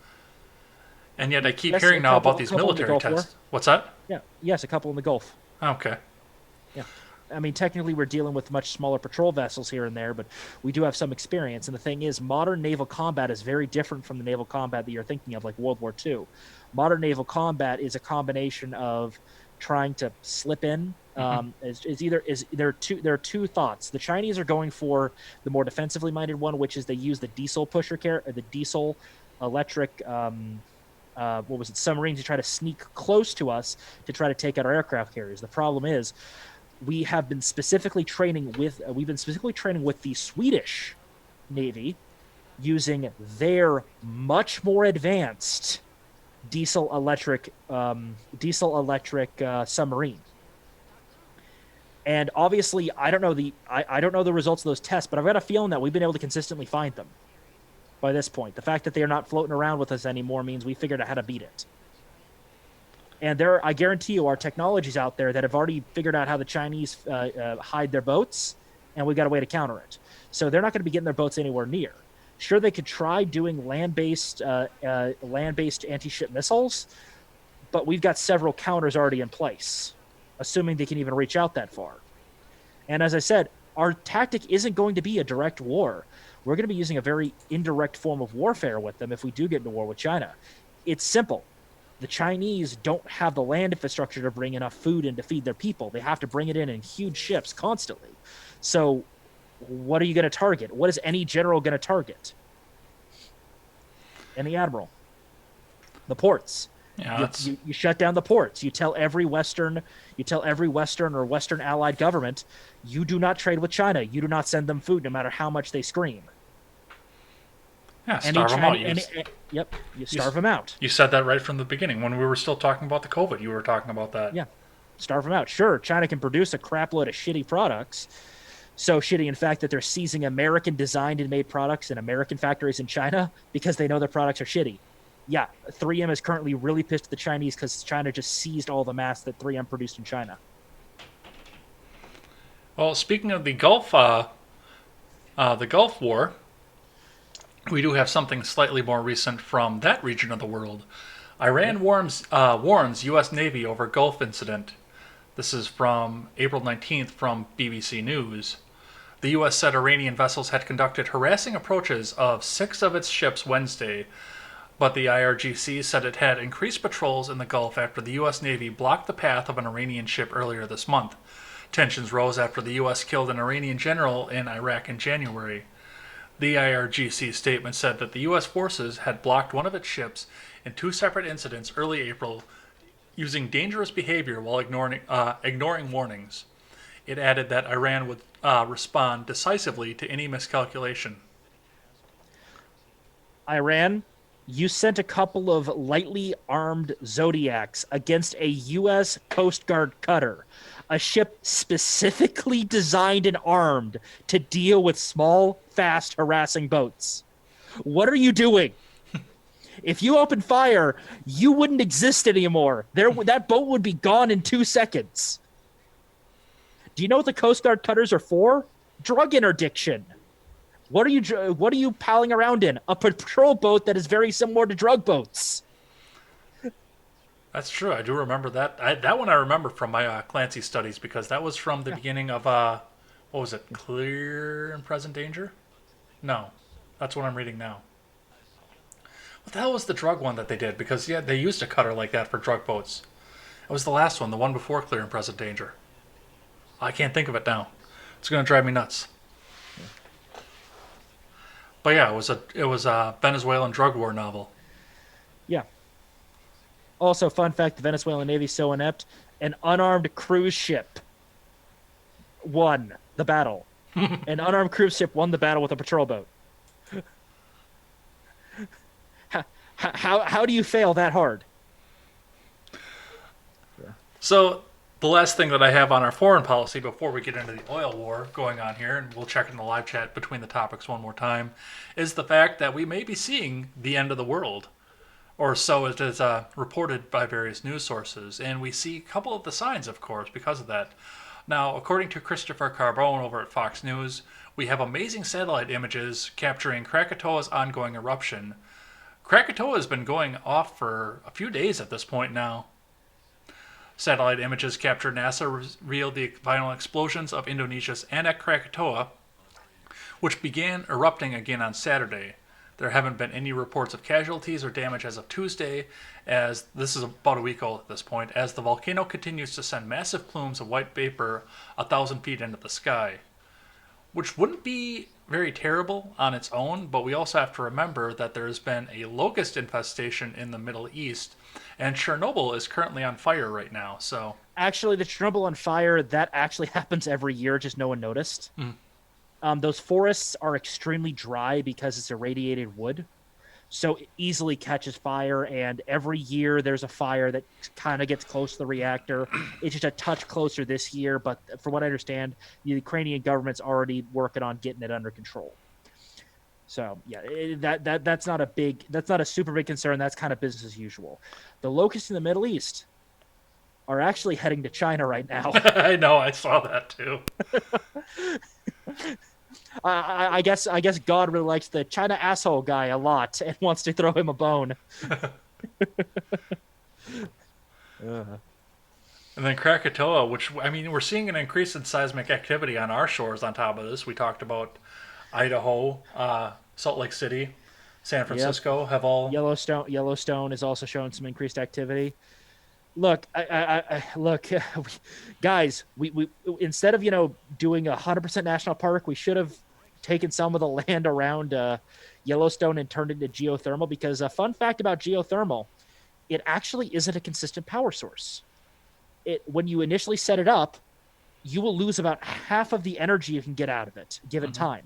And yet I keep hearing now about these military tests. What's that? Yeah. Yes, a couple in the Gulf. Okay. Yeah. I mean, technically we're dealing with much smaller patrol vessels here and there, but we do have some experience. And the thing is, modern naval combat is very different from the naval combat that you're thinking of, like World War II. Modern naval combat is a combination of trying to slip in. There are two thoughts. The Chinese are going for the more defensively minded one, which is they use the diesel the diesel electric submarines to try to sneak close to us to try to take out our aircraft carriers. The problem is we've been specifically training with the Swedish Navy using their much more advanced diesel electric submarine. And obviously, I don't know the results of those tests, but I've got a feeling that we've been able to consistently find them by this point. The fact that they are not floating around with us anymore means we figured out how to beat it. And I guarantee you, our technology's out there that have already figured out how the Chinese hide their boats, and we've got a way to counter it. So they're not going to be getting their boats anywhere near. Sure, they could try doing land-based anti-ship missiles, but we've got several counters already in place, assuming they can even reach out that far. And as I said, our tactic isn't going to be a direct war. We're going to be using a very indirect form of warfare with them if we do get into war with China. It's simple. The Chinese don't have the land infrastructure to bring enough food in to feed their people. They have to bring it in huge ships constantly. So what are you going to target? What is any general going to target? Any admiral. The ports. Yeah, you shut down the ports. You tell every Western or Western allied government, you do not trade with China. You do not send them food, no matter how much they scream. Yeah, starve them out. You starve them out. You said that right from the beginning. When we were still talking about the COVID, you were talking about that. Yeah, starve them out. Sure, China can produce a crap load of shitty products. So shitty, in fact, that they're seizing American designed and made products in American factories in China because they know their products are shitty. Yeah, 3M is currently really pissed at the Chinese because China just seized all the masks that 3M produced in China. Well, speaking of the Gulf War, we do have something slightly more recent from that region of the world. Iran warns U.S. Navy over Gulf incident. This is from April 19th from BBC News. The U.S. said Iranian vessels had conducted harassing approaches of 6 of its ships Wednesday, but the IRGC said it had increased patrols in the Gulf after the U.S. Navy blocked the path of an Iranian ship earlier this month. Tensions rose after the U.S. killed an Iranian general in Iraq in January. The IRGC statement said that the U.S. forces had blocked one of its ships in 2 separate incidents early April using dangerous behavior while ignoring warnings. It added that Iran would respond decisively to any miscalculation. Iran, you sent a couple of lightly armed Zodiacs against a U.S. Coast Guard cutter, a ship specifically designed and armed to deal with small, fast, harassing boats. What are you doing? If you open fire, you wouldn't exist anymore. That boat would be gone in 2 seconds. Do you know what the Coast Guard cutters are for? Drug interdiction. What are you palling around in? A patrol boat that is very similar to drug boats. That's true. I do remember that. That one I remember from my Clancy studies because that was from the beginning of what was it? Clear and Present Danger? No, that's what I'm reading now. What the hell was the drug one that they did? Because yeah, they used a cutter like that for drug boats. It was the last one, the one before Clear and Present Danger. I can't think of it now. It's gonna drive me nuts. But yeah, it was a Venezuelan drug war novel. Yeah. Also, fun fact: the Venezuelan Navy is so inept, an unarmed cruise ship won the battle. An unarmed cruise ship won the battle with a patrol boat. How do you fail that hard? So the last thing that I have on our foreign policy before we get into the oil war going on here, and we'll check in the live chat between the topics one more time, is the fact that we may be seeing the end of the world. Or so it is reported by various news sources. And we see a couple of the signs, of course, because of that. Now, according to Christopher Carbone over at Fox News, we have amazing satellite images capturing Krakatoa's ongoing eruption. Krakatoa has been going off for a few days at this point now. Satellite images captured NASA revealed the final explosions of Indonesia's Anak Krakatoa, which began erupting again on Saturday. There haven't been any reports of casualties or damage as of Tuesday, as this is about a week old at this point, as the volcano continues to send massive plumes of white vapor 1,000 feet into the sky. Which wouldn't be very terrible on its own, but we also have to remember that there's been a locust infestation in the Middle East, and Chernobyl is currently on fire right now, so... Actually, the Chernobyl on fire, that actually happens every year, just no one noticed. Those forests are extremely dry because it's irradiated wood, so it easily catches fire, and every year there's a fire that kind of gets close to the reactor. It's just a touch closer this year, but from what I understand, the Ukrainian government's already working on getting it under control. So yeah, that's not a super big concern. That's kind of business as usual. The locusts in the Middle East are actually heading to China right now. I know, I saw that too. I guess God really likes the China asshole guy a lot and wants to throw him a bone. And then Krakatoa, which, I mean, we're seeing an increase in seismic activity on our shores on top of this. We talked about Idaho, Salt Lake City, San Francisco have all... Yellowstone is also showing some increased activity. Look, look, guys, we instead of, doing 100% national park, we should have taken some of the land around Yellowstone and turned it into geothermal, because a fun fact about geothermal, it actually isn't a consistent power source. When you initially set it up, you will lose about half of the energy you can get out of it given time.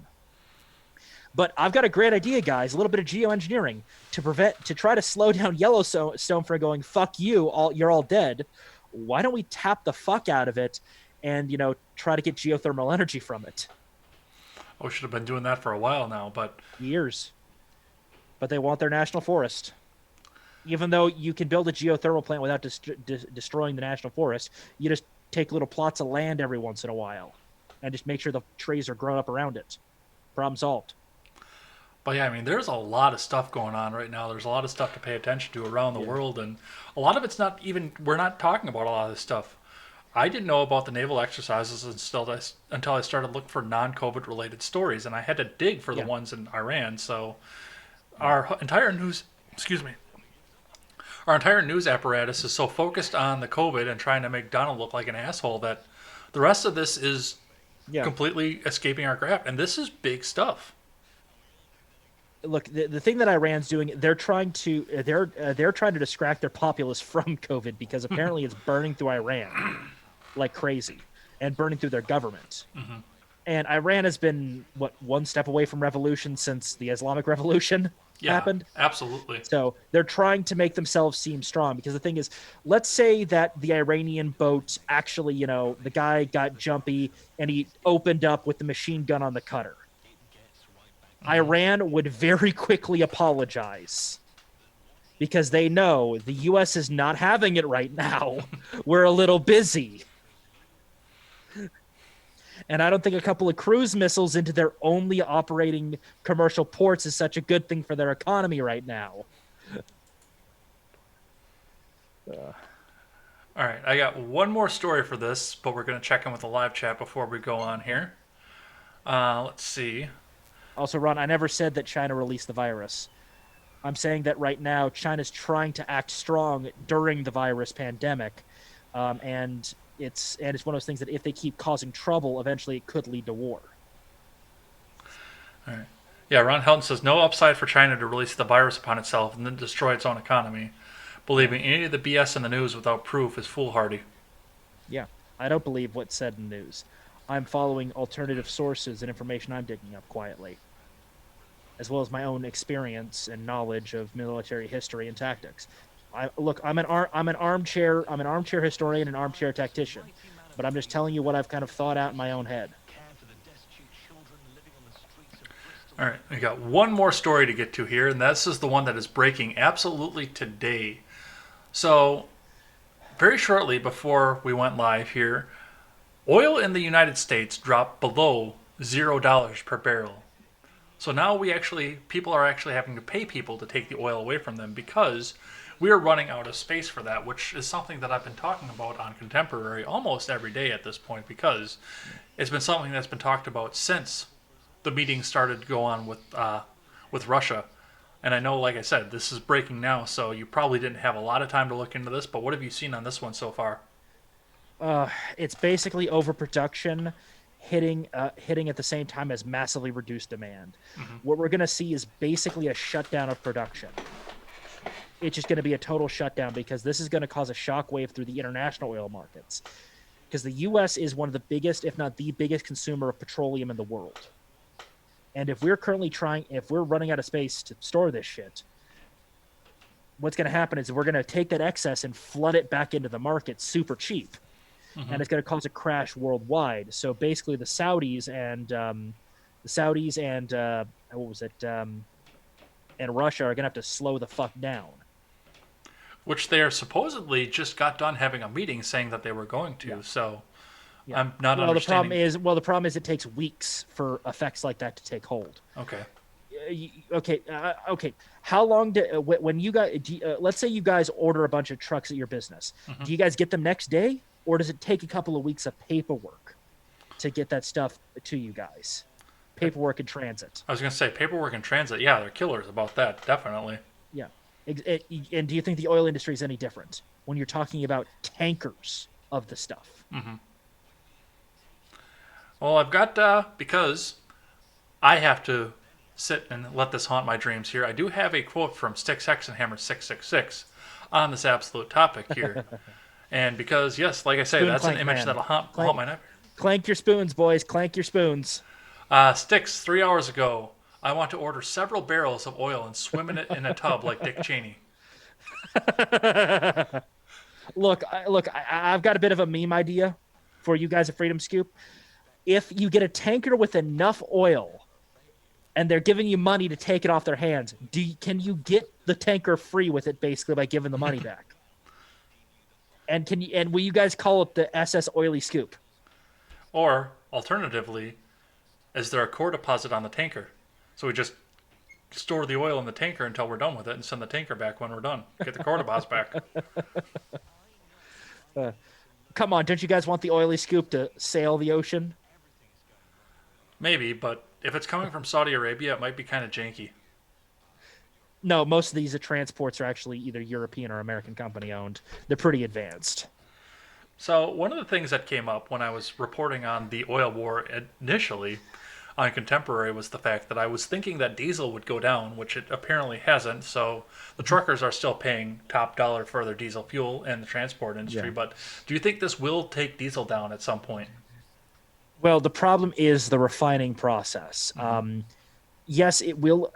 But I've got a great idea, guys, a little bit of geoengineering to try to slow down Yellowstone from going, fuck you, you're all dead. Why don't we tap the fuck out of it and, try to get geothermal energy from it? Oh, we should have been doing that for a while now, but... Years. But they want their national forest. Even though you can build a geothermal plant without destroying the national forest, you just take little plots of land every once in a while and just make sure the trees are grown up around it. Problem solved. But yeah, I mean, there's a lot of stuff going on right now. There's a lot of stuff to pay attention to around the world, and a lot of it's not even, we're not talking about a lot of this stuff. I didn't know about the naval exercises until I started looking for non-COVID related stories, and I had to dig for the ones in Iran. So our entire news apparatus is so focused on the COVID and trying to make Donald look like an asshole that the rest of this is completely escaping our grasp. And this is big stuff. Look, the thing that Iran's doing, they're trying to distract their populace from COVID, because apparently it's burning through Iran like crazy and burning through their government. And Iran has been one step away from revolution since the Islamic Revolution happened. Absolutely. So they're trying to make themselves seem strong, because the thing is, let's say that the Iranian boat actually, the guy got jumpy and he opened up with the machine gun on the cutter. Iran would very quickly apologize, because they know the U.S. is not having it right now. We're a little busy. And I don't think a couple of cruise missiles into their only operating commercial ports is such a good thing for their economy right now. All right, I got one more story for this, but we're going to check in with the live chat before we go on here. Let's see. Also, Ron, I never said that China released the virus. I'm saying that right now China's trying to act strong during the virus pandemic, and it's one of those things that if they keep causing trouble, eventually it could lead to war. All right. Yeah, Ron Helton says no upside for China to release the virus upon itself and then destroy its own economy. Believing any of the BS in the news without proof is foolhardy. Yeah, I don't believe what's said in the news. I'm following alternative sources and information I'm digging up quietly, as well as my own experience and knowledge of military history and tactics. I'm an armchair historian and armchair tactician, but I'm just telling you what I've kind of thought out in my own head. All right, we got one more story to get to here, and this is the one that is breaking absolutely today. So, very shortly before we went live here, oil in the United States dropped below $0 per barrel. So now people are actually having to pay people to take the oil away from them because we are running out of space for that, which is something that I've been talking about on Contemporary almost every day at this point because it's been something that's been talked about since the meeting started to go on with Russia. And I know, like I said, this is breaking now, so you probably didn't have a lot of time to look into this, but what have you seen on this one so far? It's basically overproduction hitting at the same time as massively reduced demand. Mm-hmm. What we're going to see is basically a shutdown of production. It's just going to be a total shutdown because this is going to cause a shockwave through the international oil markets. Because the U.S. is one of the biggest, if not the biggest, consumer of petroleum in the world. And if we're running out of space to store this shit, what's going to happen is we're going to take that excess and flood it back into the market super cheap. Mm-hmm. And it's going to cause a crash worldwide. So basically the Saudis and and Russia are going to have to slow the fuck down. Which they are supposedly just got done having a meeting saying that they were going to. Yeah. So yeah. I'm not understanding. The problem is it takes weeks for effects like that to take hold. Okay. Okay. How long when you guys let's say you guys order a bunch of trucks at your business, mm-hmm. Do you guys get them next day, or does it take a couple of weeks of paperwork to get that stuff to you guys? Paperwork in transit. I was going to say paperwork in transit. Yeah, they're killers about that, definitely. Yeah. And do you think the oil industry is any different when you're talking about tankers of the stuff? Mm-hmm. Well, I've got because I have to sit and let this haunt my dreams here. I do have a quote from Sticks Hexenhammer 666 on this absolute topic here. And because, yes, like I say, that's an image that'll haunt my nightmare. Clank your spoons, boys. Clank your spoons. Sticks, 3 hours ago, I want to order several barrels of oil and swim in it in a tub like Dick Cheney. Look, I've got a bit of a meme idea for you guys at Freedom Scoop. If you get a tanker with enough oil and they're giving you money to take it off their hands, can you get the tanker free with it basically by giving the money back? And will you guys call it the SS Oily Scoop? Or alternatively, is there a core deposit on the tanker? So we just store the oil in the tanker until we're done with it and send the tanker back when we're done. Get the core deposit back. Come on, don't you guys want the Oily Scoop to sail the ocean? Maybe, but if it's coming from Saudi Arabia, it might be kind of janky. No, most of these transports are actually either European or American company owned. They're pretty advanced. So one of the things that came up when I was reporting on the oil war initially on Contemporary was the fact that I was thinking that diesel would go down, which it apparently hasn't. So the truckers are still paying top dollar for their diesel fuel in the transport industry. Yeah. But do you think this will take diesel down at some point? Well, the problem is the refining process. Mm-hmm. Yes, it will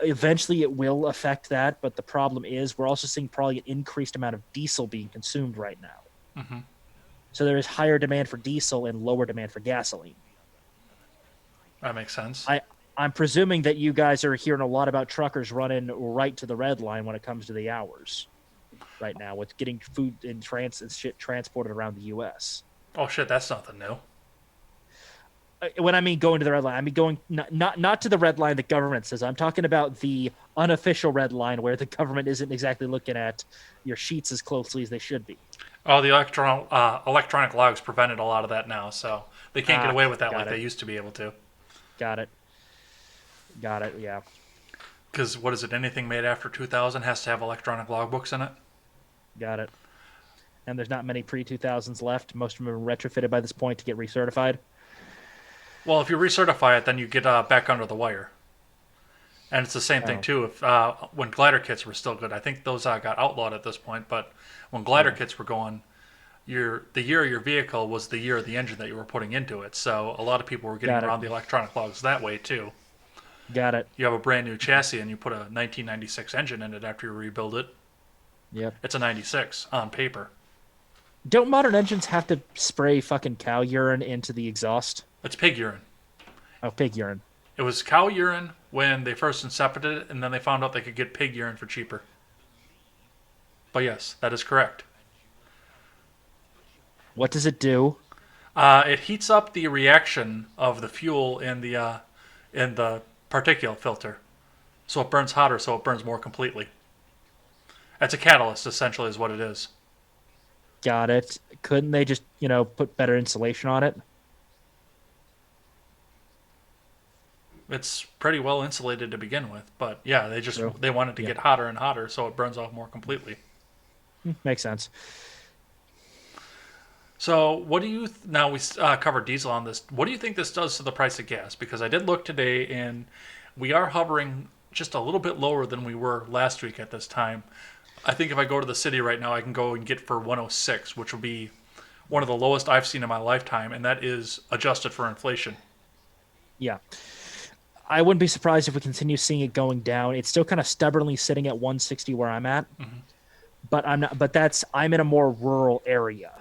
affect that, but the problem is we're also seeing probably an increased amount of diesel being consumed right now. Mm-hmm. So there is higher demand for diesel and lower demand for gasoline. That makes sense. I'm presuming that you guys are hearing a lot about truckers running right to the red line when it comes to the hours right now with getting food and shit transported around the U.S. Oh, shit, that's nothing new. when I mean going to the red line, I mean going not to the red line the government says. I'm talking about the unofficial red line where the government isn't exactly looking at your sheets as closely as they should be. Oh, the electronic logs prevented a lot of that now, so they can't get away with that like they used to be able to. Got it. Yeah. Because what is it? Anything made after 2000 has to have electronic logbooks in it. Got it. And there's not many pre-2000s left. Most of them are retrofitted by this point to get recertified. Well, if you recertify it, then you get back under the wire. And it's the same thing, too. If when glider kits were still good. I think those got outlawed at this point. But when glider kits were going, the year of your vehicle was the year of the engine that you were putting into it. So a lot of people were getting around the electronic logs that way, too. Got it. You have a brand new chassis and you put a 1996 engine in it after you rebuild it. Yep. It's a 96 on paper. Don't modern engines have to spray fucking cow urine into the exhaust? It's pig urine. Oh, pig urine. It was cow urine when they first incepted it, and then they found out they could get pig urine for cheaper. But yes, that is correct. What does it do? It heats up the reaction of the fuel in the particulate filter, so it burns hotter, so it burns more completely. It's a catalyst, essentially, is what it is. Got it. Couldn't they just, put better insulation on it? It's pretty well insulated to begin with, but yeah, they want it to get hotter and hotter, so it burns off more completely. Makes sense. So, what do you now we covered diesel on this? What do you think this does to the price of gas? Because I did look today, and we are hovering just a little bit lower than we were last week at this time. I think if I go to the city right now, I can go and get for 106, which will be one of the lowest I've seen in my lifetime, and that is adjusted for inflation. Yeah. I wouldn't be surprised if we continue seeing it going down. It's still kind of stubbornly sitting at 160 where I'm at. Mm-hmm. But I'm in a more rural area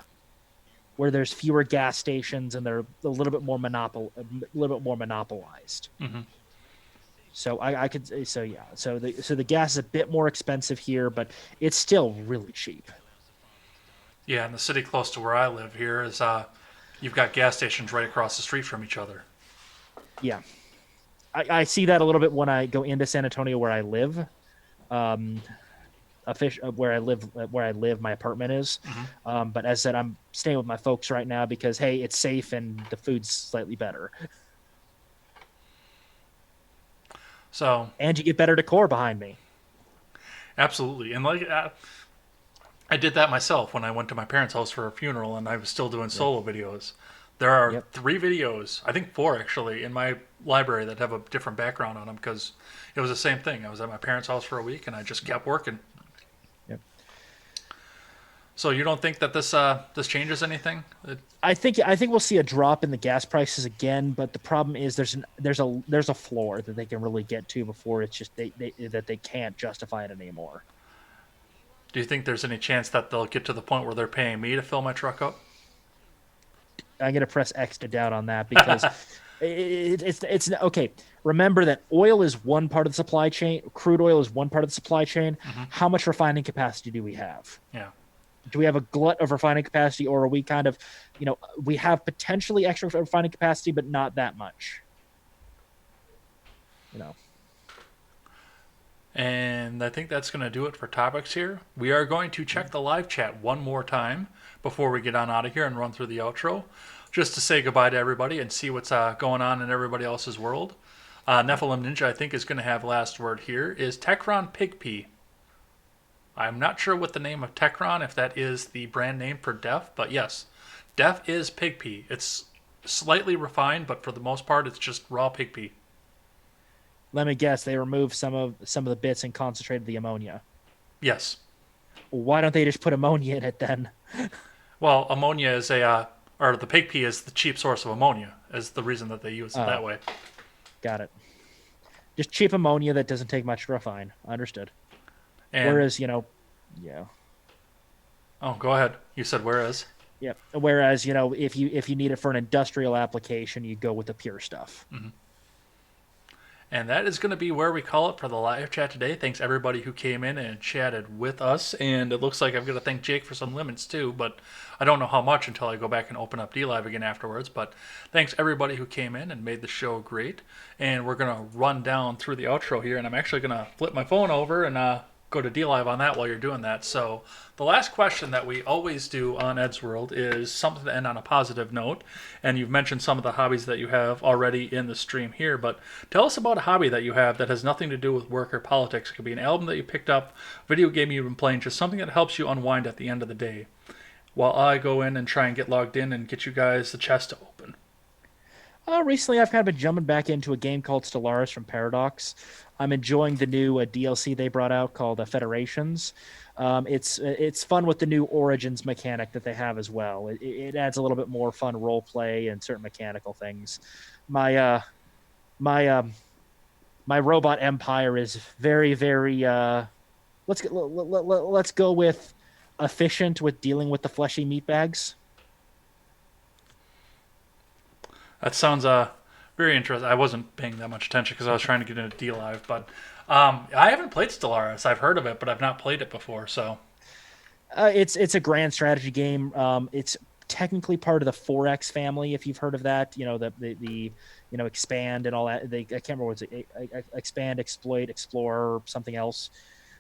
where there's fewer gas stations and they're a little bit more monopolized. Mm-hmm. So So the gas is a bit more expensive here, but it's still really cheap. Yeah, and the city close to where I live here is you've got gas stations right across the street from each other. Yeah. I see that a little bit when I go into San Antonio where I live. Where I live, my apartment is. Mm-hmm. But as I said, I'm staying with my folks right now because, hey, it's safe and the food's slightly better. So, and you get better decor behind me. Absolutely. And I did that myself when I went to my parents' house for a funeral and I was still doing solo videos. There are 3 videos, I think 4 actually, in my library that have a different background on them because it was the same thing. I was at my parents' house for a week and I just kept working. Yep. So you don't think that this changes anything? I think we'll see a drop in the gas prices again, but the problem is there's a floor that they can really get to before it's just that they can't justify it anymore. Do you think there's any chance that they'll get to the point where they're paying me to fill my truck up? I'm going to press X to doubt on that because it's okay. Remember that oil is one part of the supply chain. Crude oil is one part of the supply chain. Mm-hmm. How much refining capacity do we have? Yeah. Do we have a glut of refining capacity, or are we kind of, we have potentially extra refining capacity, but not that much? And I think that's going to do it for topics here. We are going to check the live chat one more time before we get on out of here and run through the outro, just to say goodbye to everybody and see what's going on in everybody else's world. Nephilim Ninja, I think, is going to have last word here. Is Techron Pigpea? I'm not sure what the name of Techron, if that is the brand name for Def, but yes, Def is Pigpea. It's slightly refined, but for the most part, it's just raw Pigpea. Let me guess, they removed some of the bits and concentrated the ammonia. Yes. Why don't they just put ammonia in it then? Well, ammonia is the Pigpea is the cheap source of ammonia, is the reason that they use it that way. Got it. Just cheap ammonia that doesn't take much to refine. Understood. And, whereas, yeah. Oh, go ahead. You said whereas. Yeah. Whereas, if you need it for an industrial application, you go with the pure stuff. Mm-hmm. And that is going to be where we call it for the live chat today. Thanks everybody who came in and chatted with us. And it looks like I'm going to thank Jake for some limits too, but I don't know how much until I go back and open up DLive again afterwards. But thanks everybody who came in and made the show great. And we're going to run down through the outro here. And I'm actually going to flip my phone over and go to DLive on that while you're doing that. So the last question that we always do on Ed's World is something to end on a positive note. And you've mentioned some of the hobbies that you have already in the stream here, but tell us about a hobby that you have that has nothing to do with work or politics. It could be an album that you picked up, video game you've been playing, just something that helps you unwind at the end of the day. While I go in and try and get logged in and get you guys the chest to open. Recently, I've kind of been jumping back into a game called Stellaris from Paradox. I'm enjoying the new DLC they brought out called Federations. It's fun with the new Origins mechanic that they have as well. It adds a little bit more fun role play and certain mechanical things. My robot empire is very, very. Let's go with efficient with dealing with the fleshy meatbags. That sounds very interesting. I wasn't paying that much attention because I was trying to get into DLive, but I haven't played Stellaris. I've heard of it, but I've not played it before. So it's a grand strategy game. It's technically part of the 4X family, if you've heard of that. You know, the expand and all that. I can't remember what's it. Expand, exploit, explore, something else.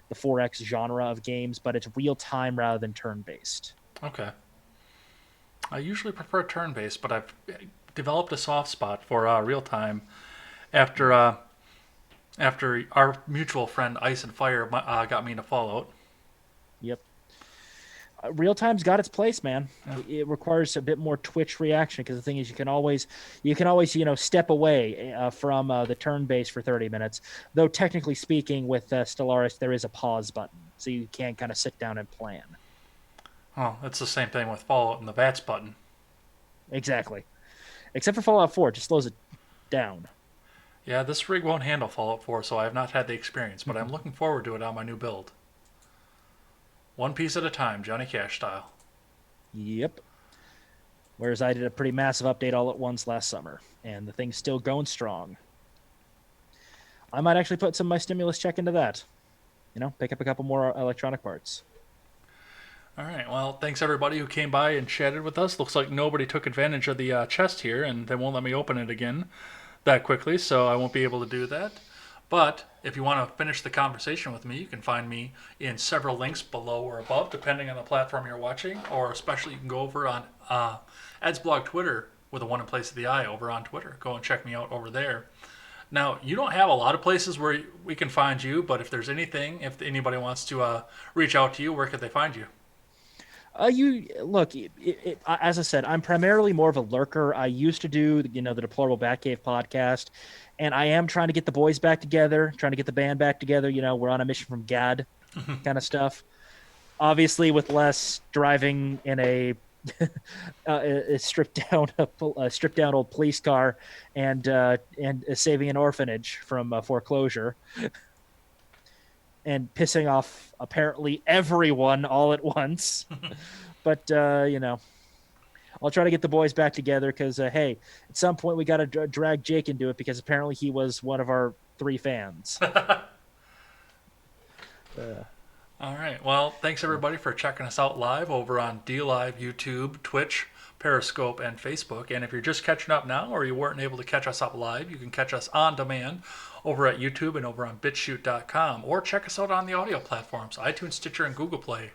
The 4X genre of games, but it's real time rather than turn based. Okay. I usually prefer turn based, but I've developed a soft spot for real time after our mutual friend Ice and Fire got me into Fallout. Yep. Real time's got its place, man. Yeah. It requires a bit more twitch reaction because the thing is, you can always step away from the turn base for 30 minutes. Though technically speaking, with Stellaris, there is a pause button, so you can kind of sit down and plan. Oh, it's the same thing with Fallout and the VATS button. Exactly. Except for Fallout 4, it just slows it down. Yeah, this rig won't handle Fallout 4, so I have not had the experience, but I'm looking forward to it on my new build. One piece at a time, Johnny Cash style. Yep. Whereas I did a pretty massive update all at once last summer, and the thing's still going strong. I might actually put some of my stimulus check into that. Pick up a couple more electronic parts. All right, well, thanks everybody who came by and chatted with us. Looks like nobody took advantage of the chest here, and they won't let me open it again that quickly, so I won't be able to do that. But if you want to finish the conversation with me, you can find me in several links below or above, depending on the platform you're watching, or especially you can go over on Ed's blog Twitter with a one in place of the I over on Twitter. Go and check me out over there. Now, you don't have a lot of places where we can find you, but if there's anything, if anybody wants to reach out to you, where could they find you? As I said, I'm primarily more of a lurker. I used to do, the Deplorable Batcave podcast, and I am trying to get the boys back together, trying to get the band back together. We're on a mission from God kind of stuff. Obviously, with less driving in a stripped down old police car and saving an orphanage from foreclosure. And pissing off apparently everyone all at once. But, I'll try to get the boys back together because, hey, at some point we got to drag Jake into it because apparently he was one of our 3 fans. All right. Well, thanks everybody for checking us out live over on DLive, YouTube, Twitch, Periscope, and Facebook. And if you're just catching up now or you weren't able to catch us up live, you can catch us on demand over at YouTube and over on BitChute.com, or check us out on the audio platforms, iTunes, Stitcher, and Google Play.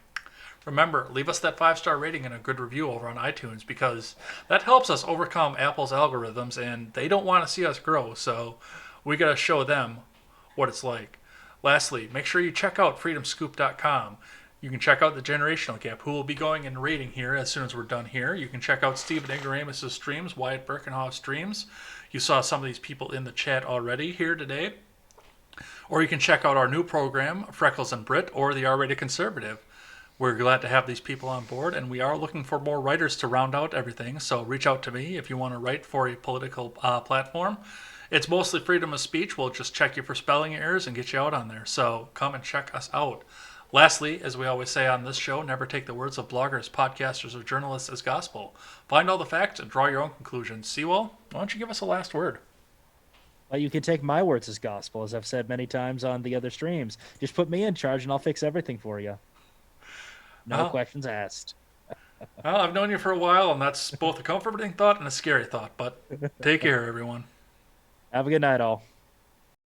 Remember, leave us that 5-star rating and a good review over on iTunes because that helps us overcome Apple's algorithms, and they don't want to see us grow, so we got to show them what it's like. Lastly, make sure you check out freedomscoop.com. You can check out the Generational Gap, who will be going in rating here as soon as we're done here. You can check out Stephen Ignoramus' streams, Wyatt Birkenhoff's streams. You saw some of these people in the chat already here today. Or you can check out our new program, Freckles and Brit, or the R-Rated Conservative. We're glad to have these people on board, and we are looking for more writers to round out everything. So reach out to me if you want to write for a political platform. It's mostly freedom of speech. We'll just check you for spelling errors and get you out on there. So come and check us out. Lastly, as we always say on this show, never take the words of bloggers, podcasters, or journalists as gospel. Find all the facts and draw your own conclusions. CWal, why don't you give us a last word? Well, you can take my words as gospel, as I've said many times on the other streams. Just put me in charge and I'll fix everything for you. No Oh. questions asked. Well, I've known you for a while, and that's both a comforting thought and a scary thought. But take care, everyone. Have a good night, all.